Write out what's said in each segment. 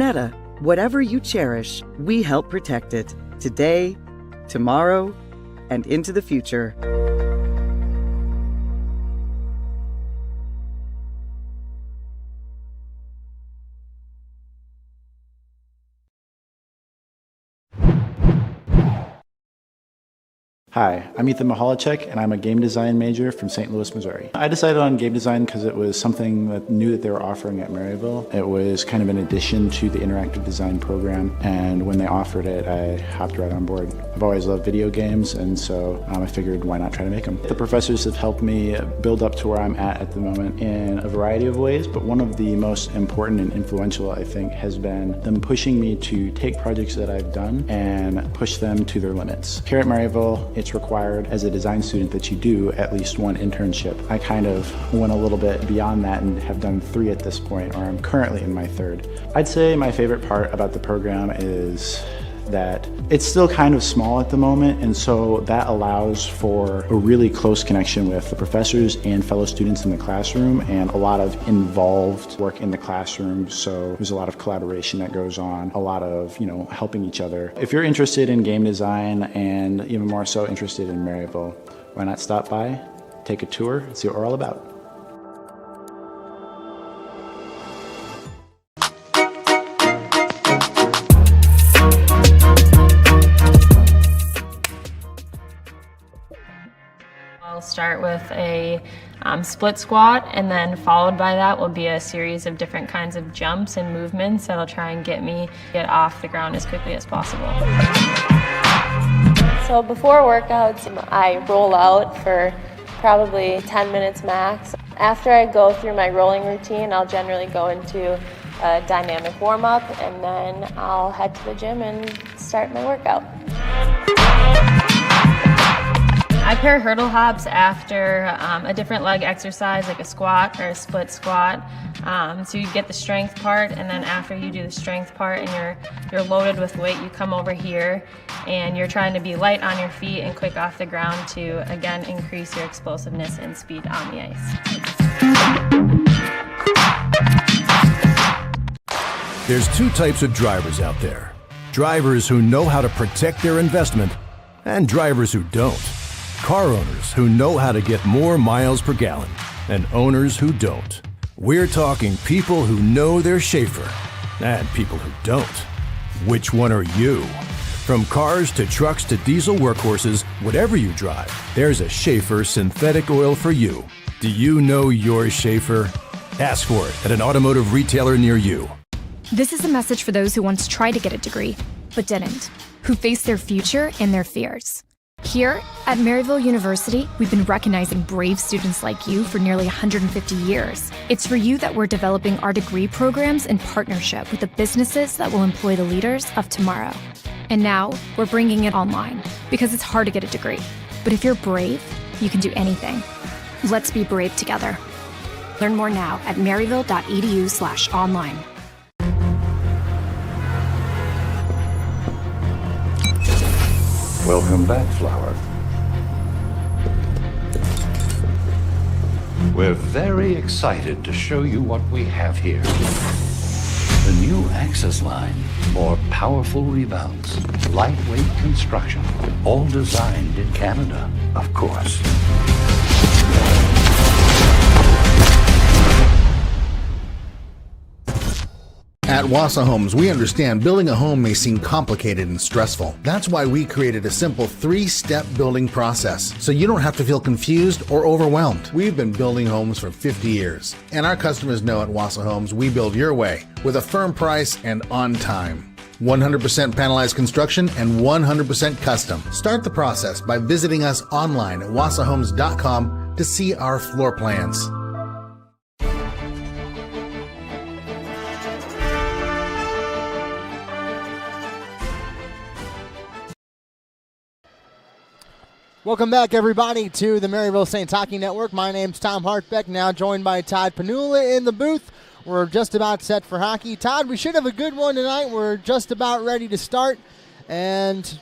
Netta, whatever you cherish, we help protect it today, tomorrow, and into the future. Hi, I'm Ethan Mahalicek, and I'm a game design major from St. Louis, Missouri. I decided on game design because it was something that new that they were offering at Maryville. It was kind of an addition to the interactive design program, and when they offered it, I hopped right on board. I've always loved video games, and so I figured why not try to make them. The professors have helped me build up to where I'm at the moment in a variety of ways, but one of the most important and influential, I think, has been them pushing me to take projects that I've done and push them to their limits. Here at Maryville, it's required as a design student that you do at least one internship. I kind of went a little bit beyond that and have done 3 at this point, or I'm currently in my 3rd. I'd say my favorite part about the program is that it's still kind of small at the moment, and so that allows for a really close connection with the professors and fellow students in the classroom, and a lot of involved work in the classroom. So there's a lot of collaboration that goes on, a lot of helping each other. If you're interested in game design, and even more so interested in Maryville, why not stop by, take a tour, and see what we're all about. I'll start with a split squat, and then followed by that will be a series of different kinds of jumps and movements that'll try and get off the ground as quickly as possible. So before workouts, I roll out for probably 10 minutes max. After I go through my rolling routine, I'll generally go into a dynamic warm-up, and then I'll head to the gym and start my workout. I pair hurdle hops after a different leg exercise, like a squat or a split squat. So you get the strength part, and then after you do the strength part and you're loaded with weight, you come over here and you're trying to be light on your feet and quick off the ground to, again, increase your explosiveness and speed on the ice. There's 2 types of drivers out there. Drivers who know how to protect their investment, and drivers who don't. Car owners who know how to get more miles per gallon, and owners who don't. We're talking people who know their Schaefer, and people who don't. Which one are you? From cars to trucks to diesel workhorses, whatever you drive, there's a Schaefer synthetic oil for you. Do you know your Schaefer? Ask for it at an automotive retailer near you. This is a message for those who once tried to get a degree, but didn't, who face their future and their fears. Here at Maryville University, we've been recognizing brave students like you for nearly 150 years. It's for you that we're developing our degree programs in partnership with the businesses that will employ the leaders of tomorrow. And now, we're bringing it online, because it's hard to get a degree. But if you're brave, you can do anything. Let's be brave together. Learn more now at maryville.edu/online. Welcome back, Flower. We're very excited to show you what we have here. The new Axis line. More powerful rebounds, lightweight construction, all designed in Canada, of course. At Wassa Homes, we understand building a home may seem complicated and stressful. That's why we created a simple 3-step building process, so you don't have to feel confused or overwhelmed. We've been building homes for 50 years, and our customers know at Wassa Homes we build your way with a firm price and on time. 100% panelized construction and 100% custom. Start the process by visiting us online at wassahomes.com to see our floor plans. Welcome back, everybody, to the Maryville Saints Hockey Network. My name's Tom Hartbeck, now joined by Todd Panula in the booth. We're just about set for hockey. Todd, we should have a good one tonight. We're just about ready to start and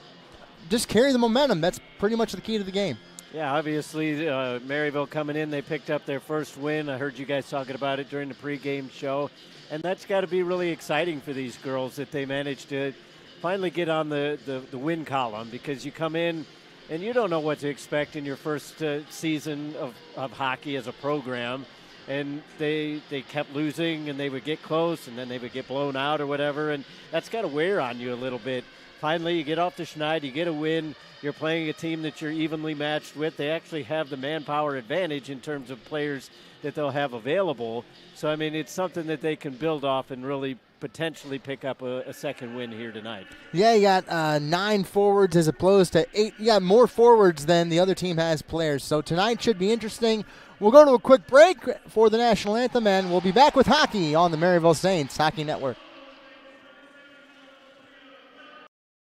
just carry the momentum. That's pretty much the key to the game. Yeah, obviously, Maryville coming in, they picked up their first win. I heard you guys talking about it during the pregame show. And that's got to be really exciting for these girls that they managed to finally get on the win column, because you come in and you don't know what to expect in your first season of hockey as a program. And they kept losing, and they would get close, and then they would get blown out or whatever, and that's got to wear on you a little bit. Finally, you get off the schneid, you get a win, you're playing a team that you're evenly matched with. They actually have the manpower advantage in terms of players that they'll have available. So, I mean, it's something that they can build off and really potentially pick up a second win here tonight. Yeah, you got 9 forwards as opposed to 8. You got more forwards than the other team has players. So tonight should be interesting. We'll go to a quick break for the national anthem, and we'll be back with hockey on the Maryville Saints Hockey Network.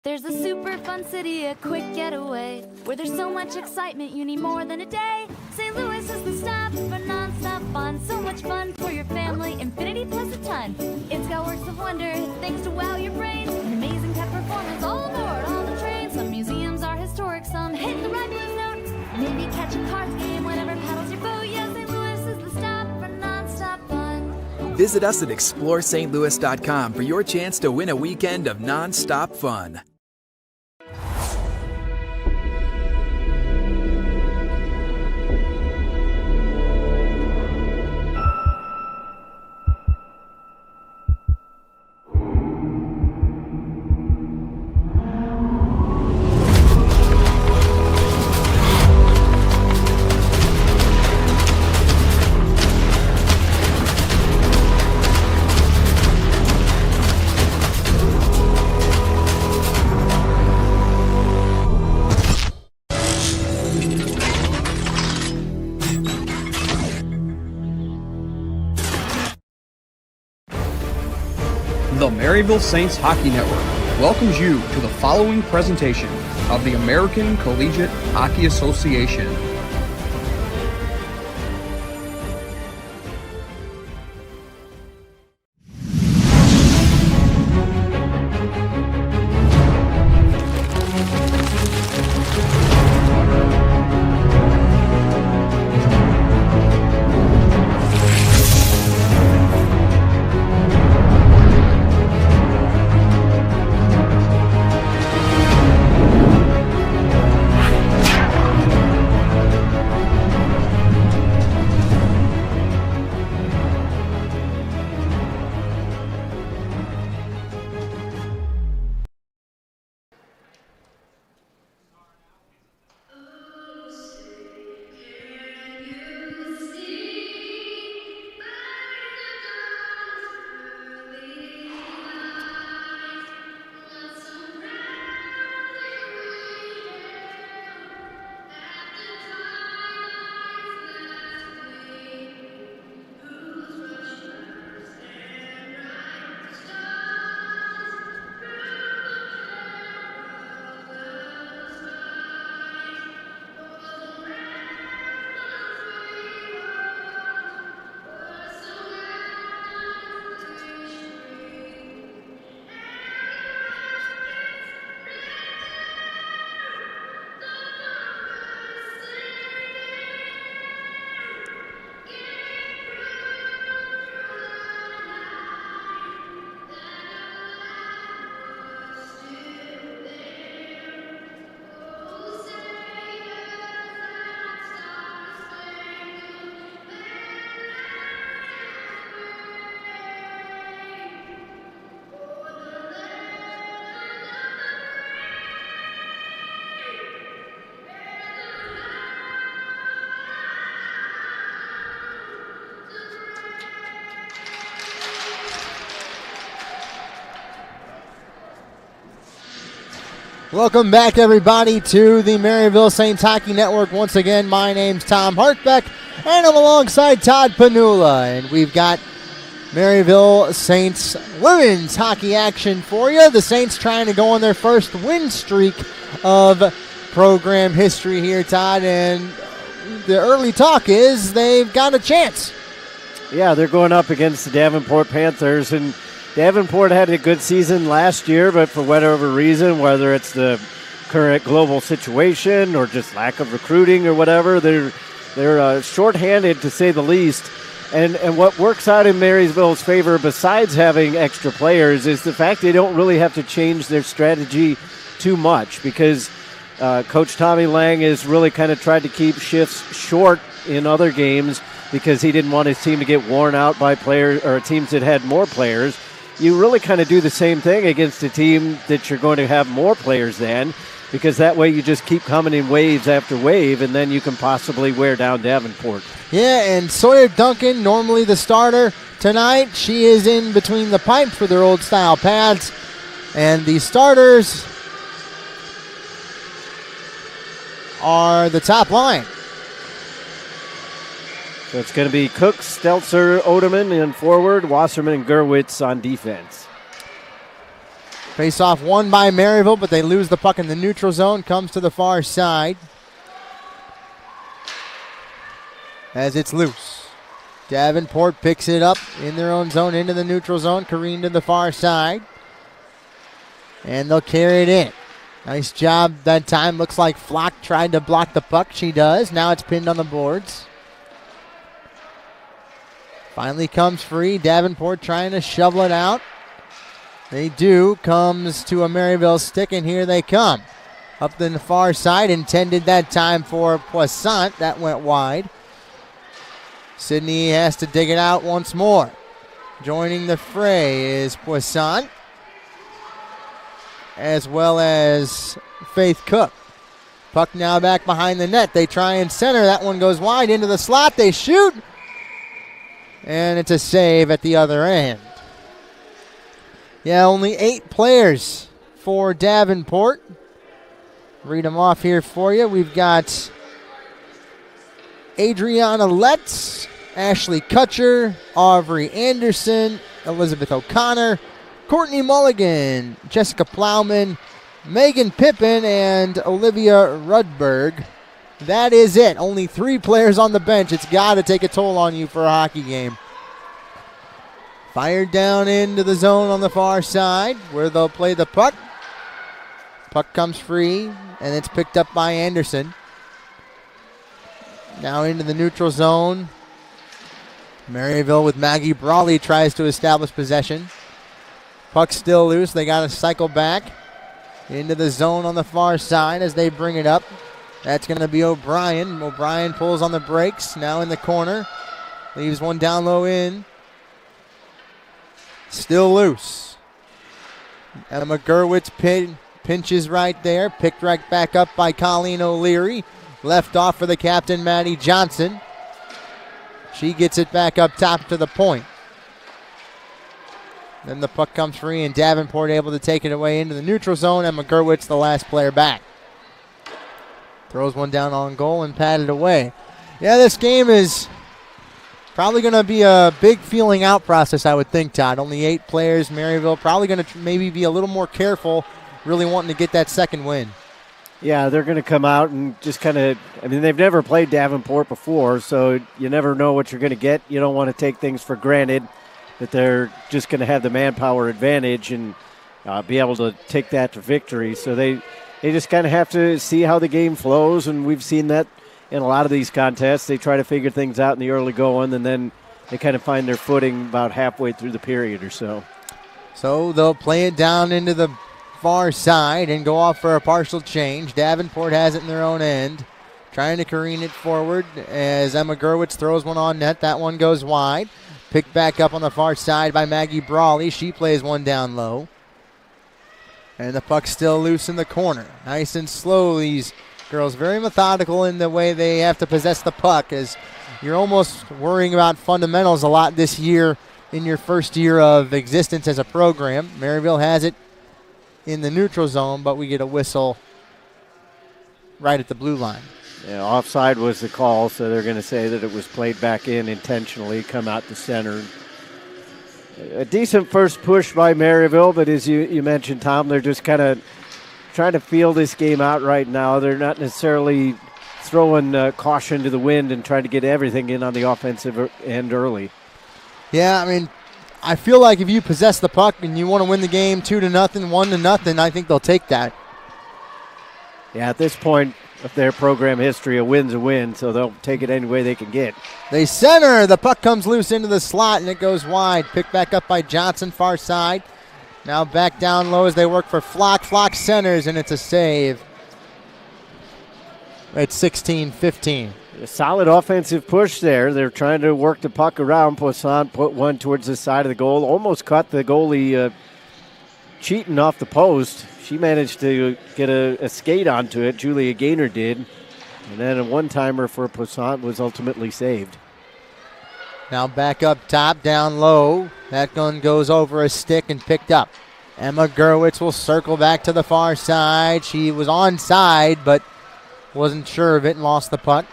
There's a super fun city, a quick getaway, where there's so much excitement you need more than a day. St. Louis is the stop for non-stop fun. So much fun for your family, infinity plus a ton. It's got works of wonder, things to wow your brain, an amazing pep performance all aboard on the train. Some museums are historic, some hit the right blues note. Maybe catch a cards game, whatever paddles your boat. Yeah, St. Louis is the stop for non-stop fun. Visit us at ExploreSt.Louis.com for your chance to win a weekend of non-stop fun. The Maryville Saints Hockey Network welcomes you to the following presentation of the American Collegiate Hockey Association. Welcome back, everybody, to the Maryville Saints Hockey Network. Once again, my name's Tom Hartbeck, and I'm alongside Todd Panula, and we've got Maryville Saints women's hockey action for you. The Saints trying to go on their first win streak of program history here, Todd, and the early talk is they've got a chance. Yeah, they're going up against the Davenport Panthers, and Davenport had a good season last year, but for whatever reason, whether it's the current global situation or just lack of recruiting or whatever, they're shorthanded, to say the least. And what works out in Marysville's favor, besides having extra players, is the fact they don't really have to change their strategy too much, because Coach Tommy Lang has really kind of tried to keep shifts short in other games because he didn't want his team to get worn out by players or teams that had more players. You really kind of do the same thing against a team that you're going to have more players than, because that way you just keep coming in waves after wave, and then you can possibly wear down Davenport. Yeah, and Sawyer Duncan, normally the starter tonight, she is in between the pipes for their old-style pads. And the starters are the top line. So it's going to be Cook, Stelzer, Odeman in forward, Wasserman and Gerwitz on defense. Face-off won by Maryville, but they lose the puck in the neutral zone. Comes to the far side as it's loose. Davenport picks it up in their own zone into the neutral zone. Careen to the far side. And they'll carry it in. Nice job that time. Looks like Flock tried to block the puck. She does. Now it's pinned on the boards. Finally comes free. Davenport trying to shovel it out. They do. Comes to a Maryville stick, and here they come. Up the far side, intended that time for Poissant. That went wide. Sydney has to dig it out once more. Joining the fray is Poissant, as well as Faith Cook. Puck now back behind the net. They try and center. That one goes wide into the slot. They shoot. And it's a save at the other end. Yeah, only 8 players for Davenport. Read them off here for you. We've got Adriana Letts, Ashley Kutcher, Aubrey Anderson, Elizabeth O'Connor, Courtney Mulligan, Jessica Plowman, Megan Pippin, and Olivia Rudberg. That is it. Only 3 players on the bench. It's got to take a toll on you for a hockey game. Fired down into the zone on the far side where they'll play the puck. Puck comes free, and it's picked up by Anderson. Now into the neutral zone. Maryville with Maggie Brawley tries to establish possession. Puck still loose. They got to cycle back into the zone on the far side as they bring it up. That's going to be O'Brien. O'Brien pulls on the brakes. Now in the corner. Leaves one down low in. Still loose. Emma Gerwitz pinches right there. Picked right back up by Colleen O'Leary. Left off for the captain, Maddie Johnson. She gets it back up top to the point. Then the puck comes free, and Davenport able to take it away into the neutral zone. Emma Gerwitz, the last player back. Throws one down on goal and patted away. Yeah, this game is probably going to be a big feeling out process, I would think, Todd. Only 8 players. Maryville probably going to maybe be a little more careful, really wanting to get that second win. Yeah, they're going to come out and just kind of, I mean, they've never played Davenport before, so you never know what you're going to get. You don't want to take things for granted that they're just going to have the manpower advantage and be able to take that to victory. So they just kind of have to see how the game flows, and we've seen that in a lot of these contests. They try to figure things out in the early going, and then they kind of find their footing about halfway through the period or so. So they'll play it down into the far side and go off for a partial change. Davenport has it in their own end. Trying to careen it forward as Emma Gerwitz throws one on net. That one goes wide. Picked back up on the far side by Maggie Brawley. She plays one down low. And the puck's still loose in the corner. Nice and slow, these girls. Very methodical in the way they have to possess the puck, as you're almost worrying about fundamentals a lot this year in your first year of existence as a program. Maryville has it in the neutral zone, but we get a whistle right at the blue line. Yeah, offside was the call, so they're going to say that it was played back in intentionally, come out the center. A decent first push by Maryville, but as you mentioned, Tom, they're just kind of trying to feel this game out right now. They're not necessarily throwing caution to the wind and trying to get everything in on the offensive end early. Yeah, I mean, I feel like if you possess the puck and you want to win the game 2-0, 1-0, I think they'll take that. Yeah, at this point, of their program history, a win's a win, so they'll take it any way they can get. They center. The puck comes loose into the slot, and it goes wide. Picked back up by Johnson, far side. Now back down low as they work for Flock. Flock centers, and it's a save. It's 16-15. A solid offensive push there. They're trying to work the puck around. Poisson put one towards the side of the goal. Almost caught the goalie cheating off the post. She managed to get a skate onto it. Julia Gaynor did. And then a one-timer for Poisson was ultimately saved. Now back up top, down low. That gun goes over a stick and picked up. Emma Gerwitz will circle back to the far side. She was onside, but wasn't sure of it and lost the puck.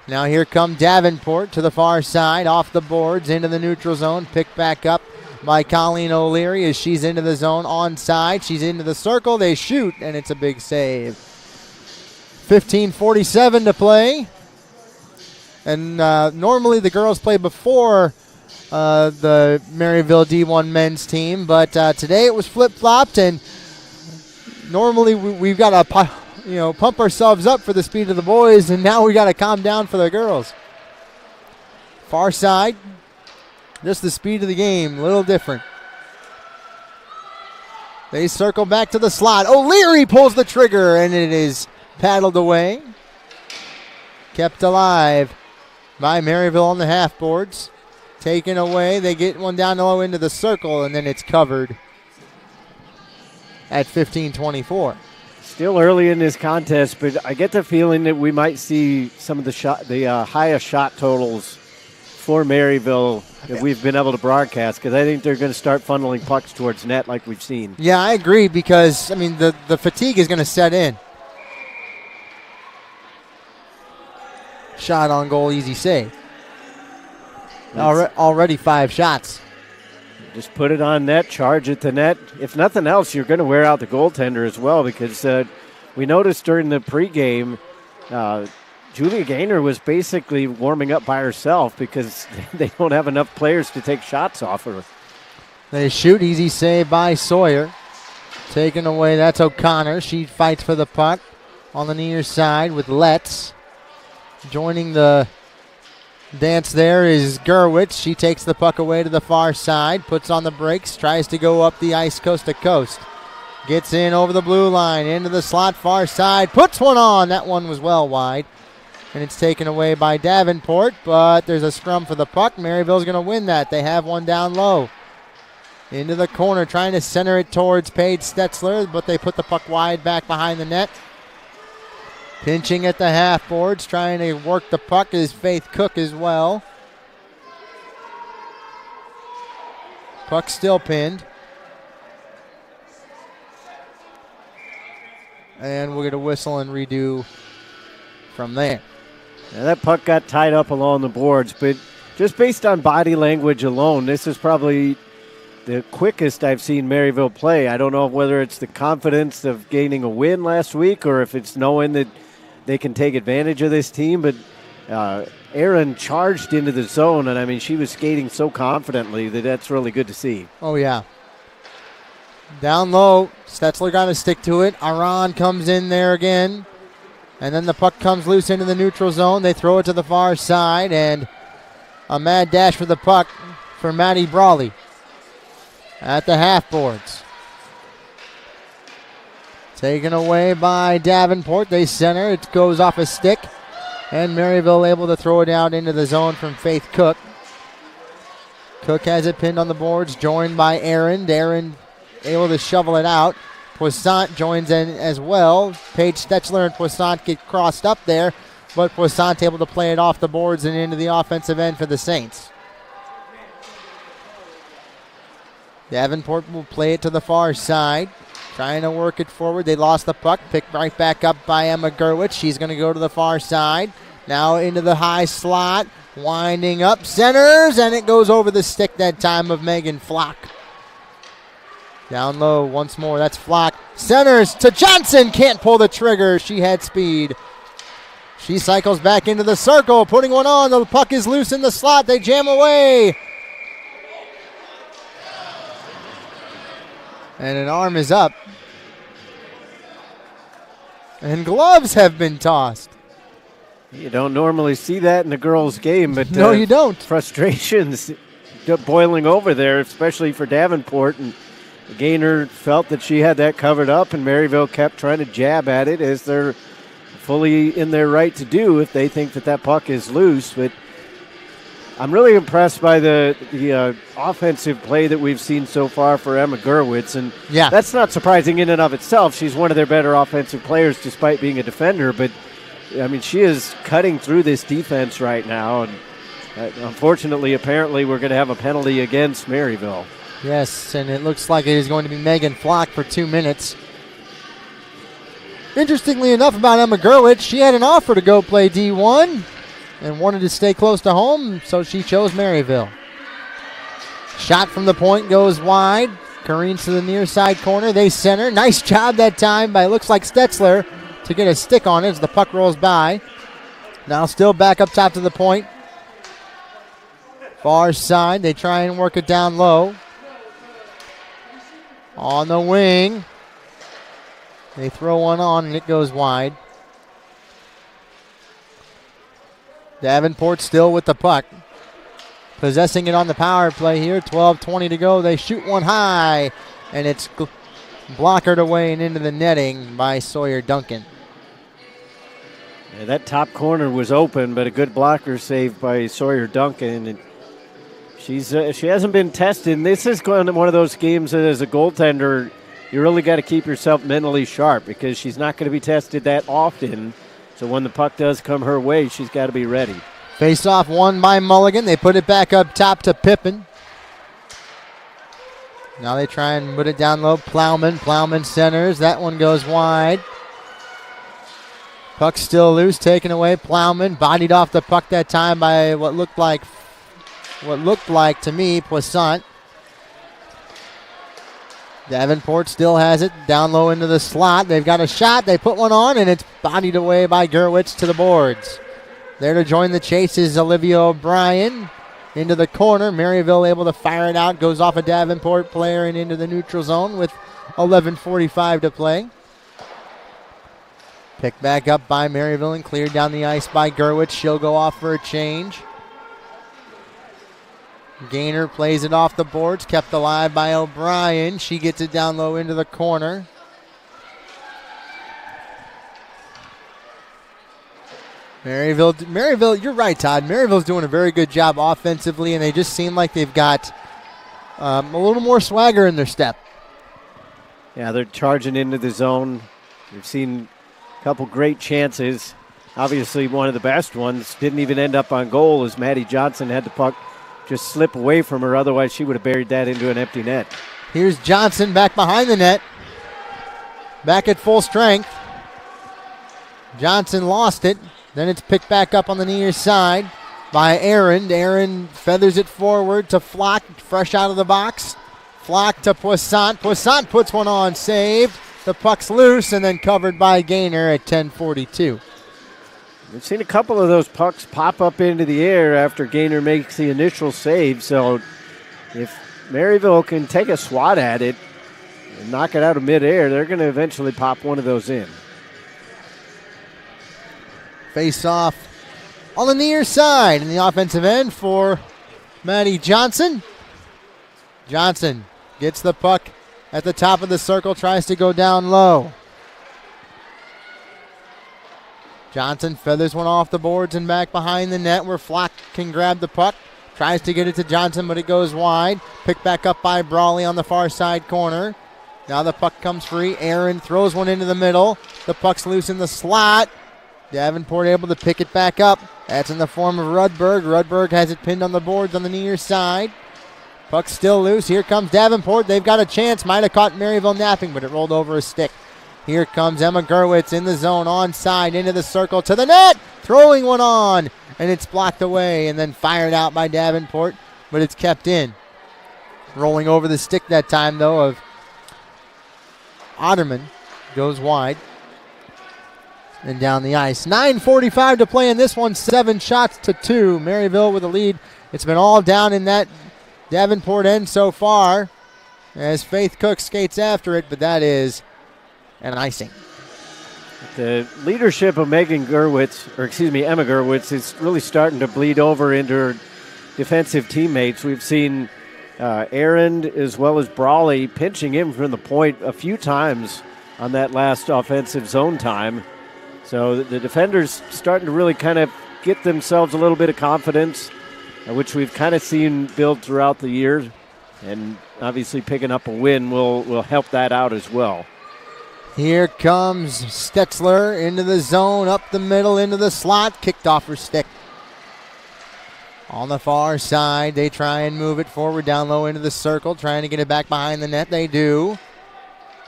Now here come Davenport to the far side, off the boards, into the neutral zone. Picked back up by Colleen O'Leary as she's into the zone, onside. She's into the circle. They shoot, and it's a big save. 15:47 to play. And normally the girls play before the Maryville D1 men's team, but today it was flip-flopped, and normally we've got to pump ourselves up for the speed of the boys, and now we got to calm down for the girls. Far side, just the speed of the game, a little different. They circle back to the slot. O'Leary pulls the trigger, and it is paddled away. Kept alive by Maryville on the half boards. Taken away. They get one down low into the circle, and then it's covered at 15-24. Still early in this contest, but I get the feeling that we might see some of the highest shot totals for Maryville that we've been able to broadcast, because I think they're going to start funneling pucks towards net like we've seen. Yeah, I agree, because, I mean, the fatigue is going to set in. Shot on goal, easy save. Already 5 shots. Just put it on net, charge it to net. If nothing else, you're going to wear out the goaltender as well, because we noticed during the pregame, Julia Gaynor was basically warming up by herself because they don't have enough players to take shots off her. They shoot, easy save by Sawyer. Taken away, that's O'Connor. She fights for the puck on the near side with Letts. Joining the dance there is Gerwitz. She takes the puck away to the far side, puts on the brakes, tries to go up the ice coast to coast. Gets in over the blue line, into the slot, far side, puts one on. That one was well wide. And it's taken away by Davenport, but there's a scrum for the puck. Maryville's going to win that. They have one down low. Into the corner, trying to center it towards Paige Stetzler, but they put the puck wide back behind the net. Pinching at the half boards, trying to work the puck is Faith Cook as well. Puck still pinned. And we'll get a whistle and redo from there. Now that puck got tied up along the boards, but just based on body language alone, this is probably the quickest I've seen Maryville play. I don't know whether it's the confidence of gaining a win last week or if it's knowing that they can take advantage of this team, but Erin charged into the zone, and I mean, she was skating so confidently that's really good to see. Oh, yeah. Down low, Stetzler got to stick to it. Aran comes in there again, and then the puck comes loose into the neutral zone. They throw it to the far side, and a mad dash for the puck for Maddie Brawley at the half boards. Taken away by Davenport. They center. It goes off a stick. And Maryville able to throw it out into the zone from Faith Cook. Cook has it pinned on the boards, joined by Aaron. Aaron able to shovel it out. Poissant joins in as well. Paige Stetzler and Poissant get crossed up there, but Poissant able to play it off the boards and into the offensive end for the Saints. Davenport will play it to the far side. Trying to work it forward. They lost the puck. Picked right back up by Emma Gerwitz. She's going to go to the far side. Now into the high slot. Winding up. Centers. And it goes over the stick that time of Megan Flock. Down low once more. That's Flock. Centers to Johnson. Can't pull the trigger. She had speed. She cycles back into the circle. Putting one on. The puck is loose in the slot. They jam away. And an arm is up. And gloves have been tossed. You don't normally see that in a girls' game, but no, you don't. Frustrations boiling over there, especially for Davenport. And Gaynor felt that she had that covered up, and Maryville kept trying to jab at it, as they're fully in their right to do if they think that puck is loose. But I'm really impressed by the offensive play that we've seen so far for Emma Gerwitz, and that's not surprising in and of itself. She's one of their better offensive players despite being a defender, but I mean, she is cutting through this defense right now, and unfortunately, apparently, we're going to have a penalty against Maryville. Yes, and it looks like it is going to be Megan Flock for 2 minutes. Interestingly enough about Emma Gerwitz, she had an offer to go play D1 and wanted to stay close to home, so she chose Maryville. Shot from the point goes wide. Careens to the near side corner. They center. Nice job that time by, looks like, Stetzler to get a stick on it as the puck rolls by. Now still back up top to the point. Far side. They try and work it down low. On the wing. They throw one on and it goes wide. Davenport still with the puck. Possessing it on the power play here. 12:20 to go. They shoot one high. And it's blockered away and into the netting by Sawyer Duncan. Yeah, that top corner was open, but a good blocker save by Sawyer Duncan. And she hasn't been tested. And this is one of those games that, as a goaltender, you really got to keep yourself mentally sharp, because she's not going to be tested that often. So when the puck does come her way, she's got to be ready. Face off won by Mulligan. They put it back up top to Pippin. Now they try and put it down low. Plowman. Plowman centers. That one goes wide. Puck still loose, taken away. Plowman bodied off the puck that time by what looked like to me, Poissant. Davenport still has it down low into the slot. They've got a shot. They put one on, and it's bodied away by Gerwitz to the boards. There to join the chase is Olivia O'Brien into the corner. Maryville able to fire it out. Goes off a Davenport player and into the neutral zone with 11:45 to play. Picked back up by Maryville and cleared down the ice by Gerwitz. She'll go off for a change. Gaynor plays it off the boards, kept alive by O'Brien. She gets it down low into the corner. Maryville, you're right, Todd. Maryville's doing a very good job offensively, and they just seem like they've got a little more swagger in their step. Yeah, they're charging into the zone. We've seen a couple great chances. Obviously, one of the best ones didn't even end up on goal, as Maddie Johnson had the puck just slip away from her. Otherwise, she would have buried that into an empty net. Here's Johnson back behind the net. Back at full strength. Johnson lost it. Then it's picked back up on the near side by Aaron. Aaron feathers it forward to Flock, fresh out of the box. Flock to Poissant. Poissant puts one on, saved. The puck's loose and then covered by Gaynor at 10:42. We've seen a couple of those pucks pop up into the air after Gaynor makes the initial save. So if Maryville can take a swat at it and knock it out of midair, they're going to eventually pop one of those in. Face off on the near side in the offensive end for Maddie Johnson. Johnson gets the puck at the top of the circle, tries to go down low. Johnson feathers one off the boards and back behind the net where Flock can grab the puck. Tries to get it to Johnson, but it goes wide. Picked back up by Brawley on the far side corner. Now the puck comes free. Aaron throws one into the middle. The puck's loose in the slot. Davenport able to pick it back up. That's in the form of Rudberg. Rudberg has it pinned on the boards on the near side. Puck's still loose. Here comes Davenport. They've got a chance. Might have caught Maryville napping, but it rolled over a stick. Here comes Emma Gerwitz in the zone, onside, into the circle, to the net. Throwing one on, and it's blocked away and then fired out by Davenport, but it's kept in. Rolling over the stick that time, though, of Otterman. Goes wide. And down the ice. 9:45 to play in this one. 7 shots to 2. Maryville with a lead. It's been all down in that Davenport end so far as Faith Cook skates after it, but that is an icing. The leadership of Emma Gerwitz is really starting to bleed over into her defensive teammates. We've seen Aaron as well as Brawley pinching him from the point a few times on that last offensive zone time. So the defenders starting to really kind of get themselves a little bit of confidence, which we've kind of seen build throughout the year. And obviously picking up a win will help that out as well. Here comes Stetzler into the zone, up the middle, into the slot, kicked off her stick. On the far side, they try and move it forward, down low into the circle, trying to get it back behind the net. They do.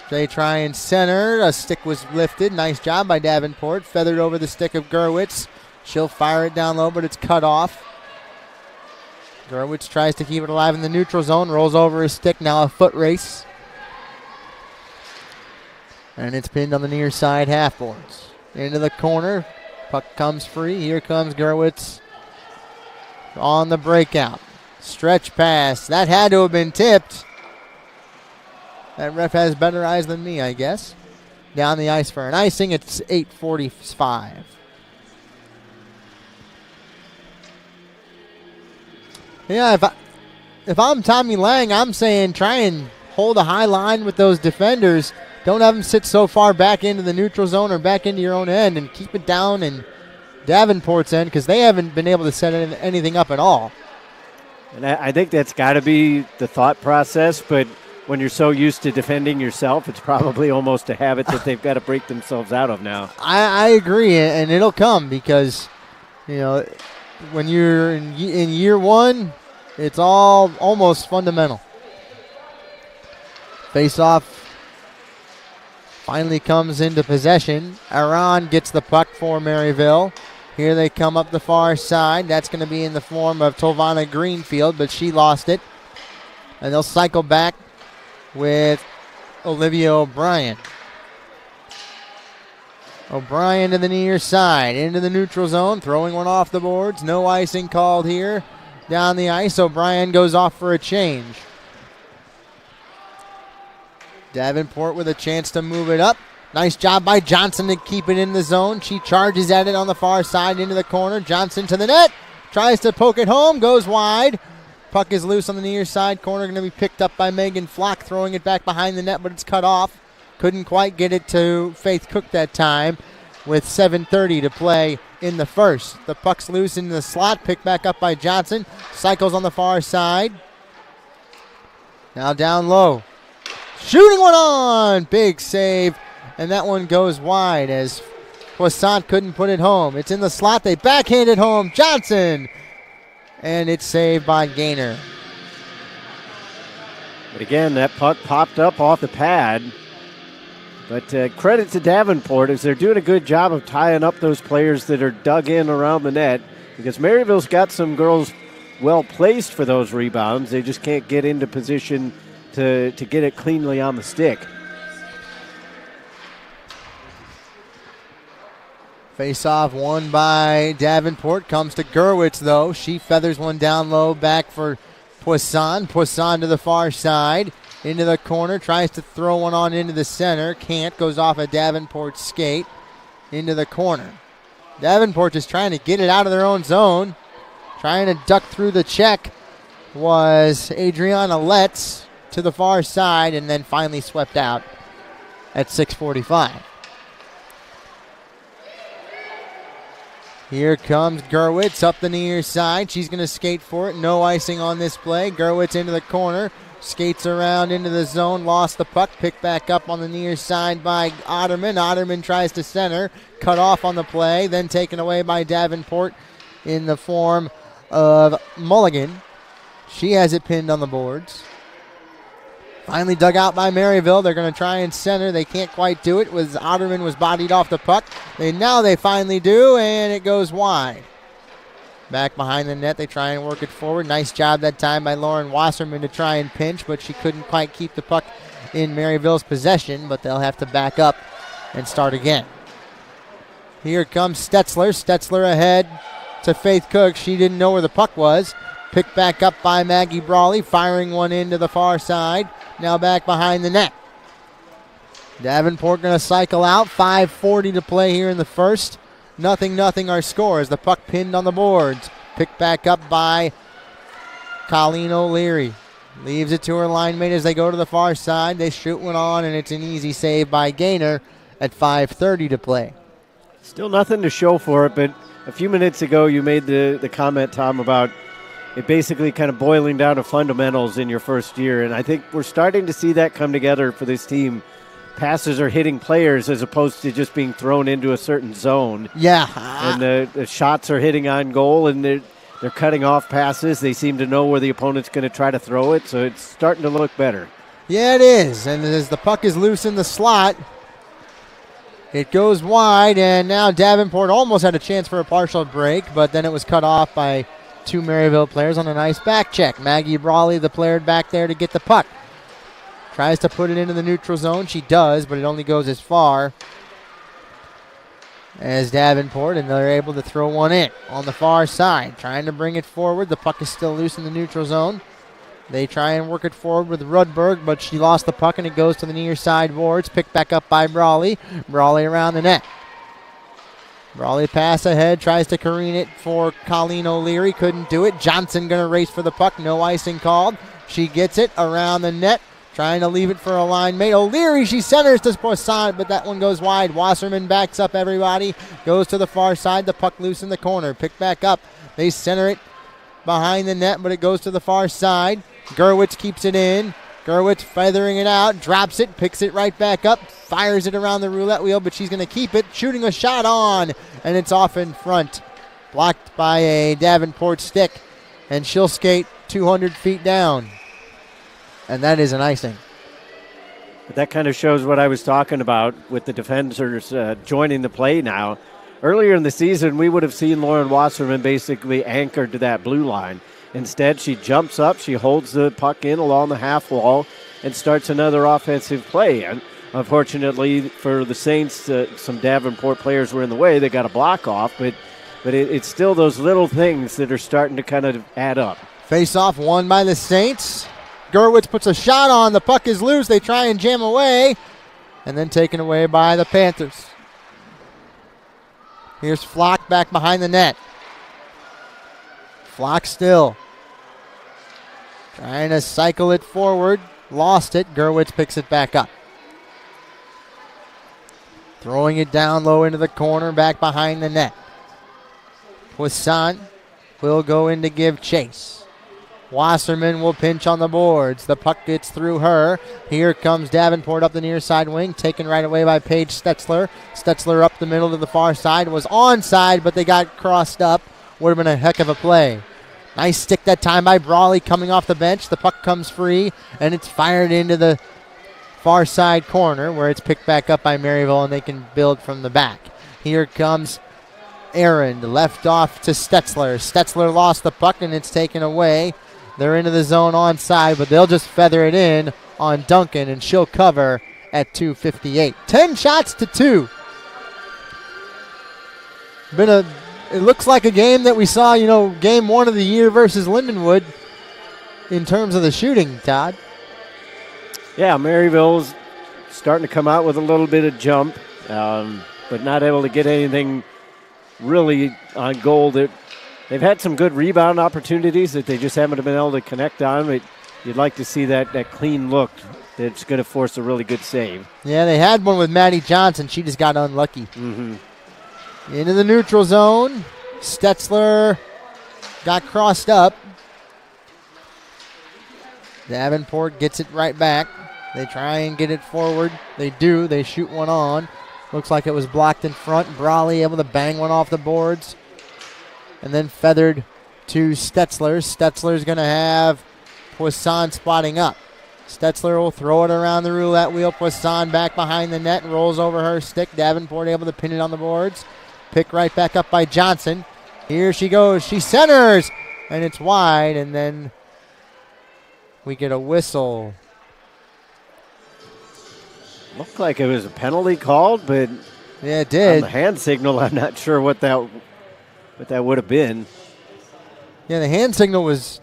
They try and center. A stick was lifted. Nice job by Davenport. Feathered over the stick of Gerwitz. She'll fire it down low, but it's cut off. Gerwitz tries to keep it alive in the neutral zone, rolls over his stick, now a foot race. And it's pinned on the near side half boards. Into the corner. Puck comes free. Here comes Gerwitz on the breakout. Stretch pass. That had to have been tipped. That ref has better eyes than me, I guess. Down the ice for an icing. It's 8:45. Yeah, if I'm Tommy Lang, I'm saying try and hold a high line with those defenders. Don't have them sit so far back into the neutral zone or back into your own end, and keep it down in Davenport's end because they haven't been able to set anything up at all. And I think that's got to be the thought process, but when you're so used to defending yourself, it's probably almost a habit that they've got to break themselves out of now. I agree, and it'll come because, when you're in year one, it's all almost fundamental. Face-off finally comes into possession. Aran gets the puck for Maryville. Here they come up the far side. That's going to be in the form of Tovana Greenfield, but she lost it. And they'll cycle back with Olivia O'Brien. O'Brien to the near side, into the neutral zone, throwing one off the boards. No icing called here. Down the ice, O'Brien goes off for a change. Davenport with a chance to move it up. Nice job by Johnson to keep it in the zone. She charges at it on the far side into the corner. Johnson to the net. Tries to poke it home. Goes wide. Puck is loose on the near side corner. Going to be picked up by Megan Flock. Throwing it back behind the net, but it's cut off. Couldn't quite get it to Faith Cook that time with 7:30 to play in the first. The puck's loose in the slot. Picked back up by Johnson. Cycles on the far side. Now down low. Shooting one on. Big save. And that one goes wide as Poissant couldn't put it home. It's in the slot. They backhand it home. Johnson. And it's saved by Gaynor. But again, that puck popped up off the pad. But credit to Davenport as they're doing a good job of tying up those players that are dug in around the net, because Maryville's got some girls well placed for those rebounds. They just can't get into position to get it cleanly on the stick. Face-off won by Davenport. Comes to Gerwitz, though. She feathers one down low back for Poisson. Poisson to the far side. Into the corner. Tries to throw one on into the center. Can't. Goes off a Davenport skate. Into the corner. Davenport just trying to get it out of their own zone. Trying to duck through the check was Adriana Letts to the far side, and then finally swept out at 6:45. Here comes Gerwitz up the near side. She's going to skate for it. No icing on this play. Gerwitz into the corner. Skates around into the zone. Lost the puck. Picked back up on the near side by Otterman. Otterman tries to center. Cut off on the play. Then taken away by Davenport in the form of Mulligan. She has it pinned on the boards. Finally dug out by Maryville. They're going to try and center. They can't quite do it. Otterman was bodied off the puck. Now they finally do, and it goes wide. Back behind the net, they try and work it forward. Nice job that time by Lauren Wasserman to try and pinch, but she couldn't quite keep the puck in Maryville's possession, but they'll have to back up and start again. Here comes Stetzler. Stetzler ahead to Faith Cook. She didn't know where the puck was. Picked back up by Maggie Brawley, firing one into the far side. Now back behind the net. Davenport going to cycle out. 5:40 to play here in the first. 0-0 our score as the puck pinned on the boards. Picked back up by Colleen O'Leary. Leaves it to her line mate as they go to the far side. They shoot one on, and it's an easy save by Gaynor at 5:30 to play. Still nothing to show for it, but a few minutes ago you made the comment, Tom, about it basically kind of boiling down to fundamentals in your first year, and I think we're starting to see that come together for this team. Passes are hitting players as opposed to just being thrown into a certain zone. Yeah. And the shots are hitting on goal, and they're cutting off passes. They seem to know where the opponent's going to try to throw it, so it's starting to look better. Yeah, it is. And as the puck is loose in the slot, it goes wide, and now Davenport almost had a chance for a partial break, but then it was cut off by two Maryville players on a nice back check. Maggie Brawley, the player back there to get the puck. Tries to put it into the neutral zone. She does, but it only goes as far as Davenport, and they're able to throw one in on the far side. Trying to bring it forward. The puck is still loose in the neutral zone. They try and work it forward with Rudberg, but she lost the puck, and it goes to the near side boards. Picked back up by Brawley. Brawley around the net. Brawley pass ahead, tries to careen it for Colleen O'Leary. Couldn't do it. Johnson going to race for the puck. No icing called. She gets it around the net. Trying to leave it for a line mate. O'Leary, she centers to Poisson, but that one goes wide. Wasserman backs up everybody. Goes to the far side. The puck loose in the corner. Picked back up. They center it behind the net, but it goes to the far side. Gerwitz keeps it in. Gerwitz feathering it out. Drops it. Picks it right back up. Fires it around the roulette wheel, but she's going to keep it. Shooting a shot on, and it's off in front. Blocked by a Davenport stick, and she'll skate 200 feet down. And that is an icing. But that kind of shows what I was talking about with the defenders joining the play now. Earlier in the season, we would have seen Lauren Wasserman basically anchored to that blue line. Instead, she jumps up, she holds the puck in along the half wall, and starts another offensive play. And unfortunately for the Saints, some Davenport players were in the way. They got a block off, but it's still those little things that are starting to kind of add up. Face-off won by the Saints. Gerwitz puts a shot on. The puck is loose. They try and jam away. And then taken away by the Panthers. Here's Flock back behind the net. Flock still. Trying to cycle it forward. Lost it. Gerwitz picks it back up. Throwing it down low into the corner. Back behind the net. Poisson will go in to give chase. Wasserman will pinch on the boards. The puck gets through her. Here comes Davenport up the near side wing. Taken right away by Paige Stetzler. Stetzler up the middle to the far side. Was onside, but they got crossed up. Would have been a heck of a play. Nice stick that time by Brawley coming off the bench. The puck comes free, and it's fired into the far side corner where it's picked back up by Maryville, and they can build from the back. Here comes Aaron. Left off to Stetzler. Stetzler lost the puck, and it's taken away. They're into the zone onside, but they'll just feather it in on Duncan, and she'll cover at 2:58. 10 shots to 2. It looks like a game that we saw, game 1 of the year versus Lindenwood in terms of the shooting, Todd. Yeah, Maryville's starting to come out with a little bit of jump, but not able to get anything really on goal. They've had some good rebound opportunities that they just haven't been able to connect on. But you'd like to see that clean look that's going to force a really good save. Yeah, they had one with Maddie Johnson. She just got unlucky. Mm-hmm. Into the neutral zone. Stetzler got crossed up. Davenport gets it right back. They try and get it forward. They do. They shoot one on. Looks like it was blocked in front. Brawley able to bang one off the boards. And then feathered to Stetzler. Stetzler's going to have Poisson spotting up. Stetzler will throw it around the roulette wheel. Poisson back behind the net. Rolls over her stick. Davenport able to pin it on the boards. Pick right back up by Johnson. Here she goes. She centers. And it's wide. And then we get a whistle. Looked like it was a penalty called, but yeah, it did. On the hand signal, I'm not sure what that would have been. Yeah, the hand signal was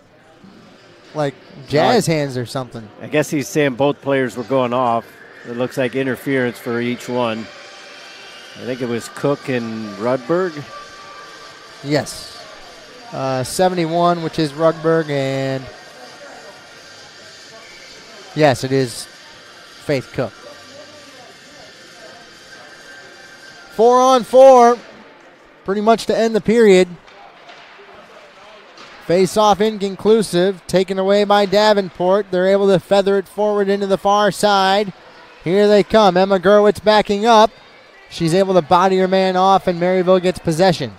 like jazz hands or something. I guess he's saying both players were going off. It looks like interference for each one. I think it was Cook and Rudberg. Yes. 71, which is Rudberg, and yes, it is Faith Cook. 4-on-4, pretty much to end the period. Face-off inconclusive, taken away by Davenport. They're able to feather it forward into the far side. Here they come. Emma Gerwitz backing up. She's able to body her man off, and Maryville gets possession.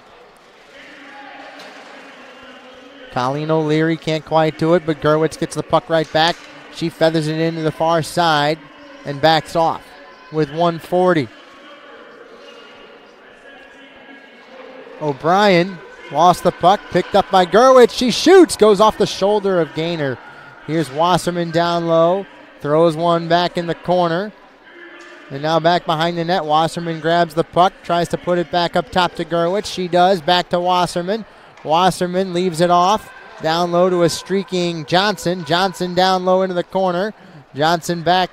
Colleen O'Leary can't quite do it, but Gerwitz gets the puck right back. She feathers it into the far side and backs off with 1:40. O'Brien lost the puck, picked up by Gerwitz. She shoots, goes off the shoulder of Gaynor. Here's Wasserman down low, throws one back in the corner. And now back behind the net, Wasserman grabs the puck, tries to put it back up top to Gerwitz. She does, back to Wasserman. Wasserman leaves it off, down low to a streaking Johnson. Johnson down low into the corner. Johnson back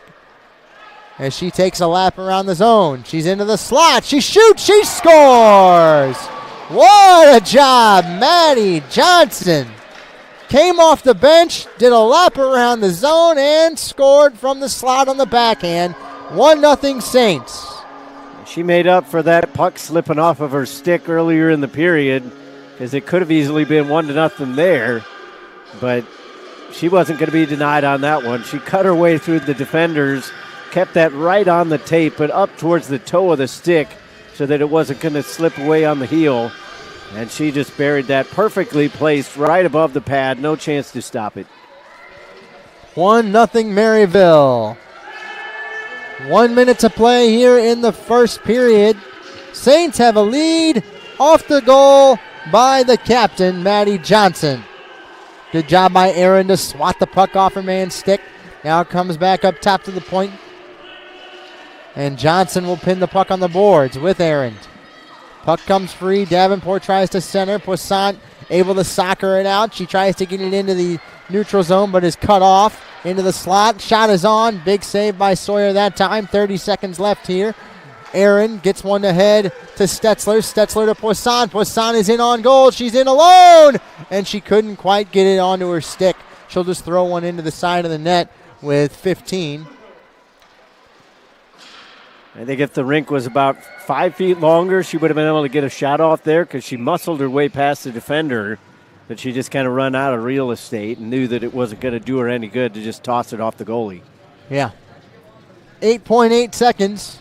as she takes a lap around the zone. She's into the slot. She shoots. She scores. What a job, Maddie Johnson. Came off the bench, did a lap around the zone, and scored from the slot on the backhand. 1-0 Saints. She made up for that puck slipping off of her stick earlier in the period, because it could have easily been 1-0 there, but she wasn't going to be denied on that one. She cut her way through the defenders, kept that right on the tape, but up towards the toe of the stick so that it wasn't going to slip away on the heel, and she just buried that perfectly placed right above the pad. No chance to stop it. 1-0 Maryville. 1 minute to play here in the first period. Saints have a lead off the goal by the captain, Maddie Johnson. Good job by Aaron to swat the puck off her man's stick. Now it comes back up top to the point. And Johnson will pin the puck on the boards with Aaron. Puck comes free. Davenport tries to center. Poissant able to soccer it out. She tries to get it into the neutral zone, but is cut off into the slot. Shot is on. Big save by Sawyer that time. 30 seconds left here. Aaron gets one ahead to Stetzler. Stetzler to Poissant. Poissant is in on goal. She's in alone, and she couldn't quite get it onto her stick. She'll just throw one into the side of the net with 15. I think if the rink was about 5 feet longer, she would have been able to get a shot off there because she muscled her way past the defender, but she just kind of run out of real estate and knew that it wasn't going to do her any good to just toss it off the goalie. Yeah. 8.8 seconds.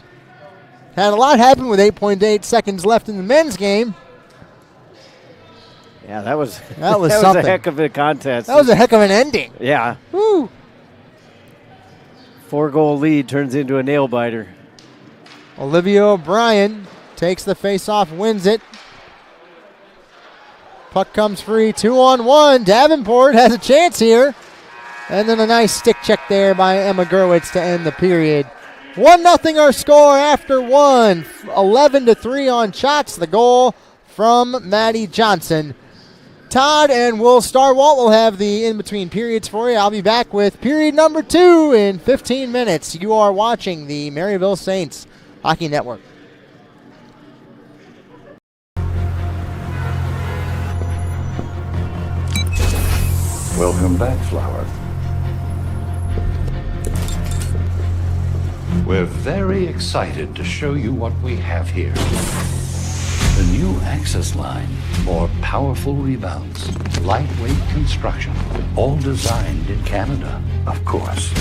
Had a lot happen with 8.8 seconds left in the men's game. Yeah, that was that was a heck of a contest. That was a heck of an ending. Yeah. Woo. 4-goal lead turns into a nail-biter. Olivia O'Brien takes the face-off, wins it. Puck comes free, 2-on-1. Davenport has a chance here. And then a nice stick check there by Emma Gerwitz to end the period. 1-0 our score after one. 11-3 on shots. The goal from Maddie Johnson. Todd and Will Starwalt will have the in-between periods for you. I'll be back with period number 2 in 15 minutes. You are watching the Maryville Saints Hockey Network. Welcome back, Flower. We're very excited to show you what we have here. The new access line, more powerful rebounds, lightweight construction, all designed in Canada, of course.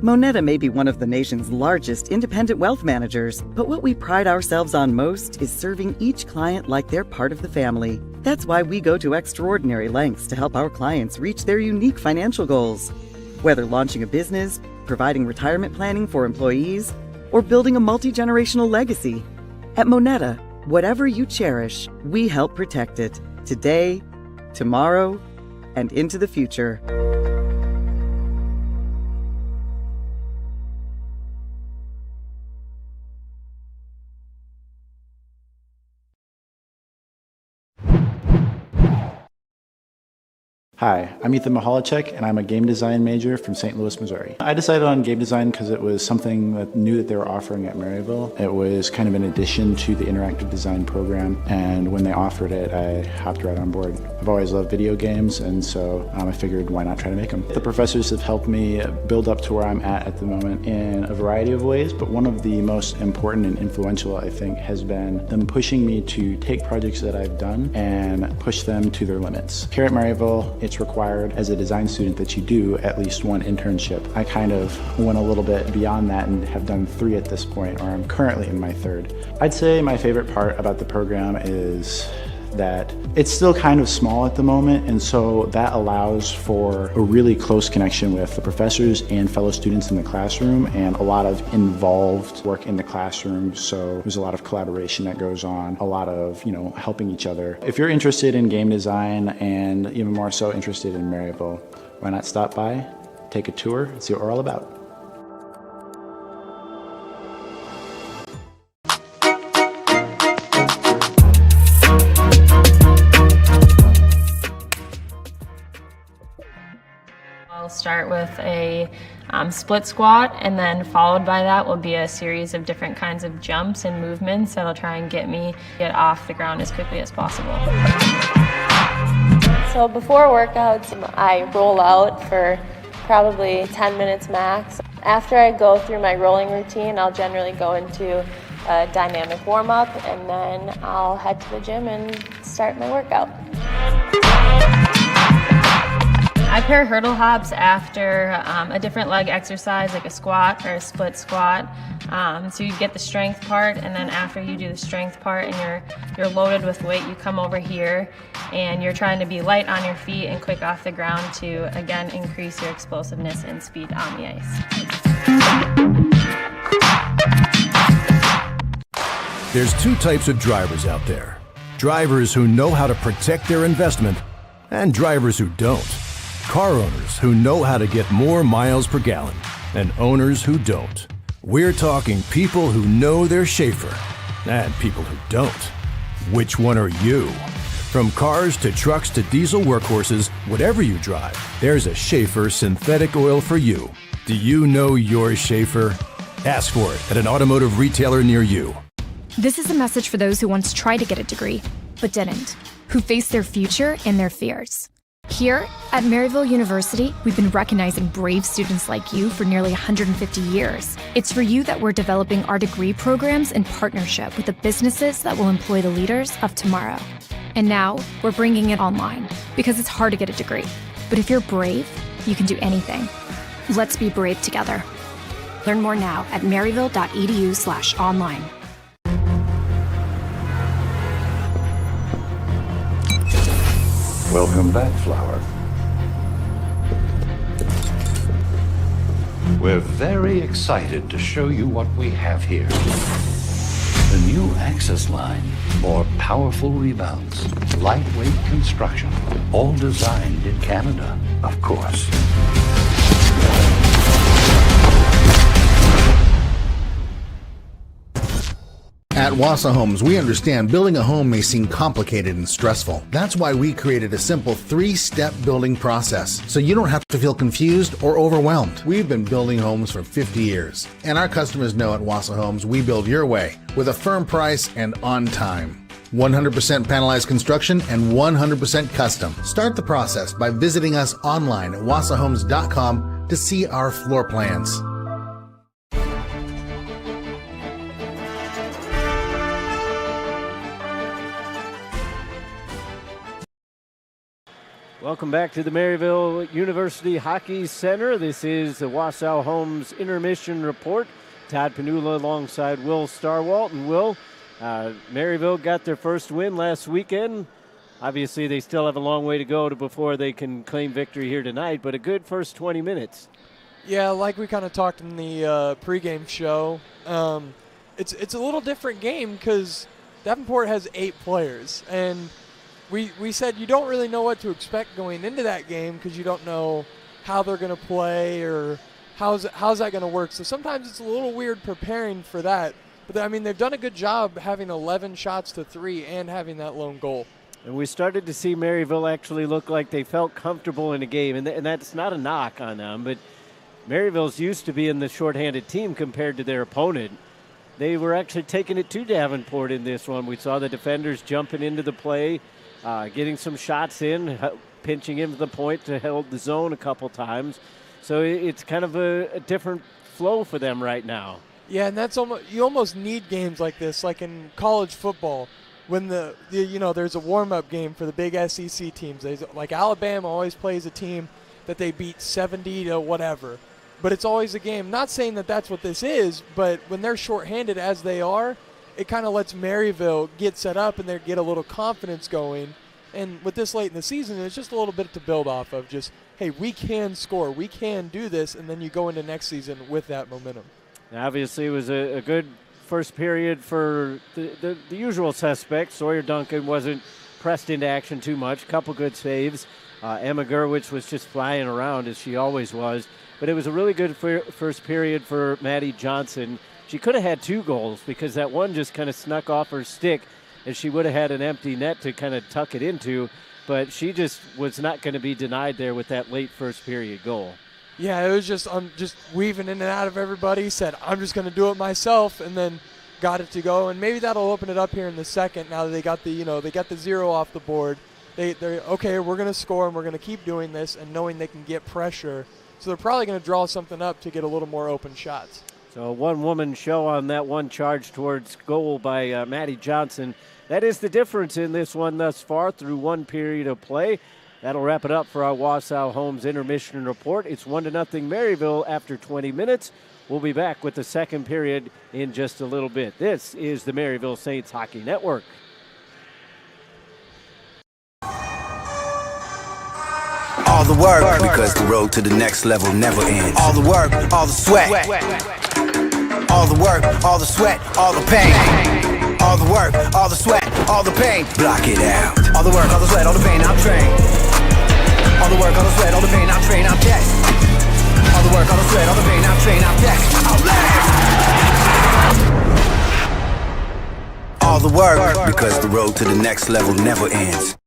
Moneta may be one of the nation's largest independent wealth managers, but what we pride ourselves on most is serving each client like they're part of the family. That's why we go to extraordinary lengths to help our clients reach their unique financial goals. Whether launching a business, providing retirement planning for employees, or building a multi-generational legacy. At Moneta, whatever you cherish, we help protect it today, tomorrow, and into the future. Hi, I'm Ethan Mahalicek, and I'm a game design major from St. Louis, Missouri. I decided on game design because it was something that new that they were offering at Maryville. It was kind of an addition to the interactive design program, and when they offered it, I hopped right on board. I've always loved video games, and so I figured why not try to make them. The professors have helped me build up to where I'm at the moment in a variety of ways, but one of the most important and influential, I think, has been them pushing me to take projects that I've done and push them to their limits. Here at Maryville, it's required as a design student that you do at least one internship. I kind of went a little bit beyond that and have done 3 at this point, or I'm currently in my 3rd. I'd say my favorite part about the program is that it's still kind of small at the moment, and so that allows for a really close connection with the professors and fellow students in the classroom, and a lot of involved work in the classroom. So there's a lot of collaboration that goes on, a lot of helping each other. If you're interested in game design, and even more so interested in Maryville, why not stop by, take a tour, and see what we're all about. I'll start with a split squat, and then followed by that will be a series of different kinds of jumps and movements that'll try and get off the ground as quickly as possible. So before workouts, I roll out for probably 10 minutes max. After I go through my rolling routine, I'll generally go into a dynamic warm-up, and then I'll head to the gym and start my workout. I pair hurdle hops after a different leg exercise, like a squat or a split squat. So you get the strength part, and then after you do the strength part and you're loaded with weight, you come over here and you're trying to be light on your feet and quick off the ground to, again, increase your explosiveness and speed on the ice. There's 2 types of drivers out there. Drivers who know how to protect their investment, and drivers who don't. Car owners who know how to get more miles per gallon, and owners who don't. We're talking people who know their Schaefer, and people who don't. Which one are you? From cars to trucks to diesel workhorses, whatever you drive, there's a Schaefer synthetic oil for you. Do you know your Schaefer? Ask for it at an automotive retailer near you. This is a message for those who once tried to get a degree, but didn't, who face their future and their fears. Here at Maryville University, we've been recognizing brave students like you for nearly 150 years. It's for you that we're developing our degree programs in partnership with the businesses that will employ the leaders of tomorrow. And now, we're bringing it online, because it's hard to get a degree. But if you're brave, you can do anything. Let's be brave together. Learn more now at maryville.edu/online. Welcome back, Flower. We're very excited to show you what we have here. The new Access line, more powerful rebounds, lightweight construction, all designed in Canada, of course. At Wassa Homes, we understand building a home may seem complicated and stressful. That's why we created a simple 3-step building process, so you don't have to feel confused or overwhelmed. We've been building homes for 50 years, and our customers know at Wassa Homes we build your way with a firm price and on time. 100% panelized construction and 100% custom. Start the process by visiting us online at wassahomes.com to see our floor plans. Welcome back to the Maryville University Hockey Center. This is the Wassaw Homes Intermission Report. Todd Panula alongside Will Starwalt. And Will, Maryville got their first win last weekend. Obviously, they still have a long way to go before they can claim victory here tonight, but a good first 20 minutes. Yeah, like we kind of talked in the pregame show, it's a little different game because Davenport has 8 players, and we said you don't really know what to expect going into that game because you don't know how they're going to play or how's that going to work. So sometimes it's a little weird preparing for that. But, I mean, they've done a good job having 11 shots to 3 and having that lone goal. And we started to see Maryville actually look like they felt comfortable in a game. And that's not a knock on them, but Maryville's used to being the shorthanded team compared to their opponent. They were actually taking it to Davenport in this one. We saw the defenders jumping into the play, getting some shots in, pinching into the point to hold the zone a couple times. So it's kind of a different flow for them right now. Yeah, and you almost need games like this, like in college football, when there's a warm-up game for the big SEC teams. Like Alabama always plays a team that they beat 70 to whatever. But it's always a game. Not saying that that's what this is, but when they're shorthanded as they are, it kind of lets Maryville get set up and they get a little confidence going. And with this late in the season, it's just a little bit to build off of. Just, hey, we can score, we can do this, and then you go into next season with that momentum. Obviously, it was a good first period for the usual suspects. Sawyer Duncan wasn't pressed into action too much. Couple good saves. Emma Gerwich was just flying around as she always was. But it was a really good first period for Maddie Johnson. She could have had 2 goals because that one just kind of snuck off her stick, and she would have had an empty net to kind of tuck it into. But she just was not going to be denied there with that late first period goal. Yeah, it was just weaving in and out of everybody. Said, I'm just going to do it myself, and then got it to go. And maybe that'll open it up here in the second. Now that they got the 0 off the board, they're okay. We're going to score, and we're going to keep doing this, and knowing they can get pressure. So they're probably going to draw something up to get a little more open shots. So a one-woman show on that one charge towards goal by Maddie Johnson. That is the difference in this one thus far through one period of play. That'll wrap it up for our Wausau Homes intermission report. It's 1-0 Maryville after 20 minutes. We'll be back with the second period in just a little bit. This is the Maryville Saints Hockey Network. All the work, because the road to the next level never ends. All the work, all the sweat. All the work, all the sweat, all the pain. All the work, all the sweat, all the pain. Block it out. All the work, all the sweat, all the pain, I'm trained. All the work, all the sweat, all the pain, I'm trained, I'm test. All the work, all the sweat, all the pain, I'm trained, I'm test. All the work, because the road to the next level never ends.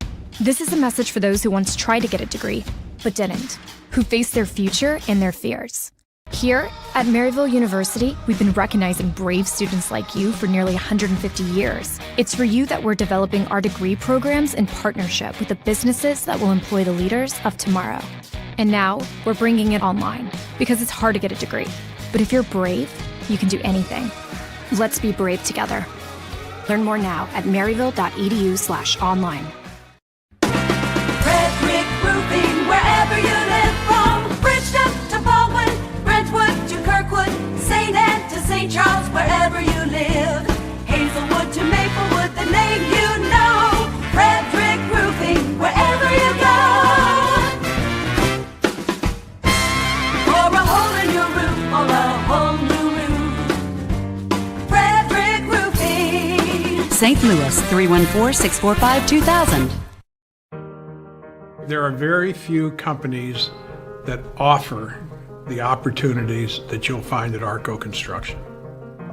This is a message for those who once tried to get a degree, but didn't, who face their future and their fears. Here at Maryville University, we've been recognizing brave students like you for nearly 150 years. It's for you that we're developing our degree programs in partnership with the businesses that will employ the leaders of tomorrow. And now, we're bringing it online, because it's hard to get a degree. But if you're brave, you can do anything. Let's be brave together. Learn more now at maryville.edu/online. Wherever you live, from Bridgeton to Baldwin, Brentwood to Kirkwood, St. Anne to St. Charles, wherever you live. Hazelwood to Maplewood, the name you know. Frederick Roofing, wherever you go. For a hole in your roof or a whole new roof. Frederick Roofing. St. Louis, 314-645-2000. There are very few companies that offer the opportunities that you'll find at Arco Construction.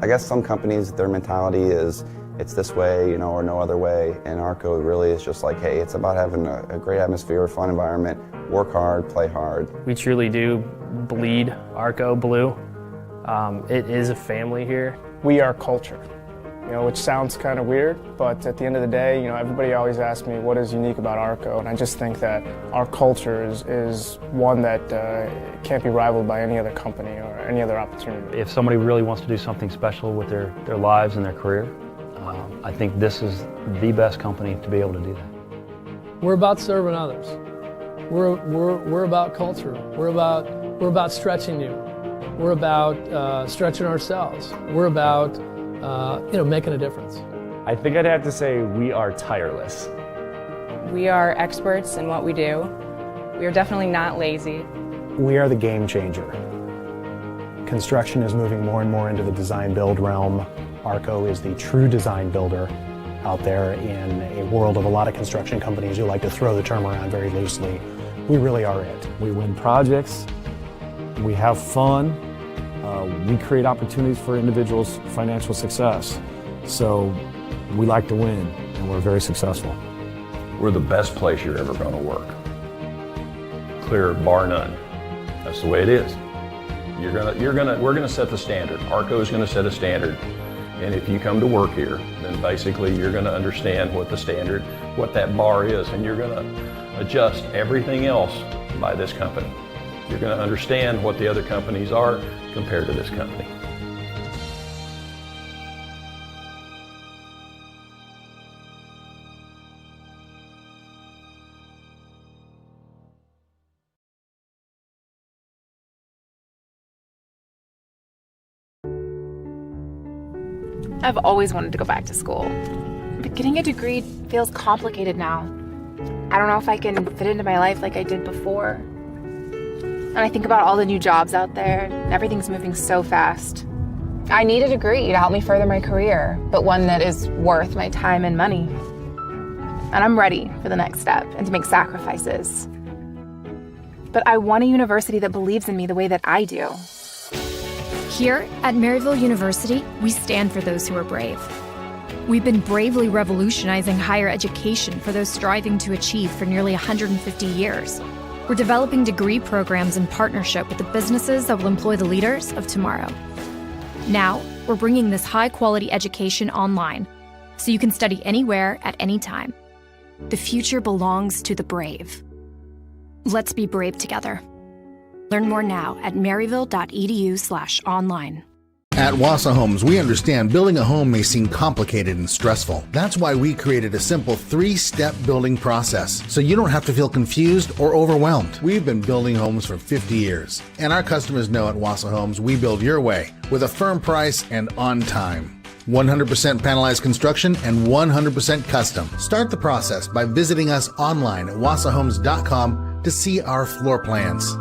I guess some companies, their mentality is it's this way, or no other way. And Arco really is just like, hey, it's about having a great atmosphere, a fun environment, work hard, play hard. We truly do bleed Arco blue. It is a family here. We are culture. Which sounds kind of weird, but at the end of the day, everybody always asks me what is unique about Arco, and I just think that our culture is one that can't be rivaled by any other company or any other opportunity. If somebody really wants to do something special with their lives and their career, I think this is the best company to be able to do that. We're about serving others. We're about culture. We're about stretching you. We're about stretching ourselves. We're about making a difference. I think I'd have to say we are tireless. We are experts in what we do. We are definitely not lazy. We are the game changer. Construction is moving more and more into the design build realm. Arco is the true design builder out there in a world of a lot of construction companies who like to throw the term around very loosely. We really are it. We win projects, we have fun, we create opportunities for individuals' financial success. So we like to win, and we're very successful. We're the best place you're ever going to work. Clear, bar none. That's the way it is. We're gonna set the standard. ARCO is gonna set a standard. And if you come to work here, then basically you're gonna understand what the standard, what that bar is, and you're gonna adjust everything else by this company. You're gonna understand what the other companies are compared to this company. I've always wanted to go back to school, but getting a degree feels complicated now. I don't know if I can fit into my life like I did before. And I think about all the new jobs out there, and everything's moving so fast. I need a degree to help me further my career, but one that is worth my time and money. And I'm ready for the next step and to make sacrifices. But I want a university that believes in me the way that I do. Here at Maryville University, we stand for those who are brave. We've been bravely revolutionizing higher education for those striving to achieve for nearly 150 years. We're developing degree programs in partnership with the businesses that will employ the leaders of tomorrow. Now, we're bringing this high-quality education online, so you can study anywhere at any time. The future belongs to the brave. Let's be brave together. Learn more now at maryville.edu/online. At Wassa Homes, we understand building a home may seem complicated and stressful. That's why we created a simple 3-step building process, so you don't have to feel confused or overwhelmed. We've been building homes for 50 years, and our customers know at Wassa Homes we build your way with a firm price and on time. 100% panelized construction and 100% custom. Start the process by visiting us online at wassahomes.com to see our floor plans.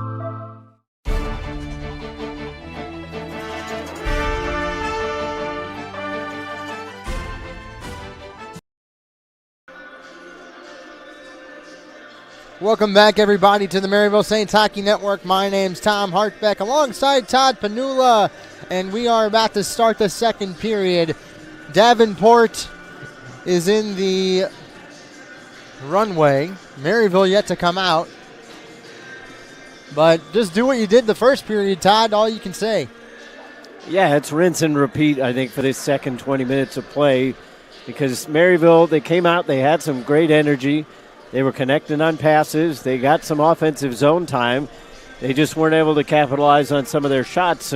Welcome back, everybody, to the Maryville Saints Hockey Network. My name's Tom Hartbeck alongside Todd Panula, and we are about to start the second period. Davenport is in the runway. Maryville yet to come out. But just do what you did the first period, Todd, all you can say. Yeah, it's rinse and repeat, I think, for this second 20 minutes of play, because Maryville, they came out, they had some great energy. They were connecting on passes. They got some offensive zone time. They just weren't able to capitalize on some of their shots.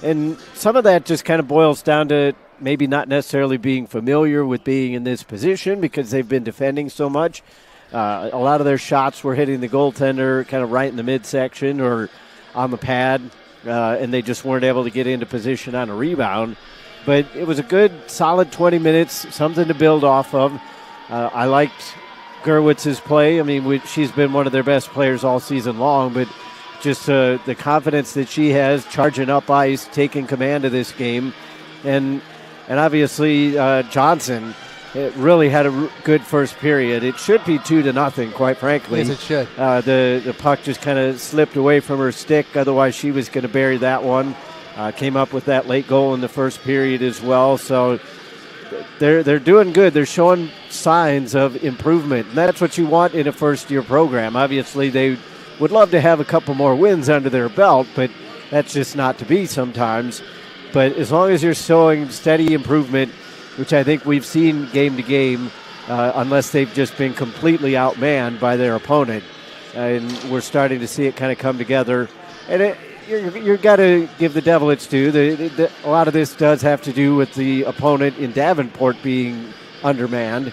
And some of that just kind of boils down to maybe not necessarily being familiar with being in this position because they've been defending so much. A lot of their shots were hitting the goaltender kind of right in the midsection or on the pad, and they just weren't able to get into position on a rebound. But it was a good, solid 20 minutes, something to build off of. I liked Gerwitz's play. I mean, she's been one of their best players all season long, but just the confidence that she has, charging up ice, taking command of this game. And obviously Johnson really had a good first period. It should be 2-0, quite frankly. Yes, it should. The puck just kind of slipped away from her stick. Otherwise, she was going to bury that one. Came up with that late goal in the first period as well. So they're doing good. They're showing signs of improvement. And that's what you want in a first-year program. Obviously, they would love to have a couple more wins under their belt, but that's just not to be sometimes. But as long as you're showing steady improvement, which I think we've seen game to game, unless they've just been completely outmanned by their opponent, and we're starting to see it kind of come together. And you've got to give the devil its due. A lot of this does have to do with the opponent in Davenport being undermanned.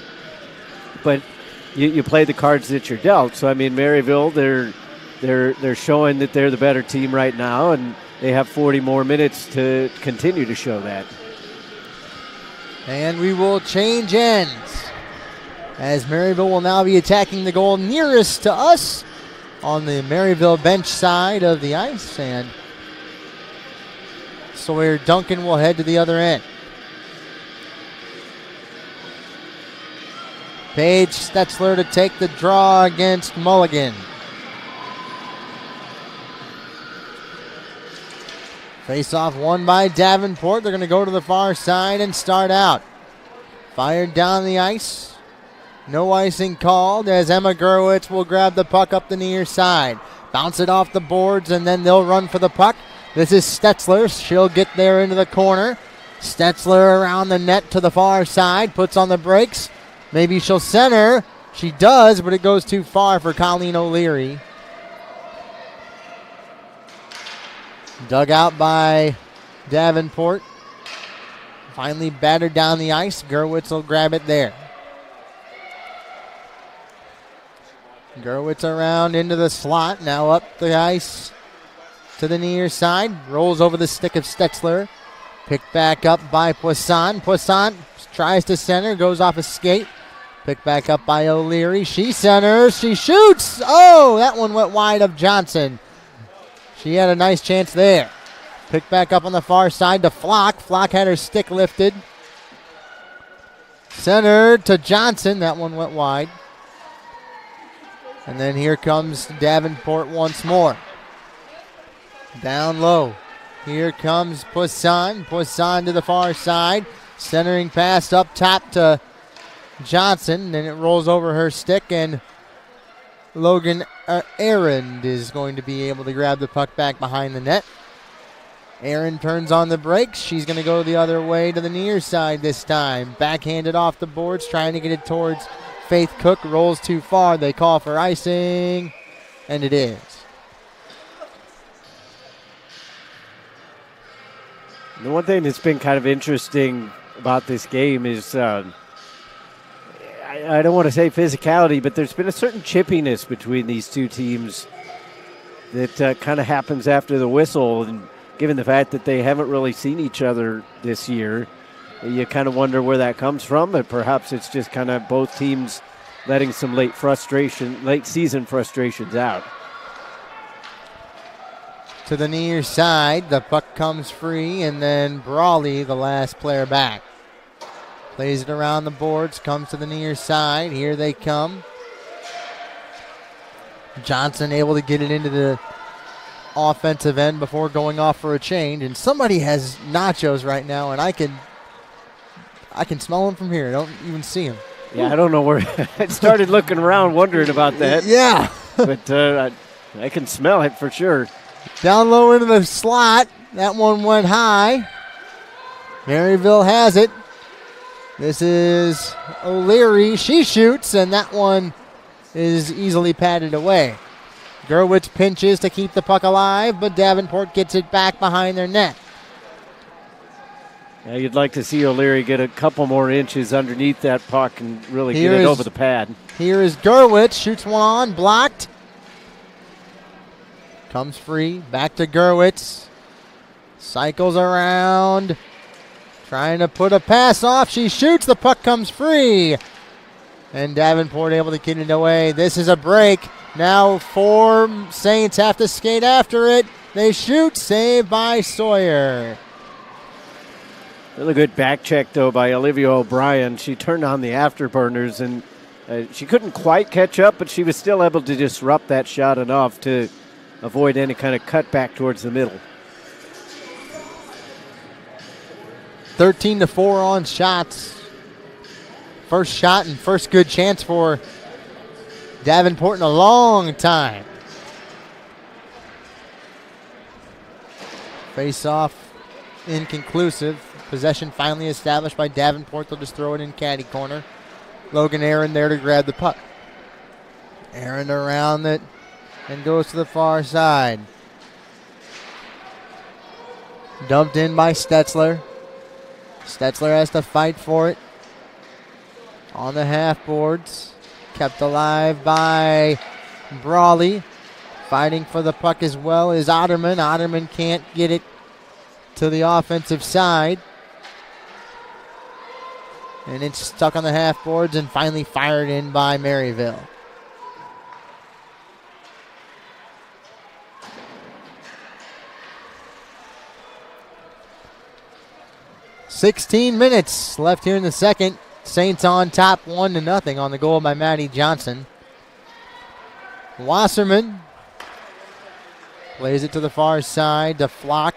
But you play the cards that you're dealt. So, I mean, Maryville, they're showing that they're the better team right now, and they have 40 more minutes to continue to show that. And we will change ends as Maryville will now be attacking the goal nearest to us on the Maryville bench side of the ice, and Sawyer Duncan will head to the other end. Paige Stetzler to take the draw against Mulligan. Face-off won by Davenport. They're going to go to the far side and start out. Fired down the ice. No icing called as Emma Gerwitz will grab the puck up the near side. Bounce it off the boards, and then they'll run for the puck. This is Stetzler. She'll get there into the corner. Stetzler around the net to the far side. Puts on the brakes. Maybe she'll center. She does, but it goes too far for Colleen O'Leary. Dug out by Davenport. Finally battered down the ice. Gerwitz will grab it there. Gerwitz around into the slot. Now up the ice to the near side. Rolls over the stick of Stetzler. Picked back up by Poisson. Poisson tries to center. Goes off a skate. Picked back up by O'Leary. She centers. She shoots. Oh, that one went wide of Johnson. She had a nice chance there. Picked back up on the far side to Flock. Flock had her stick lifted. Centered to Johnson. That one went wide. And then here comes Davenport once more. Down low. Here comes Poisson. Poisson to the far side. Centering pass up top to Johnson. Then it rolls over her stick, and Logan Arend is going to be able to grab the puck back behind the net. Arend turns on the brakes. She's going to go the other way to the near side this time. Backhanded off the boards, trying to get it towards Faith Cook. Rolls too far. They call for icing, and it is. The one thing that's been kind of interesting about this game is, I don't want to say physicality, but there's been a certain chippiness between these two teams that kind of happens after the whistle. And given the fact that they haven't really seen each other this year, you kind of wonder where that comes from. But perhaps it's just kind of both teams letting some late season frustrations out. To the near side, the puck comes free, and then Brawley, the last player back. Plays it around the boards, comes to the near side. Here they come. Johnson able to get it into the offensive end before going off for a change. And somebody has nachos right now, and I can smell them from here. I don't even see them. Yeah, I don't know where. I started looking around wondering about that. Yeah. But I can smell it for sure. Down low into the slot. That one went high. Maryville has it. This is O'Leary. She shoots, and that one is easily patted away. Gerwitz pinches to keep the puck alive, but Davenport gets it back behind their net. Yeah, you'd like to see O'Leary get a couple more inches underneath that puck and really get it over the pad. Here is Gerwitz. Shoots one on, blocked. Comes free, back to Gerwitz. Cycles around. Trying to put a pass off. She shoots. The puck comes free. And Davenport able to get it away. This is a break. Now 4 Saints have to skate after it. They shoot. Saved by Sawyer. Really good back check, though, by Olivia O'Brien. She turned on the afterburners, and she couldn't quite catch up, but she was still able to disrupt that shot enough to avoid any kind of cut back towards the middle. 13-4 on shots. First shot and first good chance for Davenport in a long time. Face off inconclusive. Possession finally established by Davenport. They'll just throw it in caddy corner. Logan Aaron there to grab the puck. Aaron around it and goes to the far side. Dumped in by Stetzler. Stetzler has to fight for it. On the half boards. Kept alive by Brawley. Fighting for the puck as well is Otterman. Otterman can't get it to the offensive side. And it's stuck on the half boards and finally fired in by Maryville. .16 minutes left here in the second. Saints on top 1-0 on the goal by Maddie Johnson. Wasserman plays it to the far side to Flock.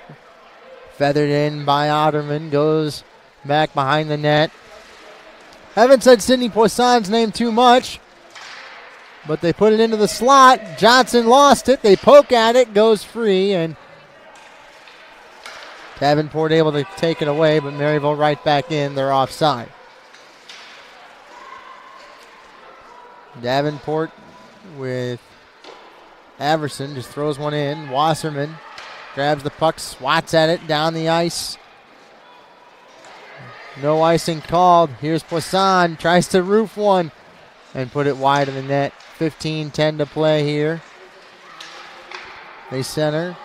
Feathered in by Otterman. Goes back behind the net. Haven't said Sydney Poisson's name too much, but they put it into the slot. Johnson lost it. They poke at it. Goes free, and Davenport able to take it away, but Maryville right back in. They're offside. Davenport with Averson just throws one in. Wasserman grabs the puck, swats at it down the ice. No icing called. Here's Poisson, tries to roof one and put it wide of the net. 15-10 to play here. They center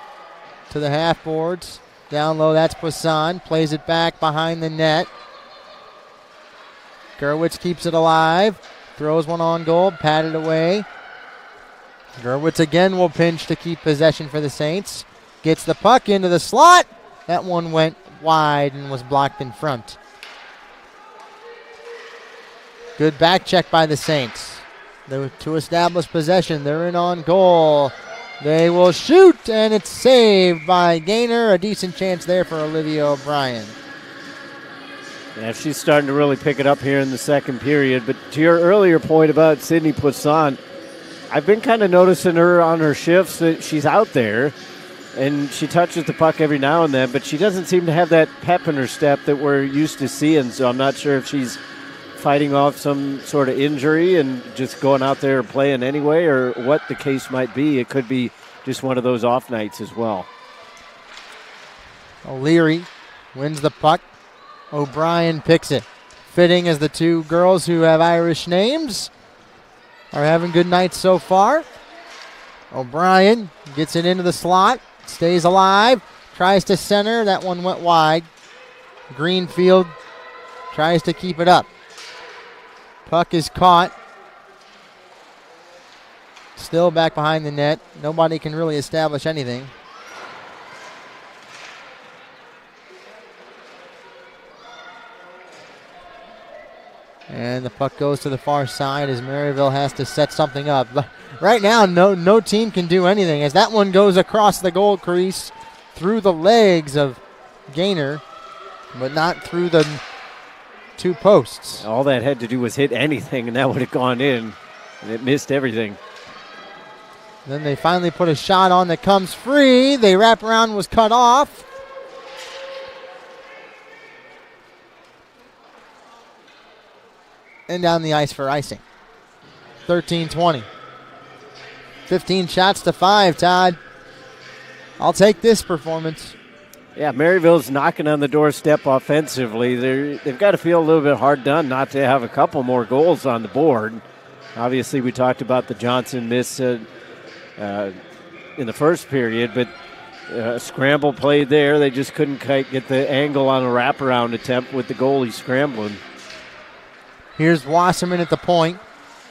to the half boards. Down low, that's Poisson. Plays it back behind the net. Gerwitz keeps it alive. Throws one on goal, patted away. Gerwitz again will pinch to keep possession for the Saints. Gets the puck into the slot. That one went wide and was blocked in front. Good back check by the Saints. To establish possession, they're in on goal. They will shoot, and it's saved by Gaynor. A decent chance there for Olivia O'Brien. Yeah, she's starting to really pick it up here in the second period. But to your earlier point about Sydney Poisson, I've been kind of noticing her on her shifts that she's out there, and she touches the puck every now and then, but she doesn't seem to have that pep in her step that we're used to seeing. So I'm not sure if she's fighting off some sort of injury and just going out there and playing anyway, or what the case might be. It could be just one of those off nights as well. O'Leary wins the puck. O'Brien picks it. Fitting as the two girls who have Irish names are having good nights so far. O'Brien gets it into the slot. Stays alive. Tries to center. That one went wide. Greenfield tries to keep it up. Puck is caught. Still back behind the net. Nobody can really establish anything. And the puck goes to the far side as Maryville has to set something up. Right now, no team can do anything as that one goes across the goal crease through the legs of Gaynor, but not through the two posts. All that had to do was hit anything, and that would have gone in, and it missed everything. Then they finally put a shot on that comes free. They wrap around, was cut off. And down the ice for icing. 13-20. 15 shots to 5, Todd. I'll take this performance. Yeah, Maryville's knocking on the doorstep offensively. They've got to feel a little bit hard done not to have a couple more goals on the board. Obviously, we talked about the Johnson miss in the first period, but a scramble play there. They just couldn't get the angle on a wraparound attempt with the goalie scrambling. Here's Wasserman at the point.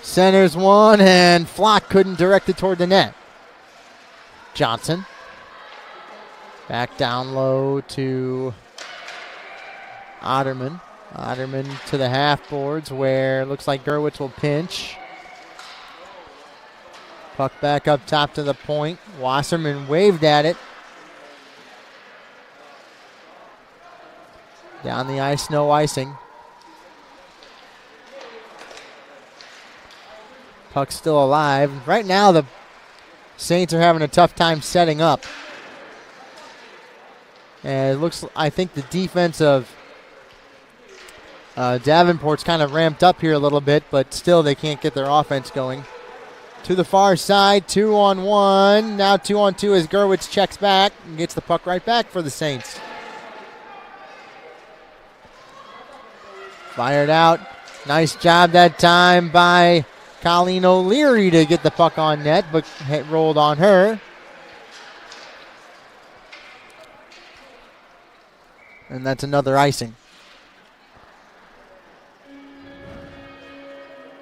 Centers one, and Flock couldn't direct it toward the net. Johnson. Back down low to Otterman. Otterman to the half boards where it looks like Gerwitz will pinch. Puck back up top to the point. Wasserman waved at it. Down the ice, no icing. Puck's still alive. Right now, the Saints are having a tough time setting up. And it looks, I think the defense of Davenport's kind of ramped up here a little bit, but still they can't get their offense going. To the far side, 2-on-1. Now 2-on-2 as Gerwitz checks back and gets the puck right back for the Saints. Fired out. Nice job that time by Colleen O'Leary to get the puck on net, but it rolled on her. And that's another icing.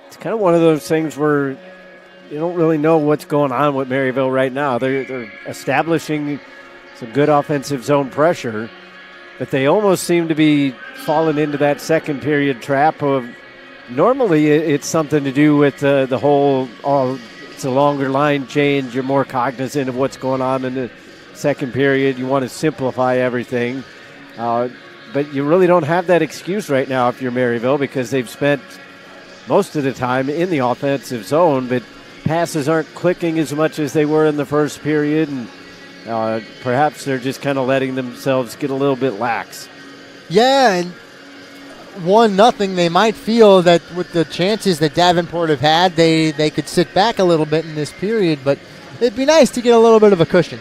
It's kind of one of those things where you don't really know what's going on with Maryville right now. They're establishing some good offensive zone pressure, But they almost seem to be falling into that second period trap of normally it's something to do with the whole, it's a longer line change. You're more cognizant of what's going on in the second period. You want to simplify everything. But you really don't have that excuse right now if you're Maryville, because they've spent most of the time in the offensive zone, but passes aren't clicking as much as they were in the first period, and perhaps they're just kind of letting themselves get a little bit lax. Yeah, and 1-0, they might feel that with the chances that Davenport have had, they could sit back a little bit in this period, but it'd be nice to get a little bit of a cushion.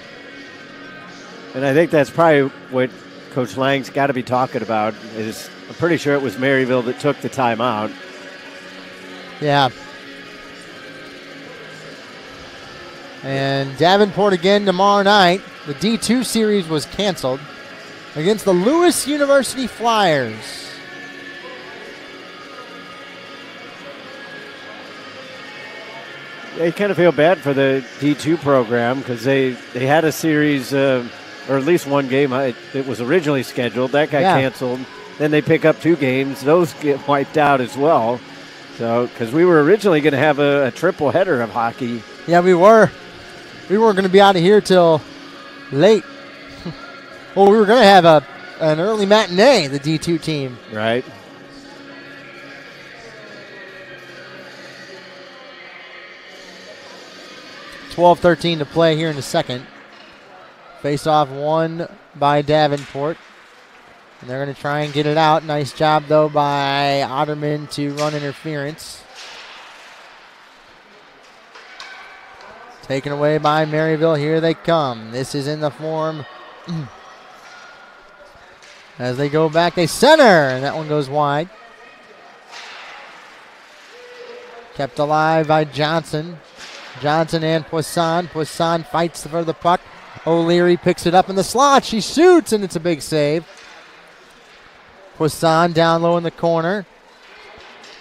And I think that's probably what Coach Lang's got to be talking about. I'm pretty sure it was Maryville that took the timeout. Yeah. And Davenport again tomorrow night. The D2 series was canceled against the Lewis University Flyers. They kind of feel bad for the D2 program because they had a series, or at least one game. It was originally scheduled. That got canceled. Then they pick up 2 games. Those get wiped out as well. So, because we were originally going to have a triple header of hockey. Yeah, we were. We weren't going to be out of here till late. Well, we were going to have an early matinee, the D2 team. Right. .12-13 to play here in the second. Face-off won by Davenport. And they're going to try and get it out. Nice job, though, by Otterman to run interference. Taken away by Maryville. Here they come. This is in the form. As they go back, they center. And that one goes wide. Kept alive by Johnson. Johnson and Poisson. Poisson fights for the puck. O'Leary picks it up in the slot. She shoots, and it's a big save. Poisson down low in the corner.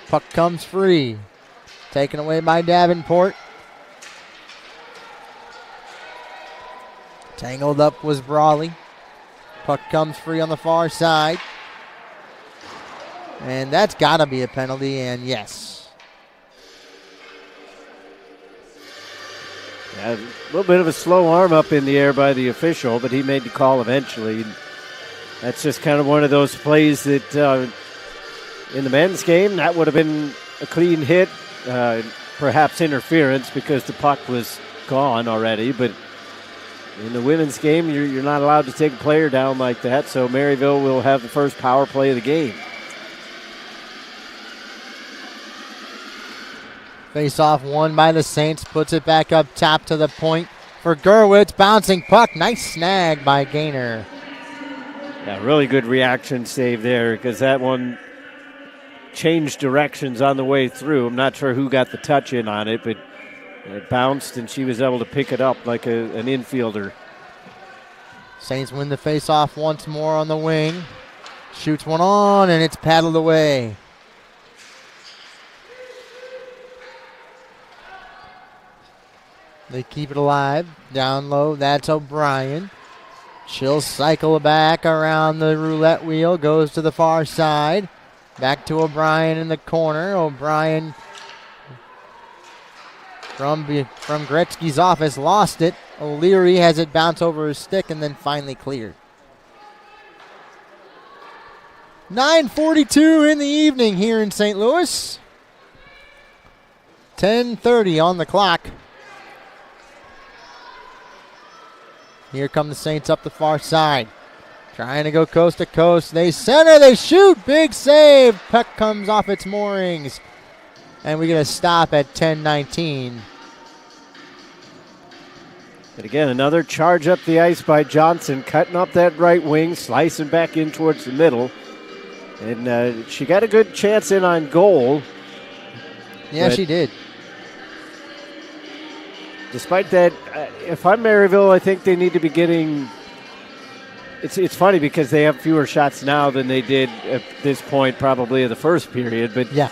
Puck comes free. Taken away by Davenport. Tangled up was Brawley. Puck comes free on the far side. And that's got to be a penalty, and yes. Yeah, a little bit of a slow arm up in the air by the official, but he made the call eventually. That's just kind of one of those plays that in the men's game, that would have been a clean hit, perhaps interference because the puck was gone already. But in the women's game, you're not allowed to take a player down like that, so Maryville will have the first power play of the game. Face-off won by the Saints, puts it back up top to the point for Gurwitz. Bouncing puck, nice snag by Gaynor. Yeah, really good reaction save there because that one changed directions on the way through. I'm not sure who got the touch in on it, but it bounced and she was able to pick it up like an infielder. Saints win the face-off once more on the wing. Shoots one on and it's paddled away. They keep it alive. Down low, that's O'Brien. She'll cycle back around the roulette wheel, goes to the far side. Back to O'Brien in the corner. O'Brien from Gretzky's office lost it. O'Leary has it bounce over his stick and then finally cleared. 9:42 in the evening here in St. Louis. 10:30 on the clock. Here come the Saints up the far side. Trying to go coast to coast. They center, they shoot. Big save. Puck comes off its moorings. And we get a stop at 10:19. But again, another charge up the ice by Johnson, cutting up that right wing, slicing back in towards the middle. And she got a good chance in on goal. Yeah, she did. Despite that, if I'm Maryville, I think they need to be getting... It's funny because they have fewer shots now than they did at this point probably of the first period. But yeah,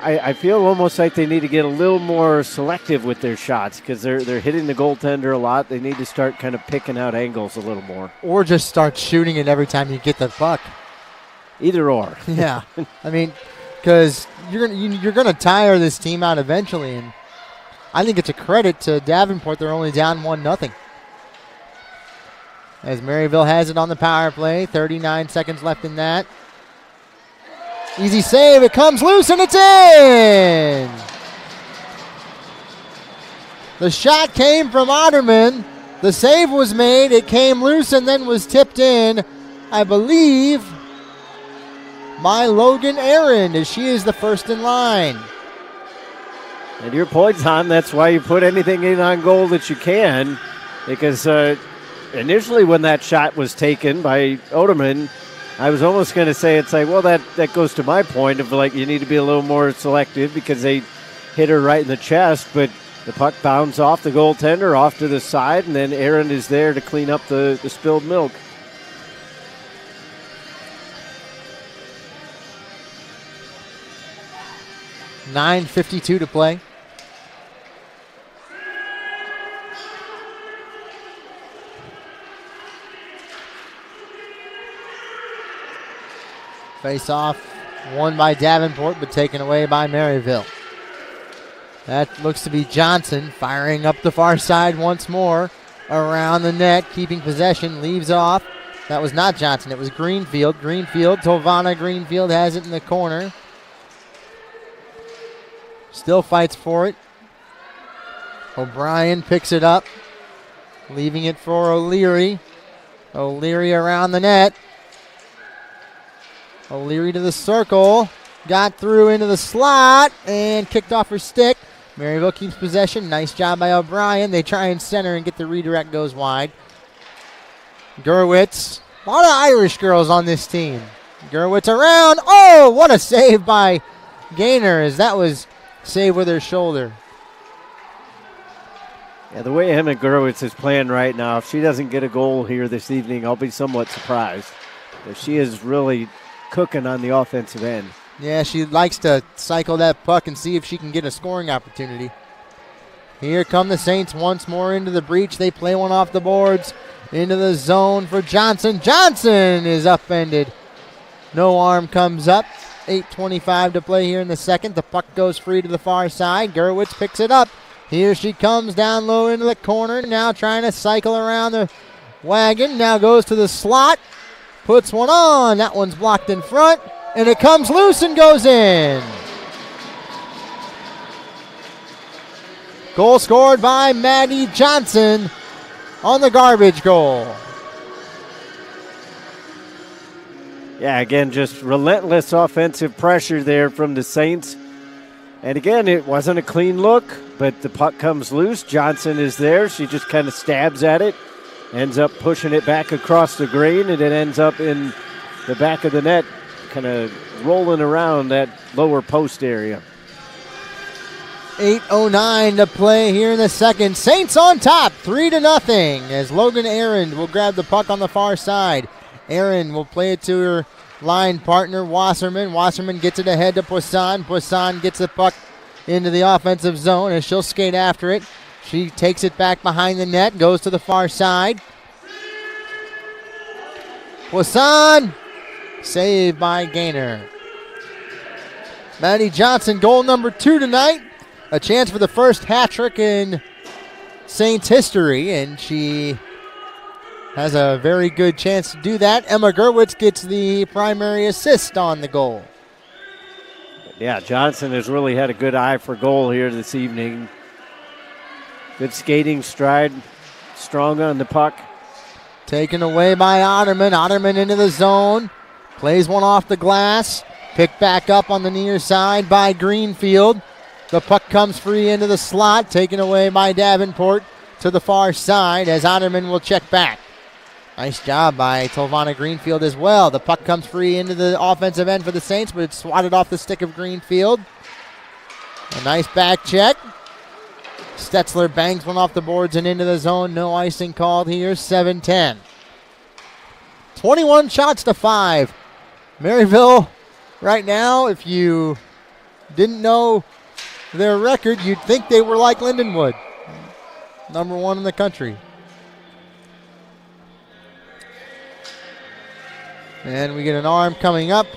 I feel almost like they need to get a little more selective with their shots because they're hitting the goaltender a lot. They need to start kind of picking out angles a little more. Or just start shooting it every time you get the puck. Either or. Yeah. I mean, because you're gonna tire this team out eventually, and I think it's a credit to Davenport. They're only down 1-0. As Maryville has it on the power play, 39 seconds left in that. Easy save, it comes loose and it's in! The shot came from Otterman. The save was made, it came loose and then was tipped in, I believe, by Logan Aaron, as she is the first in line. And your point, Tom, that's why you put anything in on goal that you can, because initially when that shot was taken by Otterman, I was almost going to say it's like, well, that goes to my point of like you need to be a little more selective because they hit her right in the chest, but the puck bounced off the goaltender, off to the side, and then Aaron is there to clean up the spilled milk. $9:52 to play. Face off, won by Davenport, but taken away by Maryville. That looks to be Johnson firing up the far side once more. Around the net, keeping possession, leaves off. That was not Johnson, it was Greenfield. Tovana Greenfield has it in the corner. Still fights for it. O'Brien picks it up, leaving it for O'Leary. O'Leary around the net. O'Leary to the circle, got through into the slot, and kicked off her stick. Maryville keeps possession. Nice job by O'Brien. They try and center and get the redirect, goes wide. Gurwitz. A lot of Irish girls on this team. Gurwitz around. Oh, what a save by Gaynor, as that was saved with her shoulder. Yeah, the way Emma Gurwitz is playing right now, if she doesn't get a goal here this evening, I'll be somewhat surprised. She is really cooking on the offensive end. Yeah, she likes to cycle that puck and see if she can get a scoring opportunity. Here come the Saints once more into the breach. They play one off the boards into the zone for Johnson. Johnson is upended. No arm comes up. 8:25 to play here in the second. The puck goes free to the far side. Gurwitz picks it up. Here she comes down low into the corner. Now trying to cycle around the wagon. Now goes to the slot. Puts one on. That one's blocked in front. And it comes loose and goes in. Goal scored by Maddie Johnson on the garbage goal. Yeah, again, just relentless offensive pressure there from the Saints. And again, it wasn't a clean look, but the puck comes loose. Johnson is there. She just kind of stabs at it. Ends up pushing it back across the green, and it ends up in the back of the net, kind of rolling around that lower post area. 8:09 to play here in the second. Saints on top, 3-0, as Logan Aaron will grab the puck on the far side. Aaron will play it to her line partner, Wasserman. Wasserman gets it ahead to Poisson. Poisson gets the puck into the offensive zone, and she'll skate after it. She takes it back behind the net, goes to the far side. Poisson, saved by Gaynor. Maddie Johnson, goal number 2 tonight. A chance for the first hat trick in Saints history, and she has a very good chance to do that. Emma Gurwitz gets the primary assist on the goal. Yeah, Johnson has really had a good eye for goal here this evening. Good skating stride, strong on the puck. Taken away by Otterman. Otterman into the zone. Plays one off the glass. Picked back up on the near side by Greenfield. The puck comes free into the slot. Taken away by Davenport to the far side as Otterman will check back. Nice job by Tovana Greenfield as well. The puck comes free into the offensive end for the Saints, but it's swatted off the stick of Greenfield. A nice back check. Stetzler bangs one off the boards and into the zone. No icing called here. 7-10. 21 shots to 5. Maryville right now, if you didn't know their record, you'd think they were like Lindenwood, number 1 in the country. And we get an arm coming up.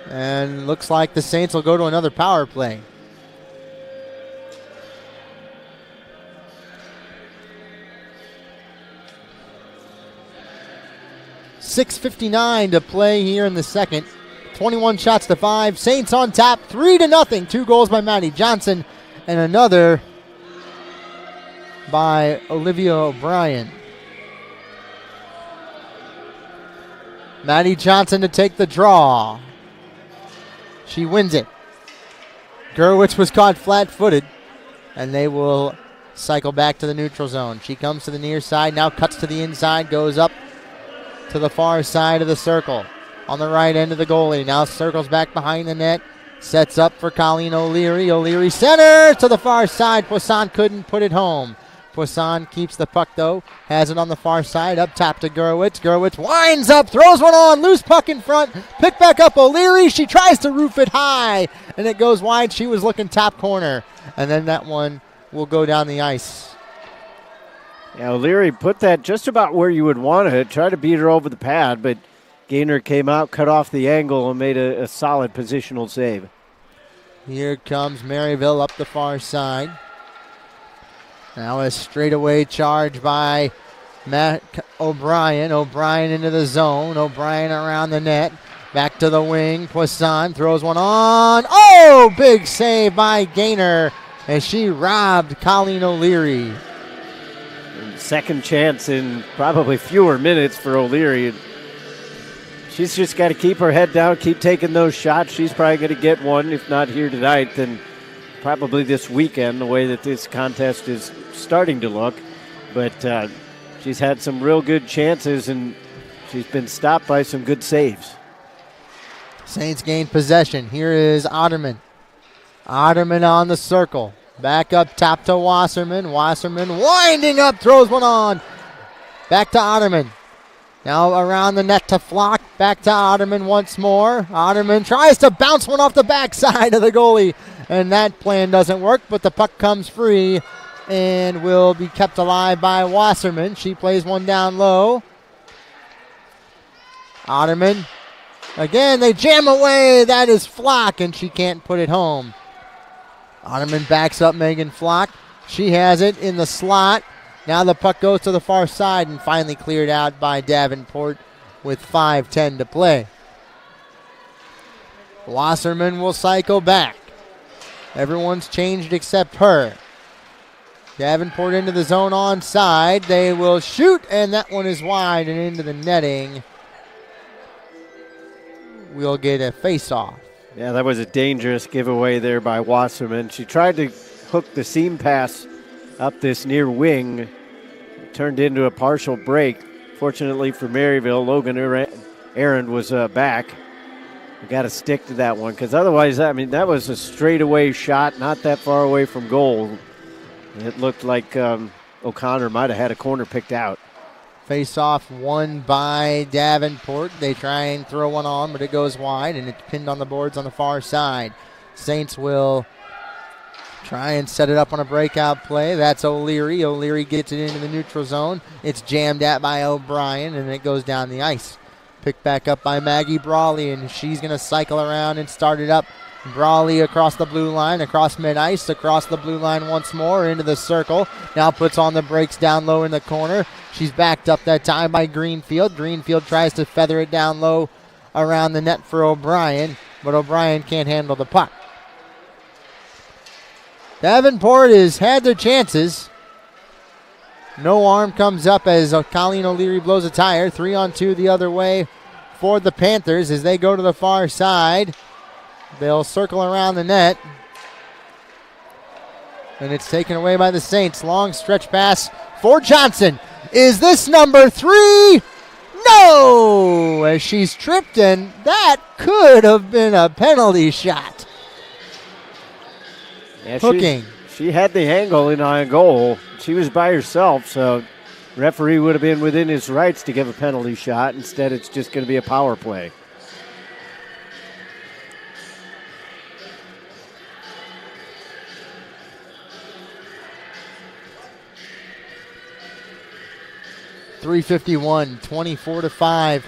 And looks like the Saints will go to another power play. .6:59 to play here in the second. 21 shots to 5. Saints on top, 3-0. 2 goals by Maddie Johnson and another by Olivia O'Brien. Maddie Johnson to take the draw. She wins it. Gerwitz was caught flat-footed, and they will cycle back to the neutral zone. She comes to the near side, now cuts to the inside, goes up to the far side of the circle on the right end of the goalie. Now circles back behind the net, sets up for Colleen O'Leary. O'Leary center to the far side. Poisson couldn't put it home. Poisson keeps the puck, though. Has it on the far side. Up top to Gerwitz. Gerwitz winds up, throws one on. Loose puck in front. Pick back up O'Leary. She tries to roof it high, and it goes wide. She was looking top corner. And then that one will go down the ice. Yeah, O'Leary put that just about where you would want it. Tried to beat her over the pad, but Gaynor came out, cut off the angle, and made a solid positional save. Here comes Maryville up the far side. Now a straightaway charge by Matt O'Brien. O'Brien into the zone. O'Brien around the net. Back to the wing. Poisson throws one on. Oh, big save by Gaynor as she robbed Colleen O'Leary. Second chance in probably fewer minutes for O'Leary. She's just got to keep her head down, keep taking those shots. She's probably going to get one, if not here tonight, then probably this weekend, the way that this contest is starting to look. But she's had some real good chances, and she's been stopped by some good saves. Saints gain possession. Here is Otterman. Otterman on the circle. Back up top to Wasserman. Wasserman winding up, throws one on. Back to Otterman. Now around the net to Flock. Back to Otterman once more. Otterman tries to bounce one off the backside of the goalie, and that plan doesn't work, but the puck comes free and will be kept alive by Wasserman. She plays one down low. Otterman. Again, they jam away. That is Flock, and she can't put it home. Otterman backs up Megan Flock. She has it in the slot. Now the puck goes to the far side and finally cleared out by Davenport with 5:10 to play. Wasserman will cycle back. Everyone's changed except her. Davenport into the zone onside. They will shoot, and that one is wide and into the netting. We'll get a face-off. Yeah, that was a dangerous giveaway there by Wasserman. She tried to hook the seam pass up this near wing. It turned into a partial break. Fortunately for Maryville, Logan Aaron was back. We got to stick to that one, because otherwise, I mean, that was a straightaway shot, not that far away from goal. It looked like O'Connor might have had a corner picked out. Face-off won by Davenport. They try and throw one on, but it goes wide, and it's pinned on the boards on the far side. Saints will try and set it up on a breakout play. That's O'Leary. O'Leary gets it into the neutral zone. It's jammed at by O'Brien, and it goes down the ice. Picked back up by Maggie Brawley, and she's going to cycle around and start it up. Brawley across the blue line, across mid-ice, across the blue line once more, into the circle. Now puts on the brakes down low in the corner. She's backed up that time by Greenfield. Greenfield tries to feather it down low around the net for O'Brien, but O'Brien can't handle the puck. Davenport has had their chances. No arm comes up as Colleen O'Leary blows a tire. 3-on-2 the other way for the Panthers as they go to the far side. They'll circle around the net. And it's taken away by the Saints. Long stretch pass for Johnson. Is this number 3? No! As she's tripped, and that could have been a penalty shot. Yeah, hooking. She had the angle in on goal. She was by herself, so referee would have been within his rights to give a penalty shot. Instead, it's just going to be a power play. 3:51, 24-5.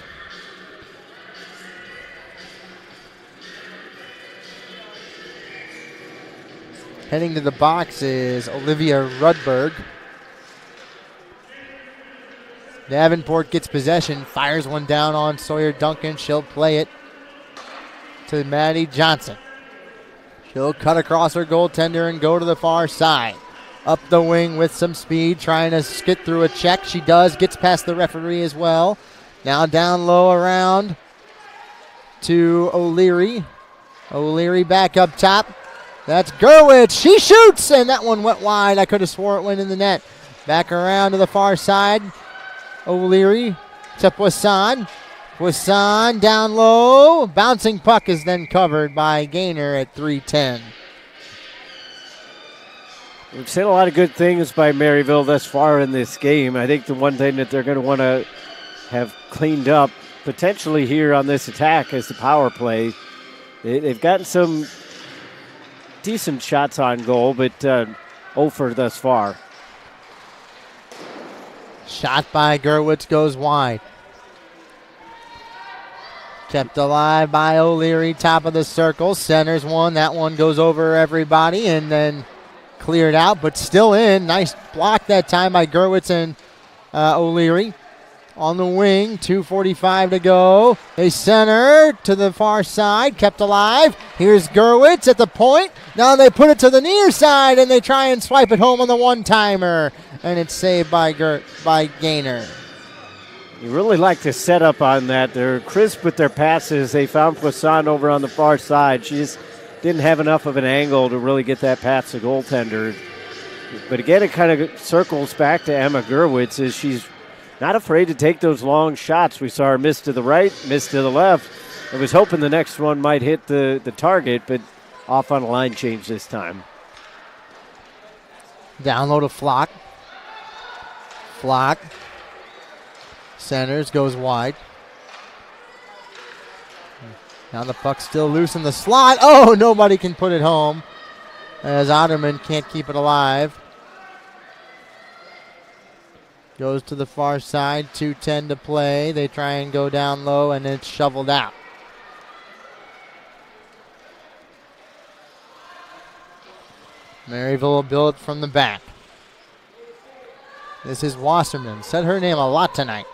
Heading to the box is Olivia Rudberg. Davenport gets possession, fires one down on Sawyer Duncan. She'll play it to Maddie Johnson. She'll cut across her goaltender and go to the far side. Up the wing with some speed, trying to skid through a check. She does, gets past the referee as well. Now down low around to O'Leary. O'Leary back up top. That's Gerwitz. She shoots, and that one went wide. I could have swore it went in the net. Back around to the far side. O'Leary to Poisson. Poisson down low. Bouncing puck is then covered by Gaynor at 3:10. We've seen a lot of good things by Maryville thus far in this game. I think the one thing that they're going to want to have cleaned up potentially here on this attack is the power play. They've gotten some decent shots on goal, but 0 for thus far. Shot by Gerwitz goes wide. Kept alive by O'Leary, top of the circle. Centers one. That one goes over everybody and then cleared out, but still in. Nice block that time by Gerwitz and O'Leary. On the wing, 2:45 to go. They center to the far side, kept alive. Here's Gerwitz at the point. Now they put it to the near side, and they try and swipe it home on the one-timer, and it's saved by Gaynor. You really like the setup on that. They're crisp with their passes. They found Poisson over on the far side. She just didn't have enough of an angle to really get that past the goaltender. But again, it kind of circles back to Emma Gerwitz as she's not afraid to take those long shots. We saw her miss to the right, miss to the left. I was hoping the next one might hit the target, but off on a line change this time. Down low to Flock. Flock centers, goes wide. Now the puck's still loose in the slot. Oh, nobody can put it home as Otterman can't keep it alive. Goes to the far side, 2:10 to play. They try and go down low, and it's shoveled out. Maryville will build it from the back. This is Wasserman. Said her name a lot tonight.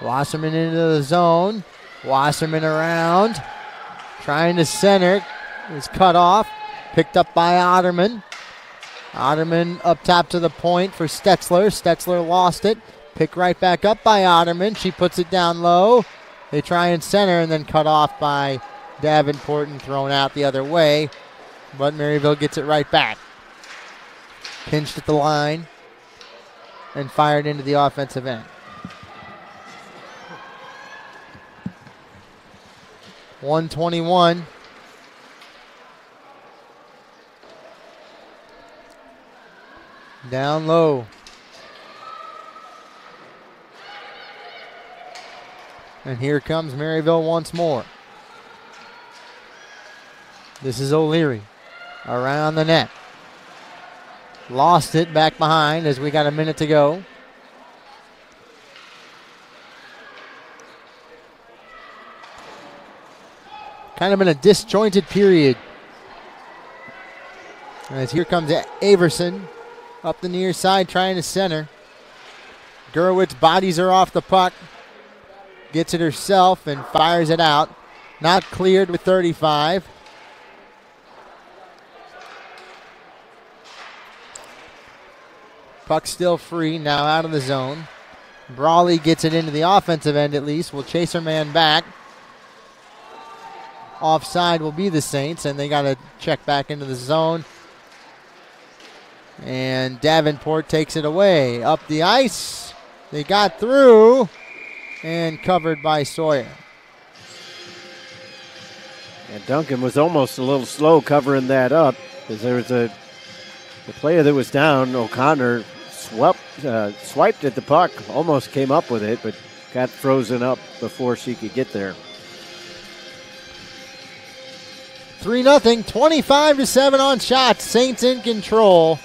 Wasserman into the zone. Wasserman around. Trying to center. Is cut off. Picked up by Otterman. Otterman up top to the point for Stetzler. Stetzler lost it. Picked right back up by Otterman. She puts it down low. They try and center and then cut off by Davenport and thrown out the other way. But Maryville gets it right back. Pinched at the line and fired into the offensive end. .121. Down low. And here comes Maryville once more. This is O'Leary around the net. Lost it back behind as we got a minute to go. Kind of in a disjointed period. As here comes Averson up the near side trying to center. Gerwitz bodies her off the puck. Gets it herself and fires it out. Not cleared with 35. Puck still free, now out of the zone. Brawley gets it into the offensive end at least. Will chase her man back. Offside will be the Saints, and they got to check back into the zone. And Davenport takes it away. Up the ice. They got through and covered by Sawyer. And Duncan was almost a little slow covering that up because there was the player that was down, O'Connor, swiped at the puck, almost came up with it, but got frozen up before she could get there. 3-0, 25-7 on shots. Saints in control.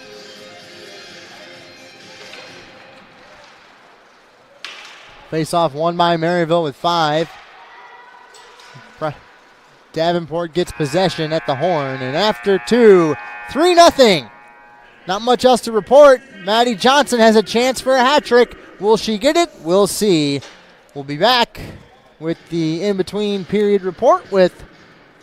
Face-off won by Maryville with 5. Davenport gets possession at the horn, and after 2, 3-0. Not much else to report. Maddie Johnson has a chance for a hat trick. Will she get it? We'll see. We'll be back with the in-between period report with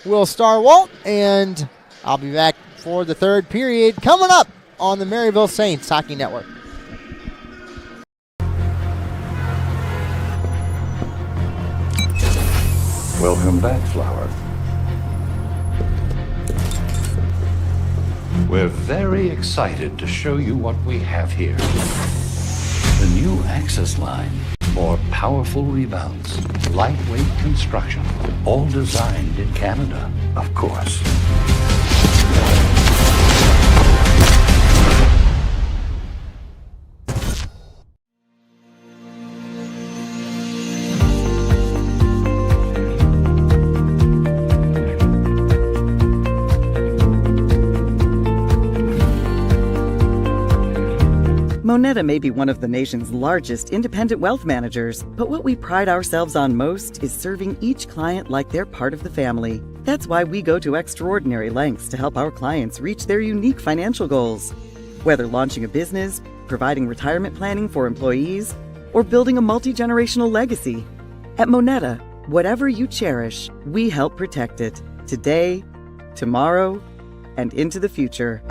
Will Starwalt, and I'll be back for the third period coming up on the Maryville Saints Hockey Network. Welcome back, Flower. We're very excited to show you what we have here. The new access line. More powerful rebounds, lightweight construction, all designed in Canada, of course. Moneta may be one of the nation's largest independent wealth managers, but what we pride ourselves on most is serving each client like they're part of the family. That's why we go to extraordinary lengths to help our clients reach their unique financial goals. Whether launching a business, providing retirement planning for employees, or building a multi-generational legacy. At Moneta, whatever you cherish, we help protect it today, tomorrow, and into the future.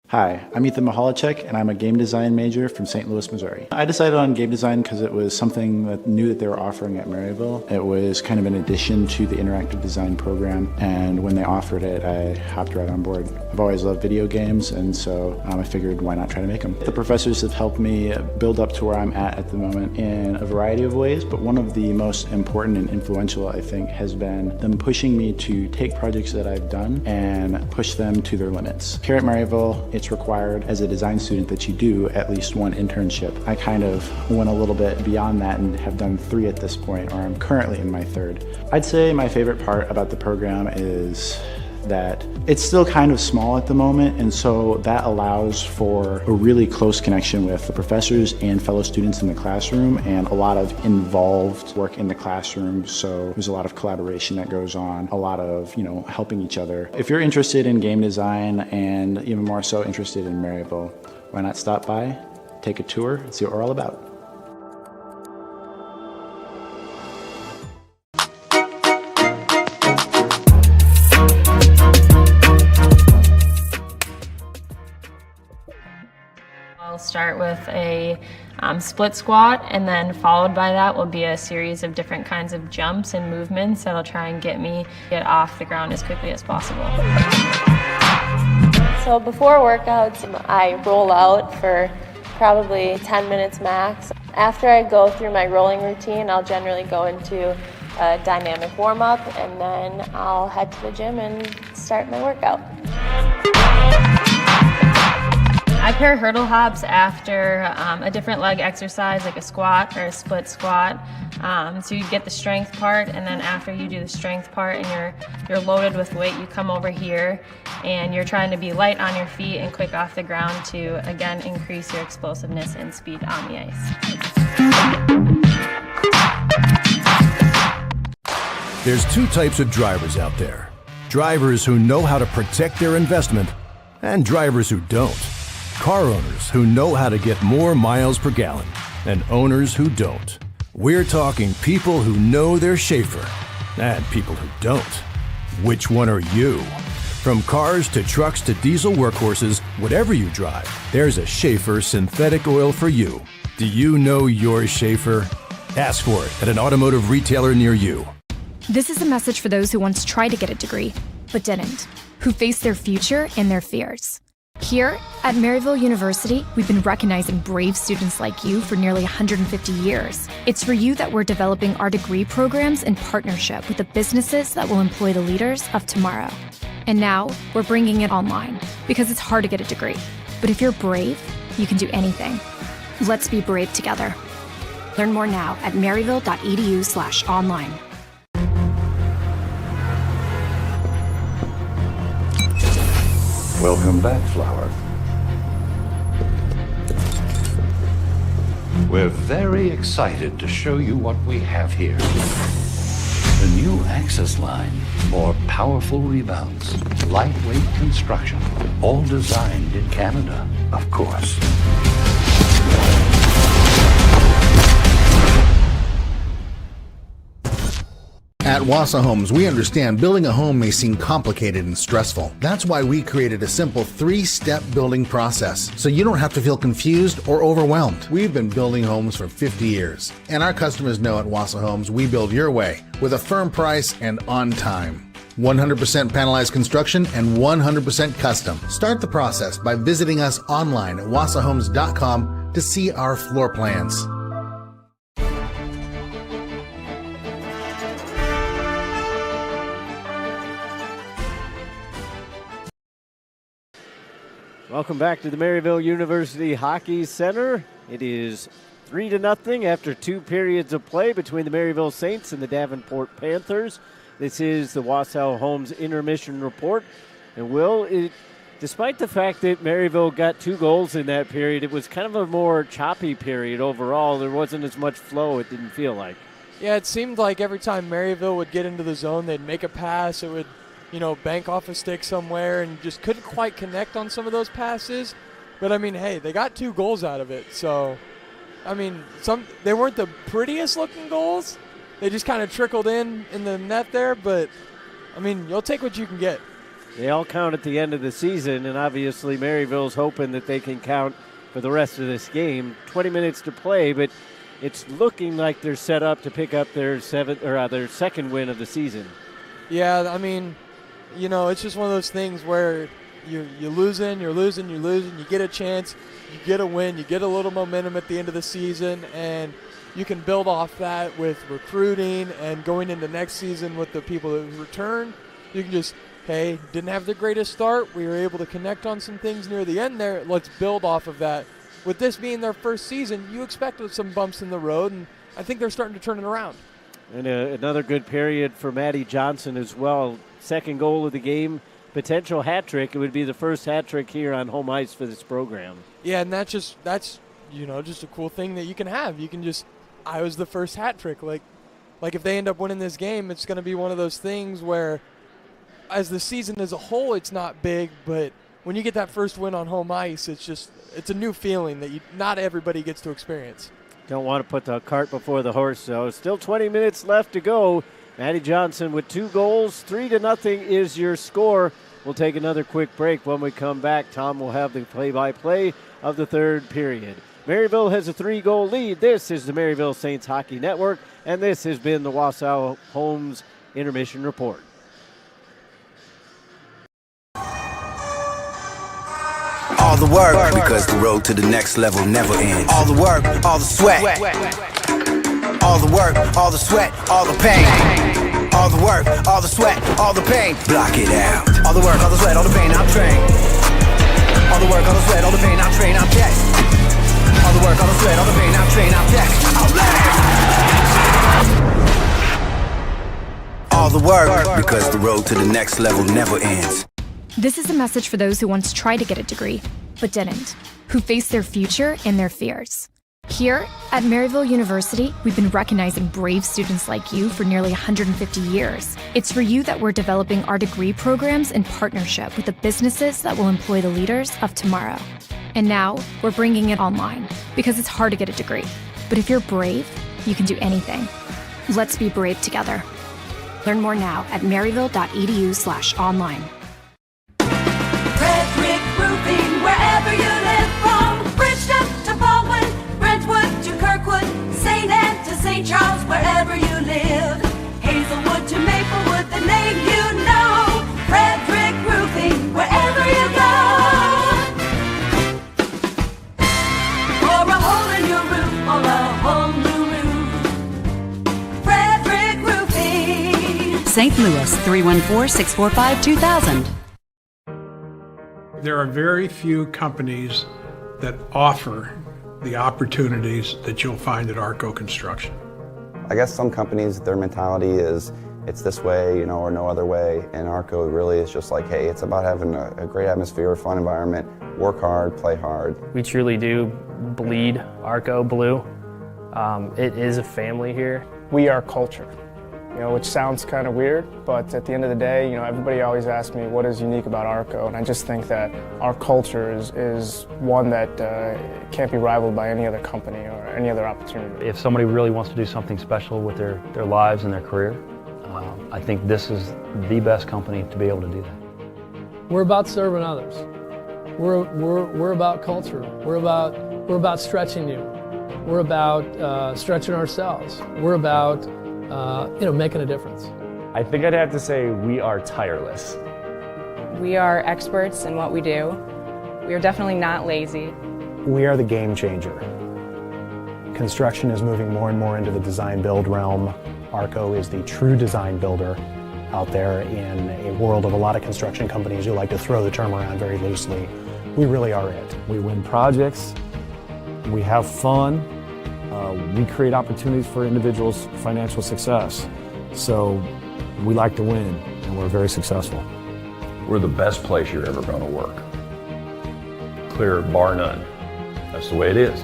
Hi, I'm Ethan Mahalicek, and I'm a game design major from St. Louis, Missouri. I decided on game design because it was something that new that they were offering at Maryville. It was kind of an addition to the interactive design program, and when they offered it, I hopped right on board. I've always loved video games, and so I figured why not try to make them. The professors have helped me build up to where I'm at the moment in a variety of ways, but one of the most important and influential, I think, has been them pushing me to take projects that I've done and push them to their limits. Here at Maryville, it's required as a design student that you do at least one internship. I kind of went a little bit beyond that and have done 3 at this point, or I'm currently in my 3rd. I'd say my favorite part about the program is that it's still kind of small at the moment, and so that allows for a really close connection with the professors and fellow students in the classroom, and a lot of involved work in the classroom. So there's a lot of collaboration that goes on, a lot of helping each other. If you're interested in game design, and even more so interested in Maryville, why not stop by, take a tour, and see what we're all about. I'll start with a split squat, and then followed by that will be a series of different kinds of jumps and movements that'll try and get off the ground as quickly as possible. So before workouts, I roll out for probably 10 minutes max. After I go through my rolling routine, I'll generally go into a dynamic warm-up, and then I'll head to the gym and start my workout. I pair hurdle hops after a different leg exercise, like a squat or a split squat. So you get the strength part, and then after you do the strength part and you're loaded with weight, you come over here and you're trying to be light on your feet and quick off the ground to, again, increase your explosiveness and speed on the ice. There's 2 types of drivers out there. Drivers who know how to protect their investment, and drivers who don't. Car owners who know how to get more miles per gallon, and owners who don't. We're talking people who know their Schaefer, and people who don't. Which one are you? From cars to trucks to diesel workhorses, whatever you drive, there's a Schaefer synthetic oil for you. Do you know your Schaefer? Ask for it at an automotive retailer near you. This is a message for those who once tried to get a degree, but didn't, who faced their future and their fears. Here at Maryville University, we've been recognizing brave students like you for nearly 150 years. It's for you that we're developing our degree programs in partnership with the businesses that will employ the leaders of tomorrow. And now, we're bringing it online because it's hard to get a degree. But if you're brave, you can do anything. Let's be brave together. Learn more now at maryville.edu/online. Welcome back, Flower. We're very excited to show you what we have here. The new Access line, more powerful rebounds, lightweight construction, all designed in Canada, of course. At Wassa Homes, we understand building a home may seem complicated and stressful. That's why we created a simple 3-step building process, so you don't have to feel confused or overwhelmed. We've been building homes for 50 years, and our customers know at Wassa Homes we build your way with a firm price and on time. 100% panelized construction and 100% custom. Start the process by visiting us online at wassahomes.com to see our floor plans. Welcome back to the Maryville University Hockey Center. It is 3-0 after 2 periods of play between the Maryville Saints and the Davenport Panthers. This is the Wassa Homes intermission report. And despite the fact that Maryville got 2 goals in that period, it was kind of a more choppy period overall. There wasn't as much flow, it didn't feel like. Yeah, it seemed like every time Maryville would get into the zone, they'd make a pass. It would, bank off a stick somewhere and just couldn't quite connect on some of those passes. But, hey, they got 2 goals out of it. So, they weren't the prettiest looking goals. They just kind of trickled in the net there. But, you'll take what you can get. They all count at the end of the season, and obviously Maryville's hoping that they can count for the rest of this game. 20 minutes to play, but it's looking like they're set up to pick up their second win of the season. Yeah, it's just one of those things where you're losing, you get a chance, you get a win, you get a little momentum at the end of the season, and you can build off that with recruiting and going into next season with the people that return. You can just, hey, didn't have the greatest start. We were able to connect on some things near the end there. Let's build off of that. With this being their first season, you expect some bumps in the road, and I think they're starting to turn it around. And another good period for Maddie Johnson as well. Second goal of the game, potential hat trick. It would be the first hat trick here on home ice for this program. Yeah, and that's just a cool thing that you can have. You can just, I was the first hat trick. Like if they end up winning this game, it's going to be one of those things where, as the season as a whole, it's not big, but when you get that first win on home ice, it's a new feeling that not everybody gets to experience. Don't want to put the cart before the horse, though. Still 20 minutes left to go. Maddie Johnson with 2 goals. 3-0 is your score. We'll take another quick break. When we come back, Tom will have the play-by-play of the third period. Maryville has a 3-goal lead. This is the Maryville Saints Hockey Network, and this has been the Wassa Homes Intermission Report. All the work, because the road to the next level never ends. All the work, all the sweat. All the work, all the sweat, all the pain. All the work, all the sweat, all the pain. Block it out. All the work, all the sweat, all the pain, I'm trained. All the work, all the sweat, all the pain, I'm trained, I'm text. All the work, all the sweat, all the pain, I'm trained, I'm text. All the work, because the road to the next level never ends. This is a message for those who once tried to get a degree, but didn't, who face their future and their fears. Here at Maryville University, we've been recognizing brave students like you for nearly 150 years. It's for you that we're developing our degree programs in partnership with the businesses that will employ the leaders of tomorrow. And now, we're bringing it online, because it's hard to get a degree. But if you're brave, you can do anything. Let's be brave together. Learn more now at maryville.edu/online. Roofing, wherever you live, from Bridgeton to Baldwin, Brentwood to Kirkwood, St. Anne to St. Charles, wherever you live. Hazelwood to Maplewood, the name you know. Frederick Roofing, wherever you go. For a hole in your roof or a whole new roof, Frederick Roofing. St. Louis, 314-645-2000. There are very few companies that offer the opportunities that you'll find at Arco Construction. I guess some companies, their mentality is it's this way, or no other way. And Arco really is just like, hey, it's about having a great atmosphere, a fun environment, work hard, play hard. We truly do bleed Arco blue. It is a family here. We are culture, which sounds kind of weird, but at the end of the day, everybody always asks me what is unique about Arco, and I just think that our culture is one that can't be rivaled by any other company or any other opportunity. If somebody really wants to do something special with their lives and their career, I think this is the best company to be able to do that. We're about serving others. We're about culture. We're about stretching you. We're about stretching ourselves. We're about making a difference. I think I'd have to say we are tireless. We are experts in what we do. We are definitely not lazy. We are the game changer. Construction is moving more and more into the design-build realm. Arco is the true design builder out there in a world of a lot of construction companies who like to throw the term around very loosely. We really are it. We win projects, we have fun, we create opportunities for individuals' financial success. So we like to win, and we're very successful. We're the best place you're ever going to work. Clear, bar none. That's the way it is.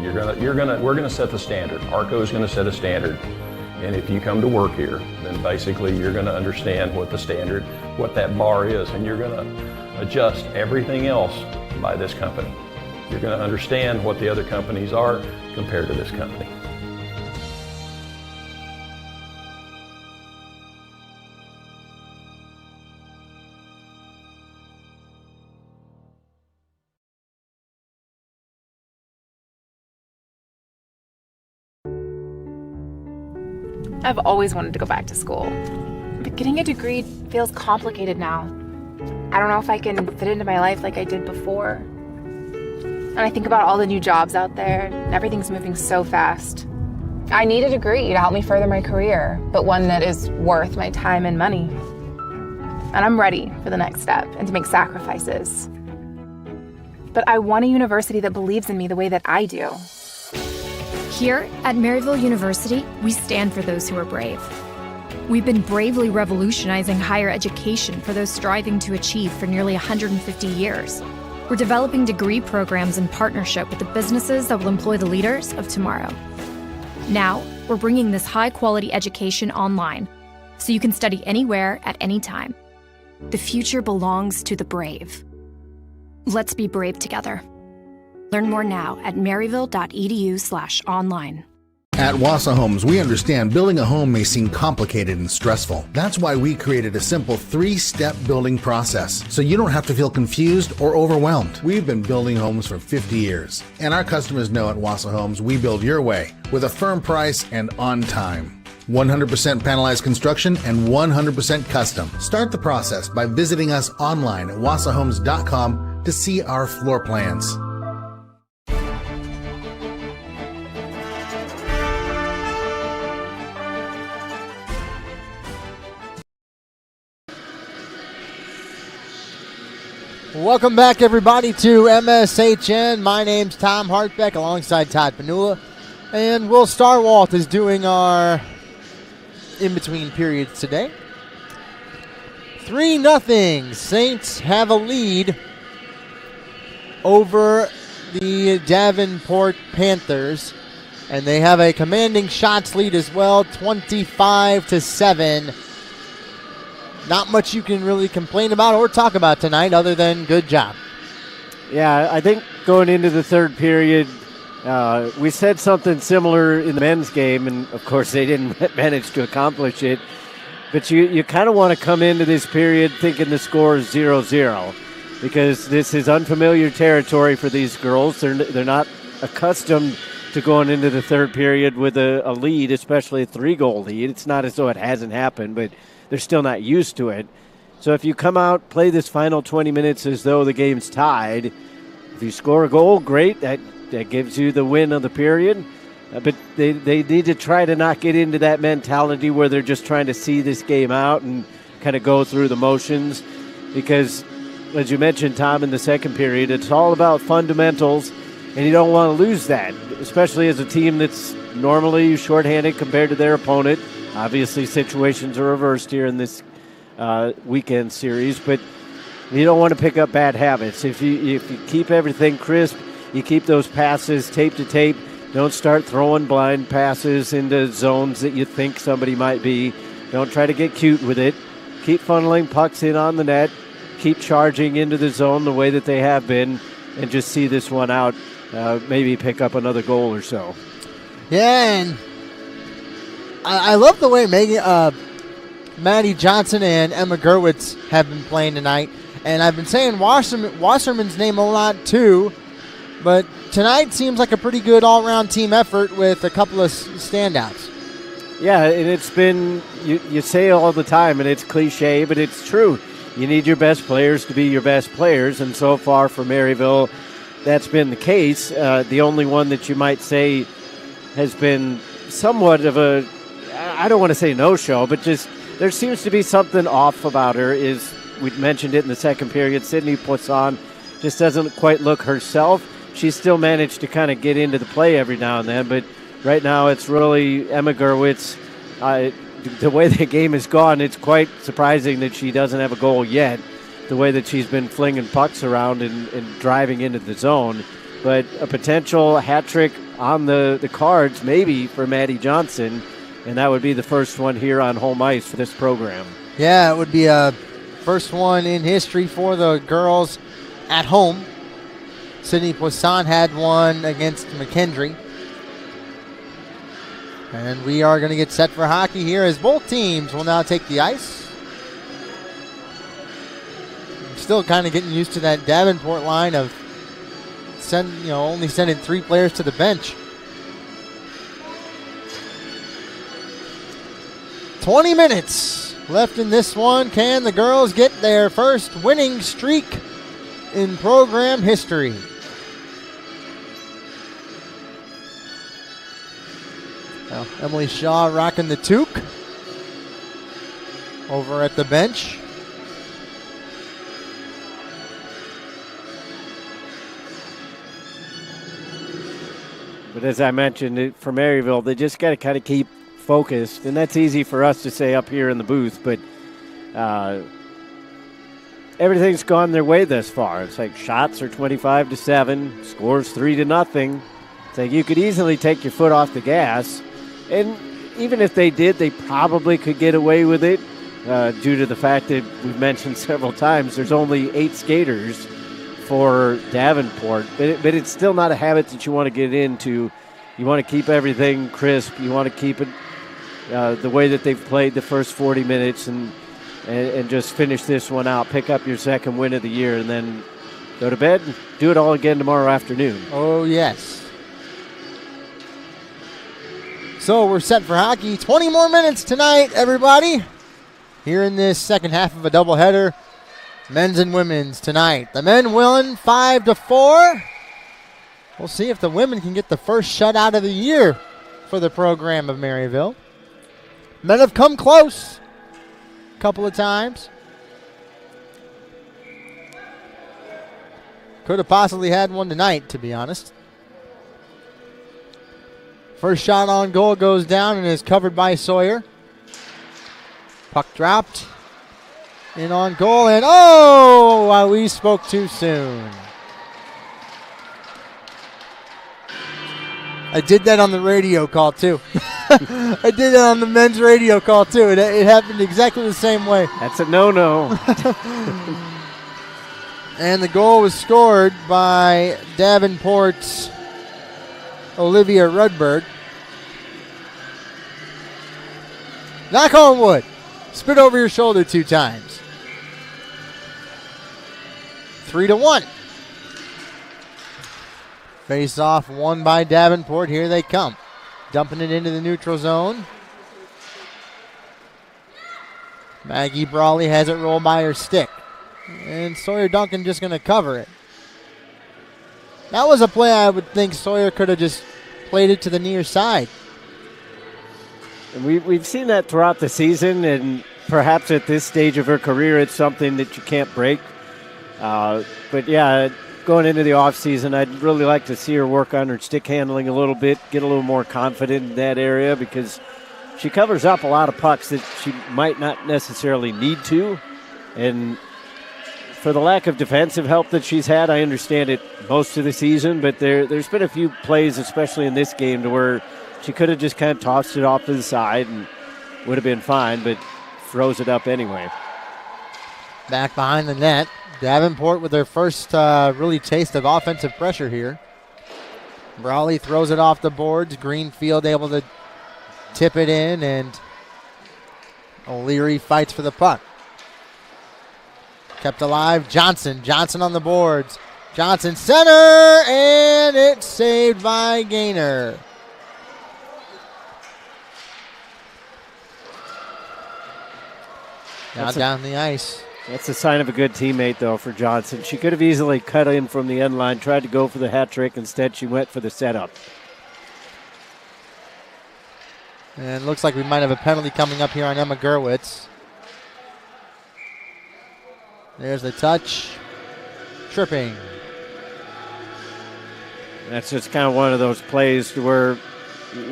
We're gonna set the standard. Arco is gonna set a standard. And if you come to work here, then basically you're going to understand what the standard, what that bar is, and you're going to adjust everything else by this company. You're going to understand what the other companies are compared to this company. I've always wanted to go back to school, but getting a degree feels complicated now. I don't know if I can fit into my life like I did before. And I think about all the new jobs out there, and everything's moving so fast. I need a degree to help me further my career, but one that is worth my time and money. And I'm ready for the next step and to make sacrifices. But I want a university that believes in me the way that I do. Here at Maryville University, we stand for those who are brave. We've been bravely revolutionizing higher education for those striving to achieve for nearly 150 years. We're developing degree programs in partnership with the businesses that will employ the leaders of tomorrow. Now, we're bringing this high-quality education online, so you can study anywhere at any time. The future belongs to the brave. Let's be brave together. Learn more now at maryville.edu/online. At Wassa Homes, we understand building a home may seem complicated and stressful. That's why we created a simple 3-step building process, so you don't have to feel confused or overwhelmed. We've been building homes for 50 years, and our customers know at Wassa Homes we build your way with a firm price and on time. 100% panelized construction and 100% custom. Start the process by visiting us online at wassahomes.com to see our floor plans. Welcome back, everybody, to MSHN. My name's Tom Hartbeck alongside Todd Panula. And Will Starwalt is doing our in-between periods today. 3-0. Saints have a lead over the Davenport Panthers. And they have a commanding shots lead as well, 25-7. Not much you can really complain about or talk about tonight other than good job. Yeah, I think going into the third period, we said something similar in the men's game, and of course they didn't manage to accomplish it. But you kind of want to come into this period thinking the score is 0-0 because this is unfamiliar territory for these girls. They're not accustomed to going into the third period with a lead, especially a 3-goal lead. It's not as though it hasn't happened, but they're still not used to it. So if you come out, play this final 20 minutes as though the game's tied, if you score a goal, great. That gives you the win of the period. But they need to try to not get into that mentality where they're just trying to see this game out and kind of go through the motions. Because, as you mentioned, Tom, in the second period, it's all about fundamentals. and you don't want to lose that, especially as a team that's normally shorthanded compared to their opponent. Obviously, situations are reversed here in this weekend series, but you don't want to pick up bad habits. If you keep everything crisp, you keep those passes tape to tape. Don't start throwing blind passes into zones that you think somebody might be. Don't try to get cute with it. Keep funneling pucks in on the net. Keep charging into the zone the way that they have been, and just see this one out. Maybe pick up another goal or so. Yeah, and I love the way Maddie Johnson and Emma Gerwitz have been playing tonight. And I've been saying Wasserman's name a lot too, but tonight seems like a pretty good all-around team effort with a couple of standouts. Yeah, and it's been, you say it all the time, and it's cliche, but it's true. You need your best players to be your best players, and so far for Maryville, that's been the case. The only one that you might say has been somewhat of a, I don't want to say no-show, but just there seems to be something off about her. We mentioned it in the second period. Sydney Poisson just doesn't quite look herself. She's still managed to kind of get into the play every now and then, but right now it's really Emma Gerwitz. The way the game has gone, it's quite surprising that she doesn't have a goal yet, the way that she's been flinging pucks around and driving into the zone. But a potential hat trick on the cards maybe for Maddie Johnson, and that would be the first one here on home ice for this program. Yeah, it would be a first one in history for the girls at home. Sydney Poisson had one against McKendree. And we are going to get set for hockey here as both teams will now take the ice. I'm still kind of getting used to that Davenport line of only sending 3 players to the bench. 20 minutes left in this one. Can the girls get their first winning streak in program history? Well, Emily Shaw rocking the toque over at the bench. But as I mentioned, for Maryville, they just got to kind of keep focused, and that's easy for us to say up here in the booth, but everything's gone their way thus far. It's like shots are 25-7, scores 3-0. It's like you could easily take your foot off the gas, and even if they did, they probably could get away with it due to the fact that we've mentioned several times there's only 8 skaters for Davenport, but it's still not a habit that you want to get into. You want to keep everything crisp. You want to keep it the way that they've played the first 40 minutes and just finish this one out, pick up your second win of the year, and then go to bed and do it all again tomorrow afternoon. Oh, yes. So we're set for hockey. 20 more minutes tonight, everybody. Here in this second half of a doubleheader. Men's and women's tonight. The men winning 5-4. We'll see if the women can get the first shutout of the year for the program of Maryville. Men have come close a couple of times. Could have possibly had one tonight, to be honest. First shot on goal goes down and is covered by Sawyer. Puck dropped. In on goal, and we spoke too soon. I did that on the radio call, too. I did that on the men's radio call, too. It happened exactly the same way. That's a no-no. And the goal was scored by Davenport's Olivia Rudberg. Knock on wood. Spit over your shoulder 2 times. 3-1. Face off won by Davenport. Here they come. Dumping it into the neutral zone. Maggie Brawley has it rolled by her stick. And Sawyer Duncan just going to cover it. That was a play I would think Sawyer could have just played it to the near side. And we've seen that throughout the season, and perhaps at this stage of her career, it's something that you can't break. But yeah, going into the offseason, I'd really like to see her work on her stick handling a little bit, get a little more confident in that area, because she covers up a lot of pucks that she might not necessarily need to. And for the lack of defensive help that she's had, I understand it most of the season, but there's been a few plays, especially in this game, to where she could have just kind of tossed it off to the side and would have been fine, but throws it up anyway. Back behind the net, Davenport with their first really taste of offensive pressure here. Brawley throws it off the boards. Greenfield able to tip it in, and O'Leary fights for the puck. Kept alive, Johnson. Johnson on the boards. Johnson center, and it's saved by Gaynor. Now down the ice. That's a sign of a good teammate, though, for Johnson. She could have easily cut in from the end line, tried to go for the hat trick. Instead, she went for the setup. And it looks like we might have a penalty coming up here on Emma Gerwitz. There's the touch. Tripping. That's just kind of one of those plays where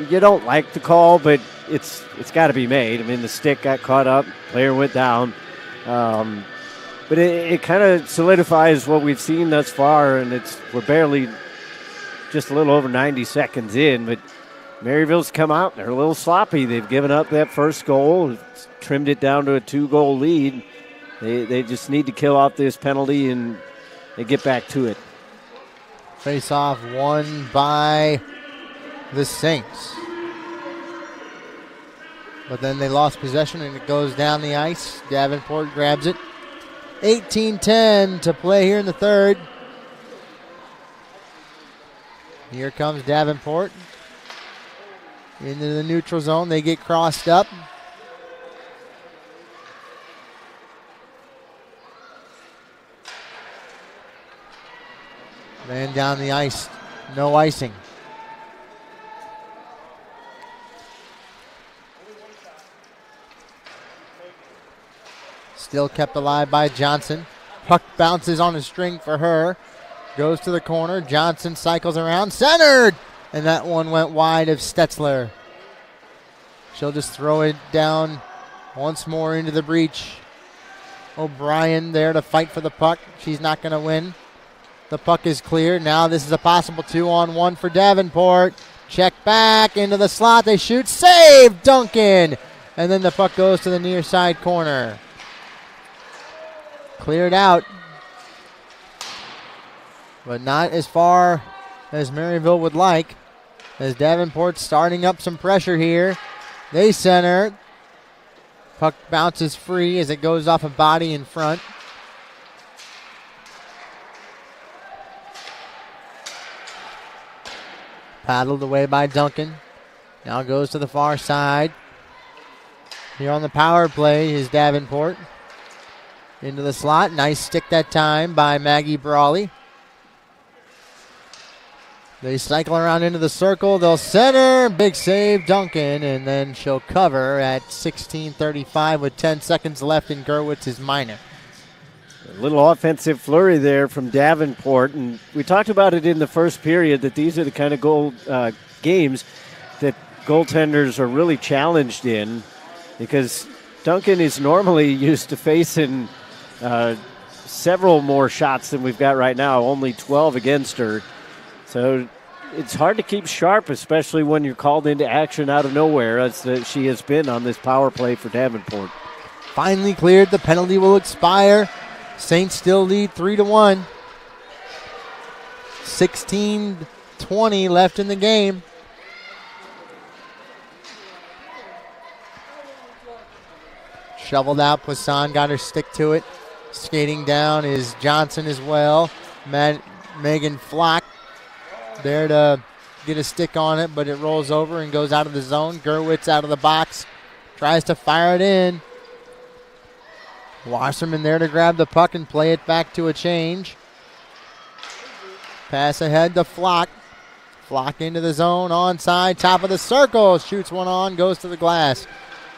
you don't like the call, but it's got to be made. I mean, the stick got caught up, player went down. But it kind of solidifies what we've seen thus far, and we're barely just a little over 90 seconds in, but Maryville's come out. They're a little sloppy. They've given up that first goal, trimmed it down to a 2-goal lead. They just need to kill off this penalty and they get back to it. Face-off won by the Saints. But then they lost possession and it goes down the ice. Davenport grabs it. 18-10 to play here in the third. Here comes Davenport. Into the neutral zone. They get crossed up. Ran down the ice. No icing. Still kept alive by Johnson. Puck bounces on a string for her. Goes to the corner. Johnson cycles around. Centered! And that one went wide of Stetzler. She'll just throw it down once more into the breach. O'Brien there to fight for the puck. She's not going to win. The puck is clear. Now this is a possible 2-on-1 for Davenport. Check back into the slot. They shoot. Save! Duncan! And then the puck goes to the near side corner. Cleared out. But not as far as Maryville would like. As Davenport starting up some pressure here. They center. Puck bounces free as it goes off a body in front. Paddled away by Duncan. Now goes to the far side. Here on the power play is Davenport. Into the slot. Nice stick that time by Maggie Brawley. They cycle around into the circle. They'll center. Big save, Duncan. And then she'll cover at 16:35 with 10 seconds left in Gerwitz's minor. A little offensive flurry there from Davenport. And we talked about it in the first period that these are the kind of games that goaltenders are really challenged in, because Duncan is normally used to facing several more shots than we've got right now, only 12 against her. So it's hard to keep sharp, especially when you're called into action out of nowhere, as she has been on this power play for Davenport. Finally cleared. The penalty will expire. Saints still lead 3-1. 16:20 left in the game. Shoveled out. Poisson got her stick to it. Skating down is Johnson as well. Megan Flock there to get a stick on it, but it rolls over and goes out of the zone. Gerwitz out of the box. Tries to fire it in. Wasserman there to grab the puck and play it back to a change. Pass ahead to Flock. Flock into the zone, onside, top of the circle. Shoots one on, goes to the glass.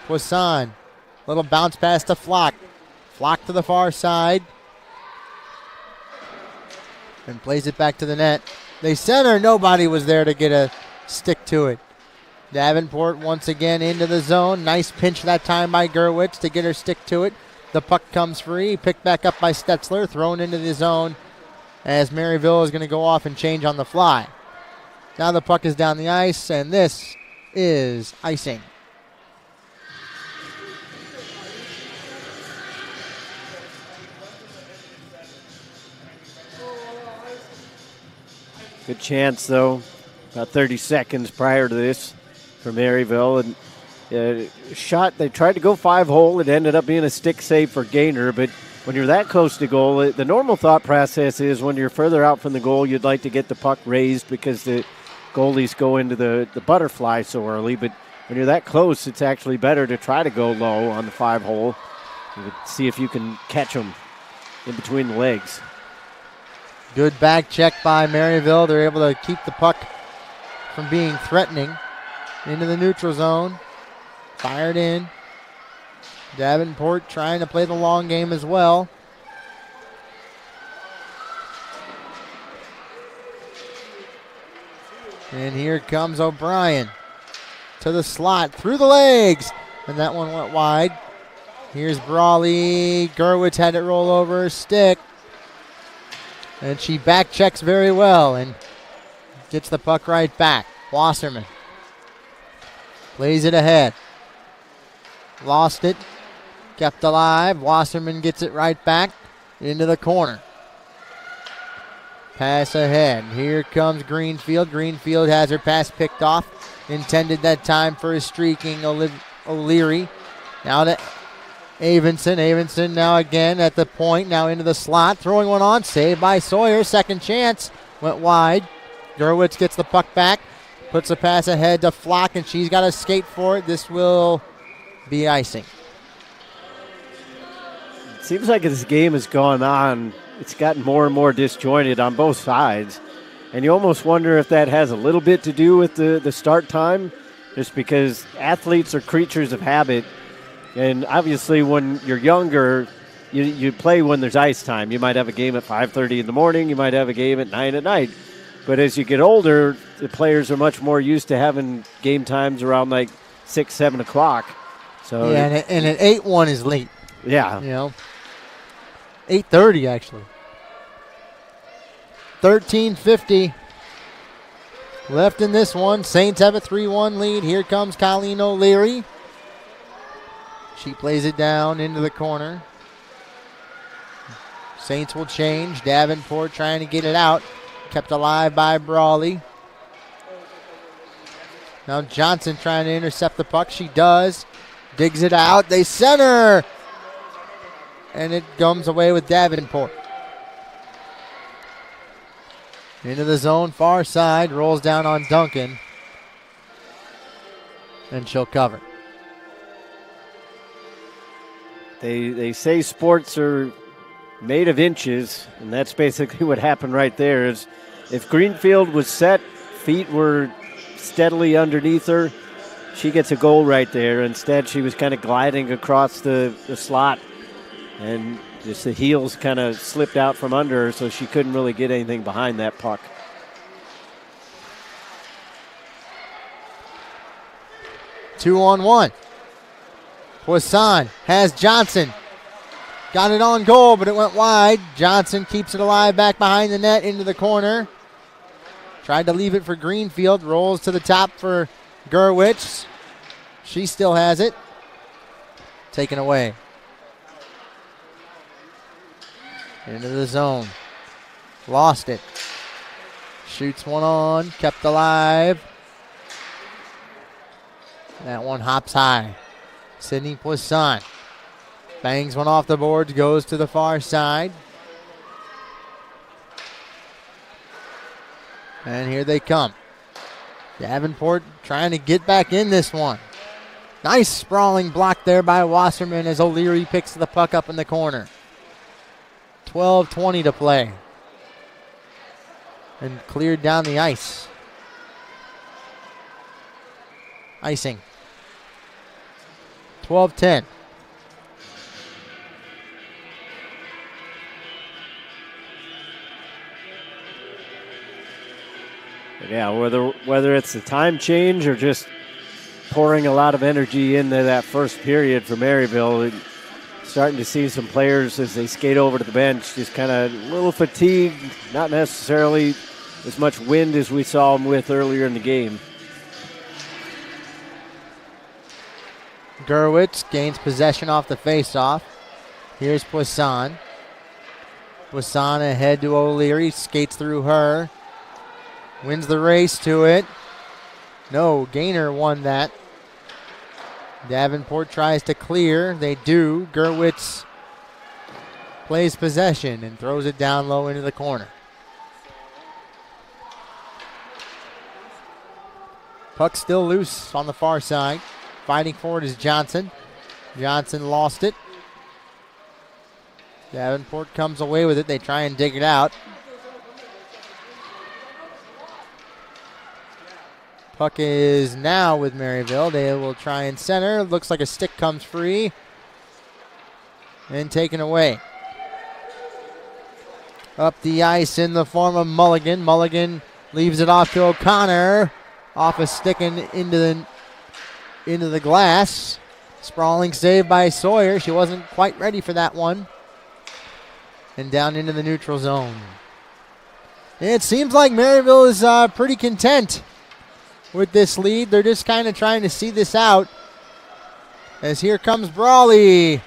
Poisson. Little bounce pass to Flock. Flock to the far side. and plays it back to the net. They center. Nobody was there to get a stick to it. Davenport once again into the zone. Nice pinch that time by Gerwitz to get her stick to it. The puck comes free. Picked back up by Stetzler. Thrown into the zone as Maryville is going to go off and change on the fly. Now the puck is down the ice, and this is icing. Good chance, though, about 30 seconds prior to this for Maryville. And shot, they tried to go 5-hole. It ended up being a stick save for Gaynor. But when you're that close to goal, the normal thought process is when you're further out from the goal, you'd like to get the puck raised because the goalies go into the butterfly so early. But when you're that close, it's actually better to try to go low on the 5-hole and see if you can catch them in between the legs. Good back check by Maryville. They're able to keep the puck from being threatening. Into the neutral zone. Fired in. Davenport trying to play the long game as well. And here comes O'Brien to the slot, through the legs, and that one went wide. Here's Brawley. Gerwitz had it roll over her stick. And she back checks very well and gets the puck right back. Wasserman plays it ahead. Lost it. Kept alive. Wasserman gets it right back into the corner. Pass ahead. Here comes Greenfield. Greenfield has her pass picked off. Intended that time for a streaking O'Leary. Now to Avinson. Avinson now again at the point. Now into the slot. Throwing one on. Saved by Sawyer. Second chance. Went wide. Gerwitz gets the puck back. Puts a pass ahead to Flock, and she's got to skate for it. This will be icing. It seems like as this game has gone on, it's gotten more and more disjointed on both sides. And you almost wonder if that has a little bit to do with the start time, just because athletes are creatures of habit. And obviously when you're younger, you play when there's ice time. You might have a game at 5:30 in the morning. You might have a game at 9 at night. But as you get older, the players are much more used to having game times around like 6, 7 o'clock. So yeah, and an 8-1 is late. Yeah. You know, 8:30 actually. 13:50 left in this one. Saints have a 3-1 lead. Here comes Colleen O'Leary. She plays it down into the corner. Saints will change. Davenport trying to get it out. Kept alive by Brawley. Now Johnson trying to intercept the puck. She does. Digs it out. They center. And it comes away with Davenport. Into the zone, far side. Rolls down on Duncan. And she'll cover. They say sports are made of inches, and that's basically what happened right there. Is if Greenfield was set, feet were steadily underneath her, she gets a goal right there. Instead, she was kind of gliding across the slot, and just the heels kind of slipped out from under her, so she couldn't really get anything behind that puck. Two on one. Poisson has Johnson. Got it on goal, but it went wide. Johnson keeps it alive back behind the net into the corner. Tried to leave it for Greenfield. Rolls to the top for Gerwitz. She still has it. Taken away. Into the zone. Lost it. Shoots one on. Kept alive. That one hops high. Sydney Poisson bangs one off the boards, goes to the far side. And here they come. Davenport trying to get back in this one. Nice sprawling block there by Wasserman as O'Leary picks the puck up in the corner. 12:20 to play. And cleared down the ice. Icing. 12-10. Yeah, whether it's the time change or just pouring a lot of energy into that first period for Maryville, starting to see some players as they skate over to the bench just kind of a little fatigued, not necessarily as much wind as we saw them with earlier in the game. Gurwitz gains possession off the faceoff. Here's Poisson. Poisson ahead to O'Leary, skates through her. Wins the race to it. No, Gaynor won that. Davenport tries to clear. They do. Gurwitz plays possession and throws it down low into the corner. Puck still loose on the far side. Fighting for it is Johnson. Johnson lost it. Davenport comes away with it. They try and dig it out. Puck is now with Maryville. They will try and center. Looks like a stick comes free and taken away. Up the ice in the form of Mulligan. Mulligan leaves it off to O'Connor. Off a stick and into the glass. Sprawling save by Sawyer. She wasn't quite ready for that one. And down into the neutral zone. It seems like Maryville is pretty content with this lead. They're just kind of trying to see this out. As here comes Brawley.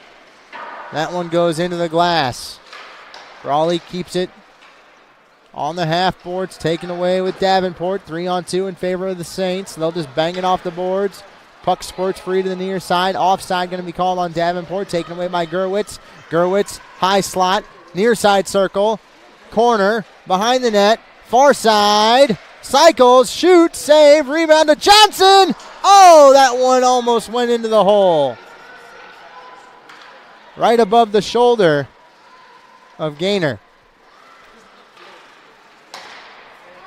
That one goes into the glass. Brawley keeps it on the half boards, taken away with Davenport. 3-on-2 in favor of the Saints. They'll just bang it off the boards. Puck squirts free to the near side. Offside going to be called on Davenport. Taken away by Gurwitz. Gurwitz, high slot, near side circle. Corner, behind the net. Far side. Cycles, shoot, save, rebound to Johnson. Oh, that one almost went into the hole. Right above the shoulder of Gaynor.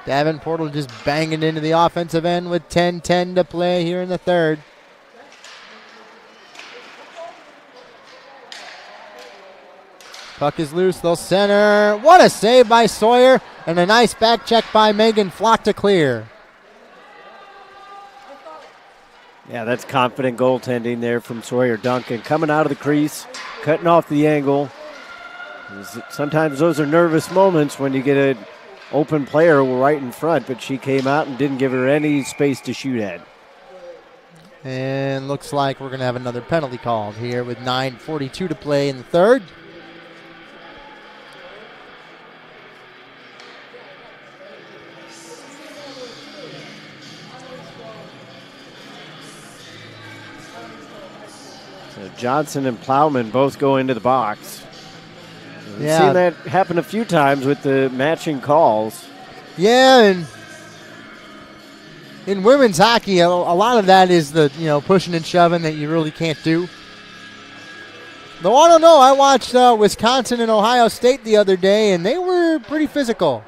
Davenport will just bang it into the offensive end with 10:10 to play here in the third. Puck is loose, they'll center. What a save by Sawyer, and a nice back check by Megan Flock to clear. Yeah, that's confident goaltending there from Sawyer Duncan. Coming out of the crease, cutting off the angle. Sometimes those are nervous moments when you get an open player right in front, but she came out and didn't give her any space to shoot at. And looks like we're going to have another penalty called here with 9:42 to play in the third. So Johnson and Plowman both go into the box. We've Yeah. seen that happen a few times with the matching calls. Yeah, and in women's hockey, a lot of that is the pushing and shoving that you really can't do. Though I don't know, I watched Wisconsin and Ohio State the other day, and they were pretty physical.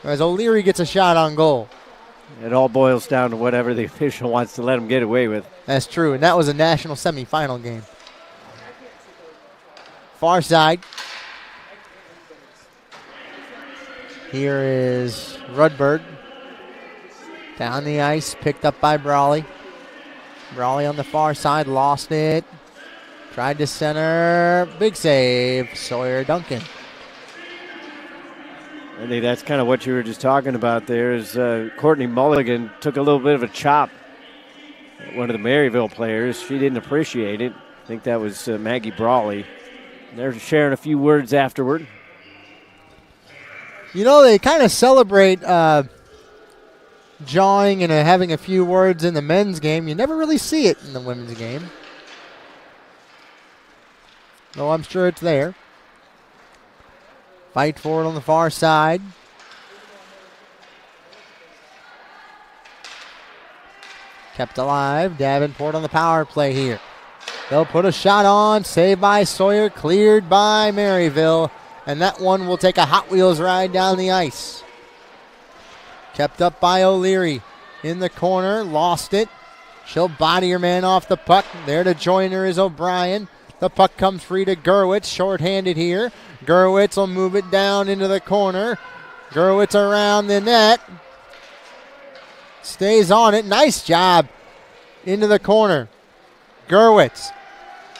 As O'Leary gets a shot on goal. It all boils down to whatever the official wants to let them get away with. That's true, and that was a national semifinal game. Far side. Here is Rudberg. Down the ice, picked up by Brawley. Brawley on the far side, lost it. Tried to center. Big save, Sawyer Duncan. I think that's kind of what you were just talking about there is Courtney Mulligan took a little bit of a chop at one of the Maryville players. She didn't appreciate it. I think that was Maggie Brawley. They're sharing a few words afterward. They kind of celebrate jawing and having a few words in the men's game. You never really see it in the women's game. Though I'm sure it's there. Fight for it on the far side. Kept alive. Davenport on the power play here. They'll put a shot on. Saved by Sawyer. Cleared by Maryville. And that one will take a Hot Wheels ride down the ice. Kept up by O'Leary. In the corner. Lost it. She'll body her man off the puck. There to join her is O'Brien. The puck comes free to Gurwitz. Short-handed here. Gurwitz will move it down into the corner. Gurwitz around the net. Stays on it. Nice job. Into the corner. Gerwitz.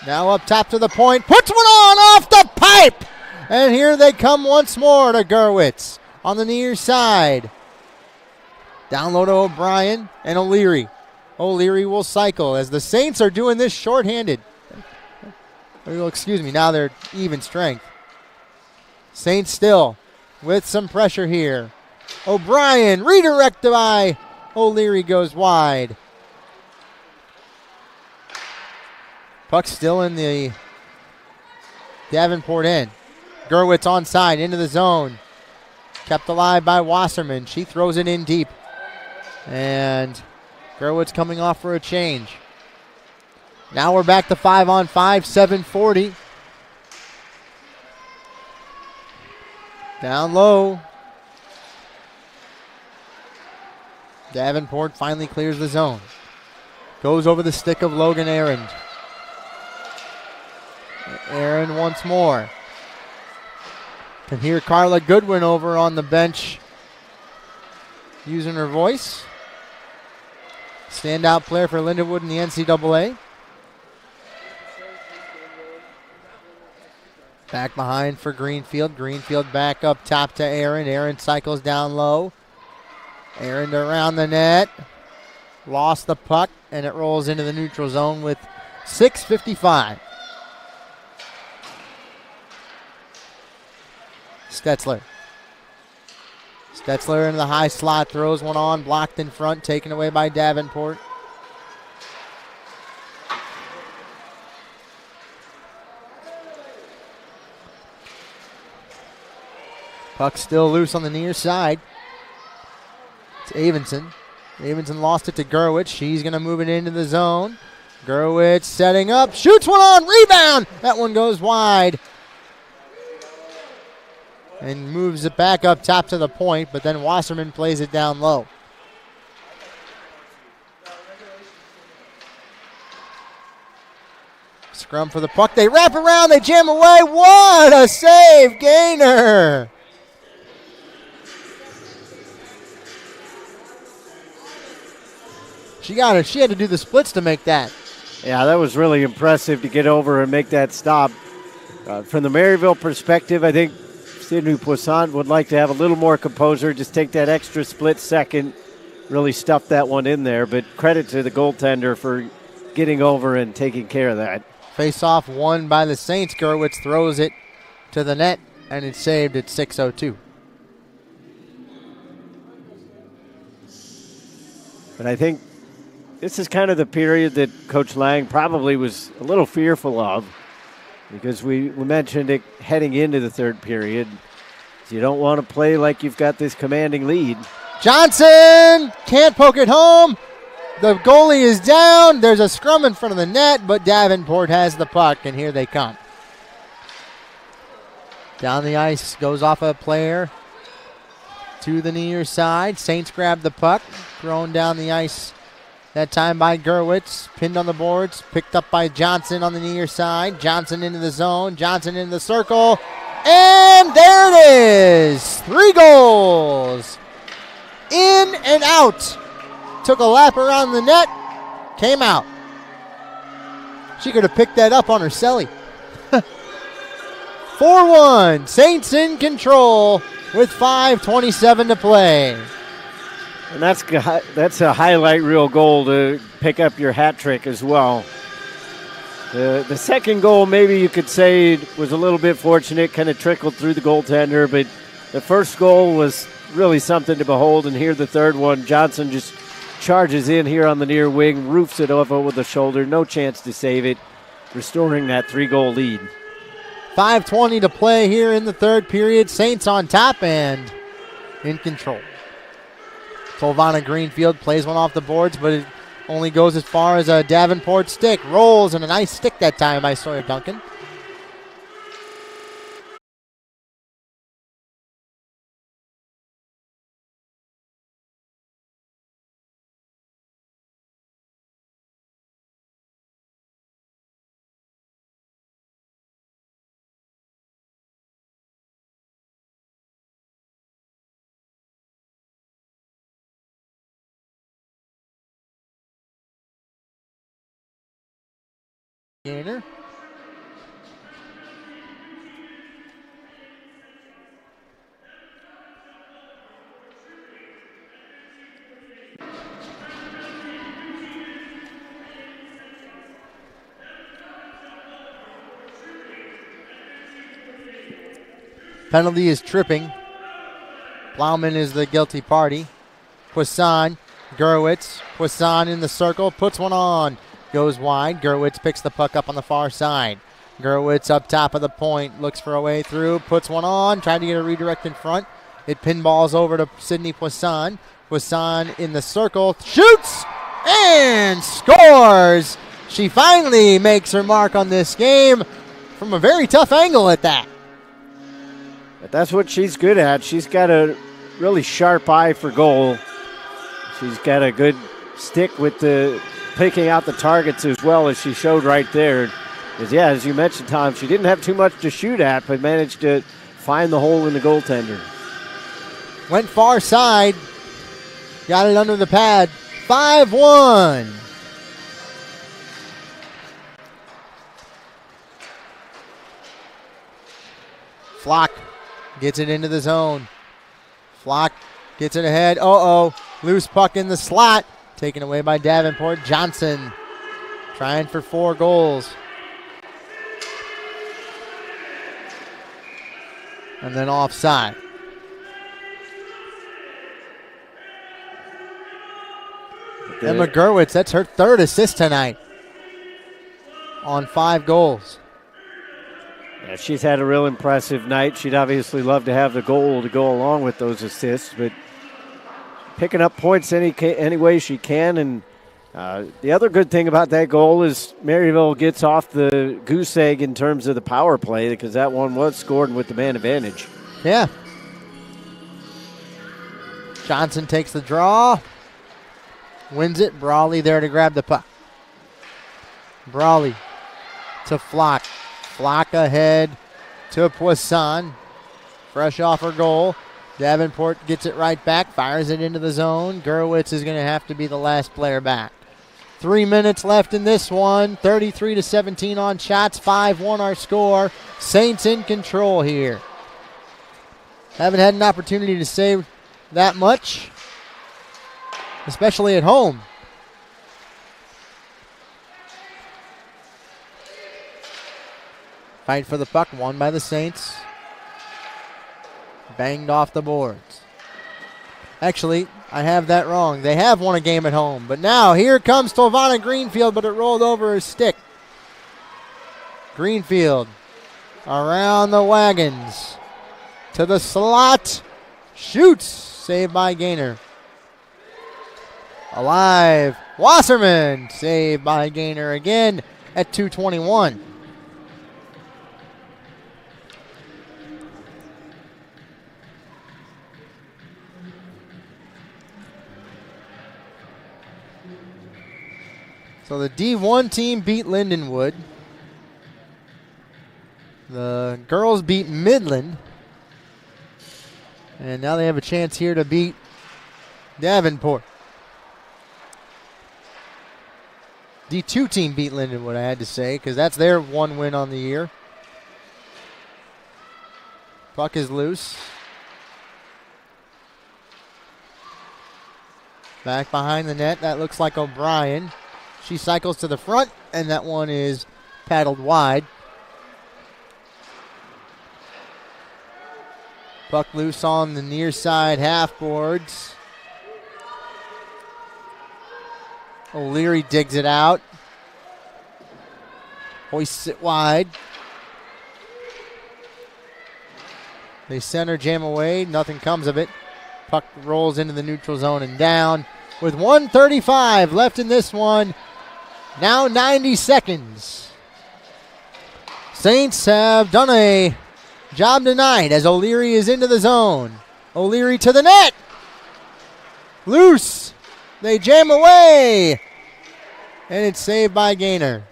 Now up top to the point. Puts one on off the pipe. And here they come once more to Gerwitz on the near side. Down low to O'Brien and O'Leary. O'Leary will cycle as the Saints are doing this shorthanded. Oh, excuse me, now they're even strength. Saints still with some pressure here. O'Brien redirected by O'Leary, goes wide. Puck still in the Davenport end. Gerwitz onside into the zone. Kept alive by Wasserman. She throws it in deep. And Gerwitz coming off for a change. Now we're back to 5-on-5, 7:40. Down low. Davenport finally clears the zone. Goes over the stick of Logan Aaron. Aaron once more. Can hear Carla Goodwin over on the bench using her voice. Standout player for Lindenwood in the NCAA. Back behind for Greenfield. Greenfield back up top to Aaron. Aaron cycles down low. Aaron around the net. Lost the puck, and it rolls into the neutral zone with 6:55. Stetzler. Stetzler into the high slot, throws one on, blocked in front, taken away by Davenport. Puck still loose on the near side. It's Avinson. Avinson lost it to Gerwitz. She's going to move it into the zone. Gerwitz setting up, shoots one on, rebound! That one goes wide. And moves it back up top to the point, but then Wasserman plays it down low. Scrum for the puck. They wrap around, they jam away. What a save, Gaynor! She got it. She had to do the splits to make that. Yeah, that was really impressive to get over and make that stop. From the Maryville perspective, I think Sidney Poisson would like to have a little more composure, just take that extra split second, really stuff that one in there. But credit to the goaltender for getting over and taking care of that. Face-off won by the Saints. Gerwitz throws it to the net, and it's saved at 6:02. But I think this is kind of the period that Coach Lang probably was a little fearful of, because we mentioned it heading into the third period. So you don't want to play like you've got this commanding lead. Johnson can't poke it home. The goalie is down. There's a scrum in front of the net, but Davenport has the puck, and here they come. Down the ice, goes off a player to the near side. Saints grab the puck, thrown down the ice. That time by Gerwitz, pinned on the boards, picked up by Johnson on the near side. Johnson into the zone, Johnson into the circle, and there it is! 3 goals! In and out. Took a lap around the net, came out. She could have picked that up on her celly. 4-1, Saints in control with 5:27 to play. And that's a highlight reel goal to pick up your hat trick as well. The second goal, maybe you could say, was a little bit fortunate, kind of trickled through the goaltender, but the first goal was really something to behold, and here the third one, Johnson just charges in here on the near wing, roofs it over with the shoulder, no chance to save it, restoring that 3-goal lead. 5:20 to play here in the third period. Saints on top and in control. Tolvana Greenfield plays one off the boards, but it only goes as far as a Davenport stick. Rolls, and a nice stick that time by Sawyer Duncan. Gaynor. Penalty is tripping. Plowman is the guilty party. Poisson, Gurwitz. Poisson in the circle, puts one on. Goes wide. Gurwitz picks the puck up on the far side. Gurwitz up top of the point, looks for a way through, puts one on, tried to get a redirect in front. It pinballs over to Sydney Poisson. Poisson in the circle, shoots and scores. She finally makes her mark on this game from a very tough angle at that. But that's what she's good at. She's got a really sharp eye for goal. She's got a good stick with the picking out the targets as well, as she showed right there. Because, yeah, as you mentioned, Tom, she didn't have too much to shoot at, but managed to find the hole in the goaltender. Went far side. Got it under the pad. 5-1. Flock gets it into the zone. Flock gets it ahead. Loose puck in the slot. Taken away by Davenport. Johnson trying for 4 goals. And then offside. Emma Gurwitz, that's her 3rd assist tonight on 5 goals. Yeah, she's had a real impressive night. She'd obviously love to have the goal to go along with those assists, but picking up points any way she can. And the other good thing about that goal is Maryville gets off the goose egg in terms of the power play, because that one was scored with the man advantage. Yeah. Johnson takes the draw. Wins it. Brawley there to grab the puck. Brawley to Flock. Flock ahead to Poisson. Fresh off her goal. Davenport gets it right back. Fires it into the zone. Gurwitz is going to have to be the last player back. 3 minutes left in this one. 33-17 on shots. 5-1 our score. Saints in control here. Haven't had an opportunity to save that much, especially at home. Fight for the puck, won by the Saints. Banged off the boards. Actually, I have that wrong. They have won a game at home. But now here comes Tovana Greenfield, but it rolled over her stick. Greenfield around the wagons. To the slot. Shoots. Saved by Gaynor. Alive. Wasserman. Saved by Gaynor again at 2:21. So the D1 team beat Lindenwood. The girls beat Midland. And now they have a chance here to beat Davenport. D2 team beat Lindenwood, I had to say, because that's their 1 win on the year. Puck is loose. Back behind the net, that looks like O'Brien. She cycles to the front, and that one is paddled wide. Puck loose on the near side half boards. O'Leary digs it out. Hoists it wide. They center jam away. Nothing comes of it. Puck rolls into the neutral zone and down. With 1:35 left in this one. Now 90 seconds. Saints have done a job tonight as O'Leary is into the zone. O'Leary to the net. Loose. They jam away. And it's saved by Gaynor.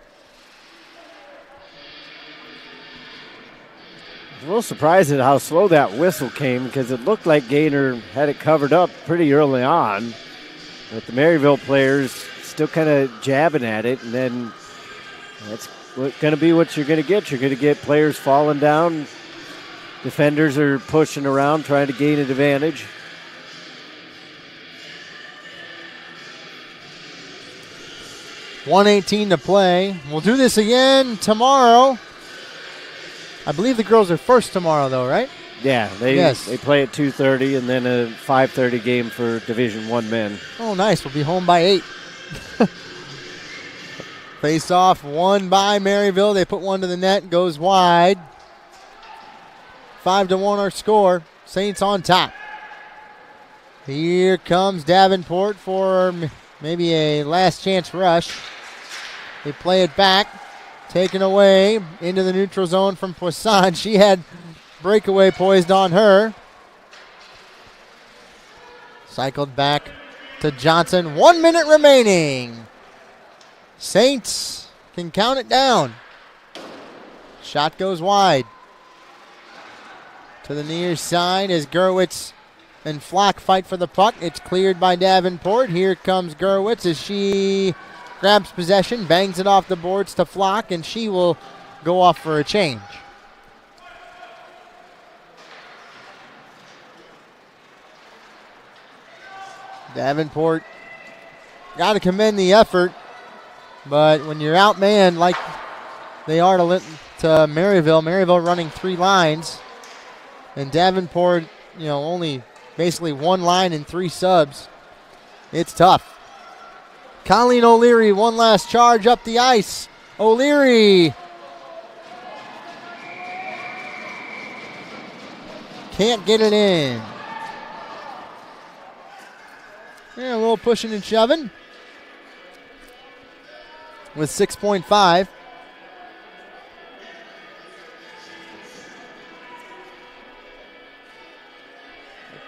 I was a little surprised at how slow that whistle came, because it looked like Gaynor had it covered up pretty early on. But the Maryville players still kind of jabbing at it, and then that's going to be what you're going to get. You're going to get players falling down. Defenders are pushing around, trying to gain an advantage. .118 to play. We'll do this again tomorrow. I believe the girls are first tomorrow, though, right? Yeah, they play at 2:30 and then a 5:30 game for Division I men. Oh, nice. We'll be home by 8. Face off, won by Maryville. They put one to the net, goes wide. 5-1 our score. Saints on top. Here comes Davenport for maybe a last chance rush. They play it back. Taken away into the neutral zone from Poisson. She had breakaway poised on her. Cycled back to Johnson. 1 minute remaining. Saints can count it down. Shot goes wide. To the near side as Gerwitz and Flock fight for the puck. It's cleared by Davenport. Here comes Gerwitz as she grabs possession, bangs it off the boards to Flock, and she will go off for a change. Davenport got to commend the effort, but when you're outmanned like they are to Maryville running 3 lines, and Davenport, only basically 1 line and 3 subs, it's tough. Colleen O'Leary, one last charge up the ice. O'Leary can't get it in. Yeah, a little pushing and shoving with 6.5.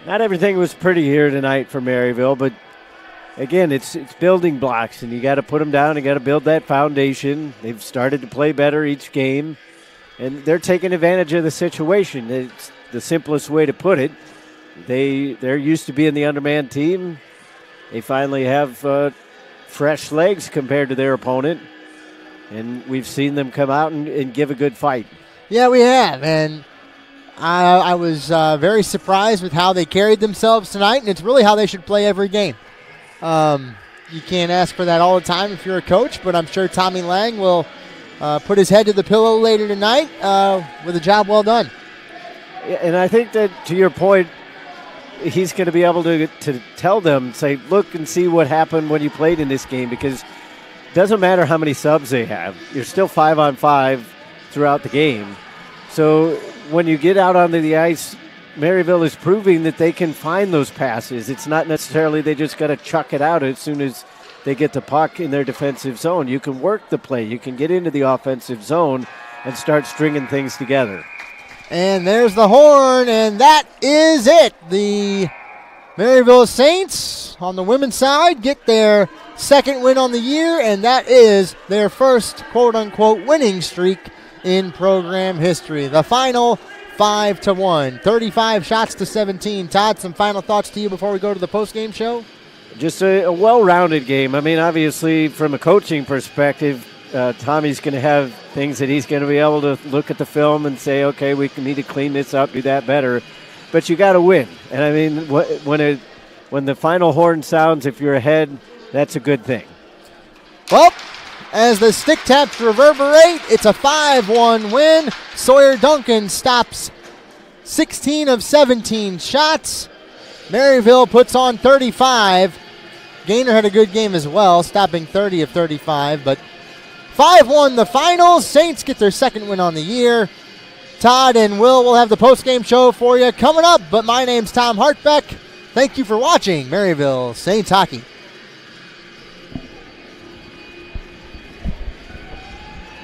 Not everything was pretty here tonight for Maryville, but again, it's building blocks, and you got to put them down. You got to build that foundation. They've started to play better each game, and they're taking advantage of the situation. It's the simplest way to put it. They're used to being the undermanned team. They finally have fresh legs compared to their opponent, and we've seen them come out and give a good fight. Yeah, we have, and I was very surprised with how they carried themselves tonight, and it's really how they should play every game. You can't ask for that all the time if you're a coach, but I'm sure Tommy Lang will put his head to the pillow later tonight with a job well done. And I think that, to your point, he's going to be able to tell them, say, look and see what happened when you played in this game, because it doesn't matter how many subs they have. You're still 5-on-5 throughout the game. So when you get out onto the ice, Maryville is proving that they can find those passes. It's not necessarily they just got to chuck it out as soon as they get the puck in their defensive zone. You can work the play. You can get into the offensive zone and start stringing things together. And there's the horn, and that is it. The Maryville Saints on the women's side get their second win on the year, and that is their first quote-unquote winning streak in program history. The final 5-1, 35 shots to 17. Todd, some final thoughts to you before we go to the postgame show? Just a well-rounded game. I mean, obviously, from a coaching perspective, Tommy's going to have things that he's going to be able to look at the film and say, okay, we need to clean this up, do that better. But you got to win. And I mean, when the final horn sounds, if you're ahead, that's a good thing. Well, as the stick taps reverberate, it's a 5-1 win. Sawyer Duncan stops 16 of 17 shots. Maryville puts on 35. Gaynor had a good game as well, stopping 30 of 35. But 5-1 the finals. Saints get their second win on the year. Todd and Will will have the postgame show for you coming up. But my name's Tom Hartbeck. Thank you for watching Maryville Saints Hockey.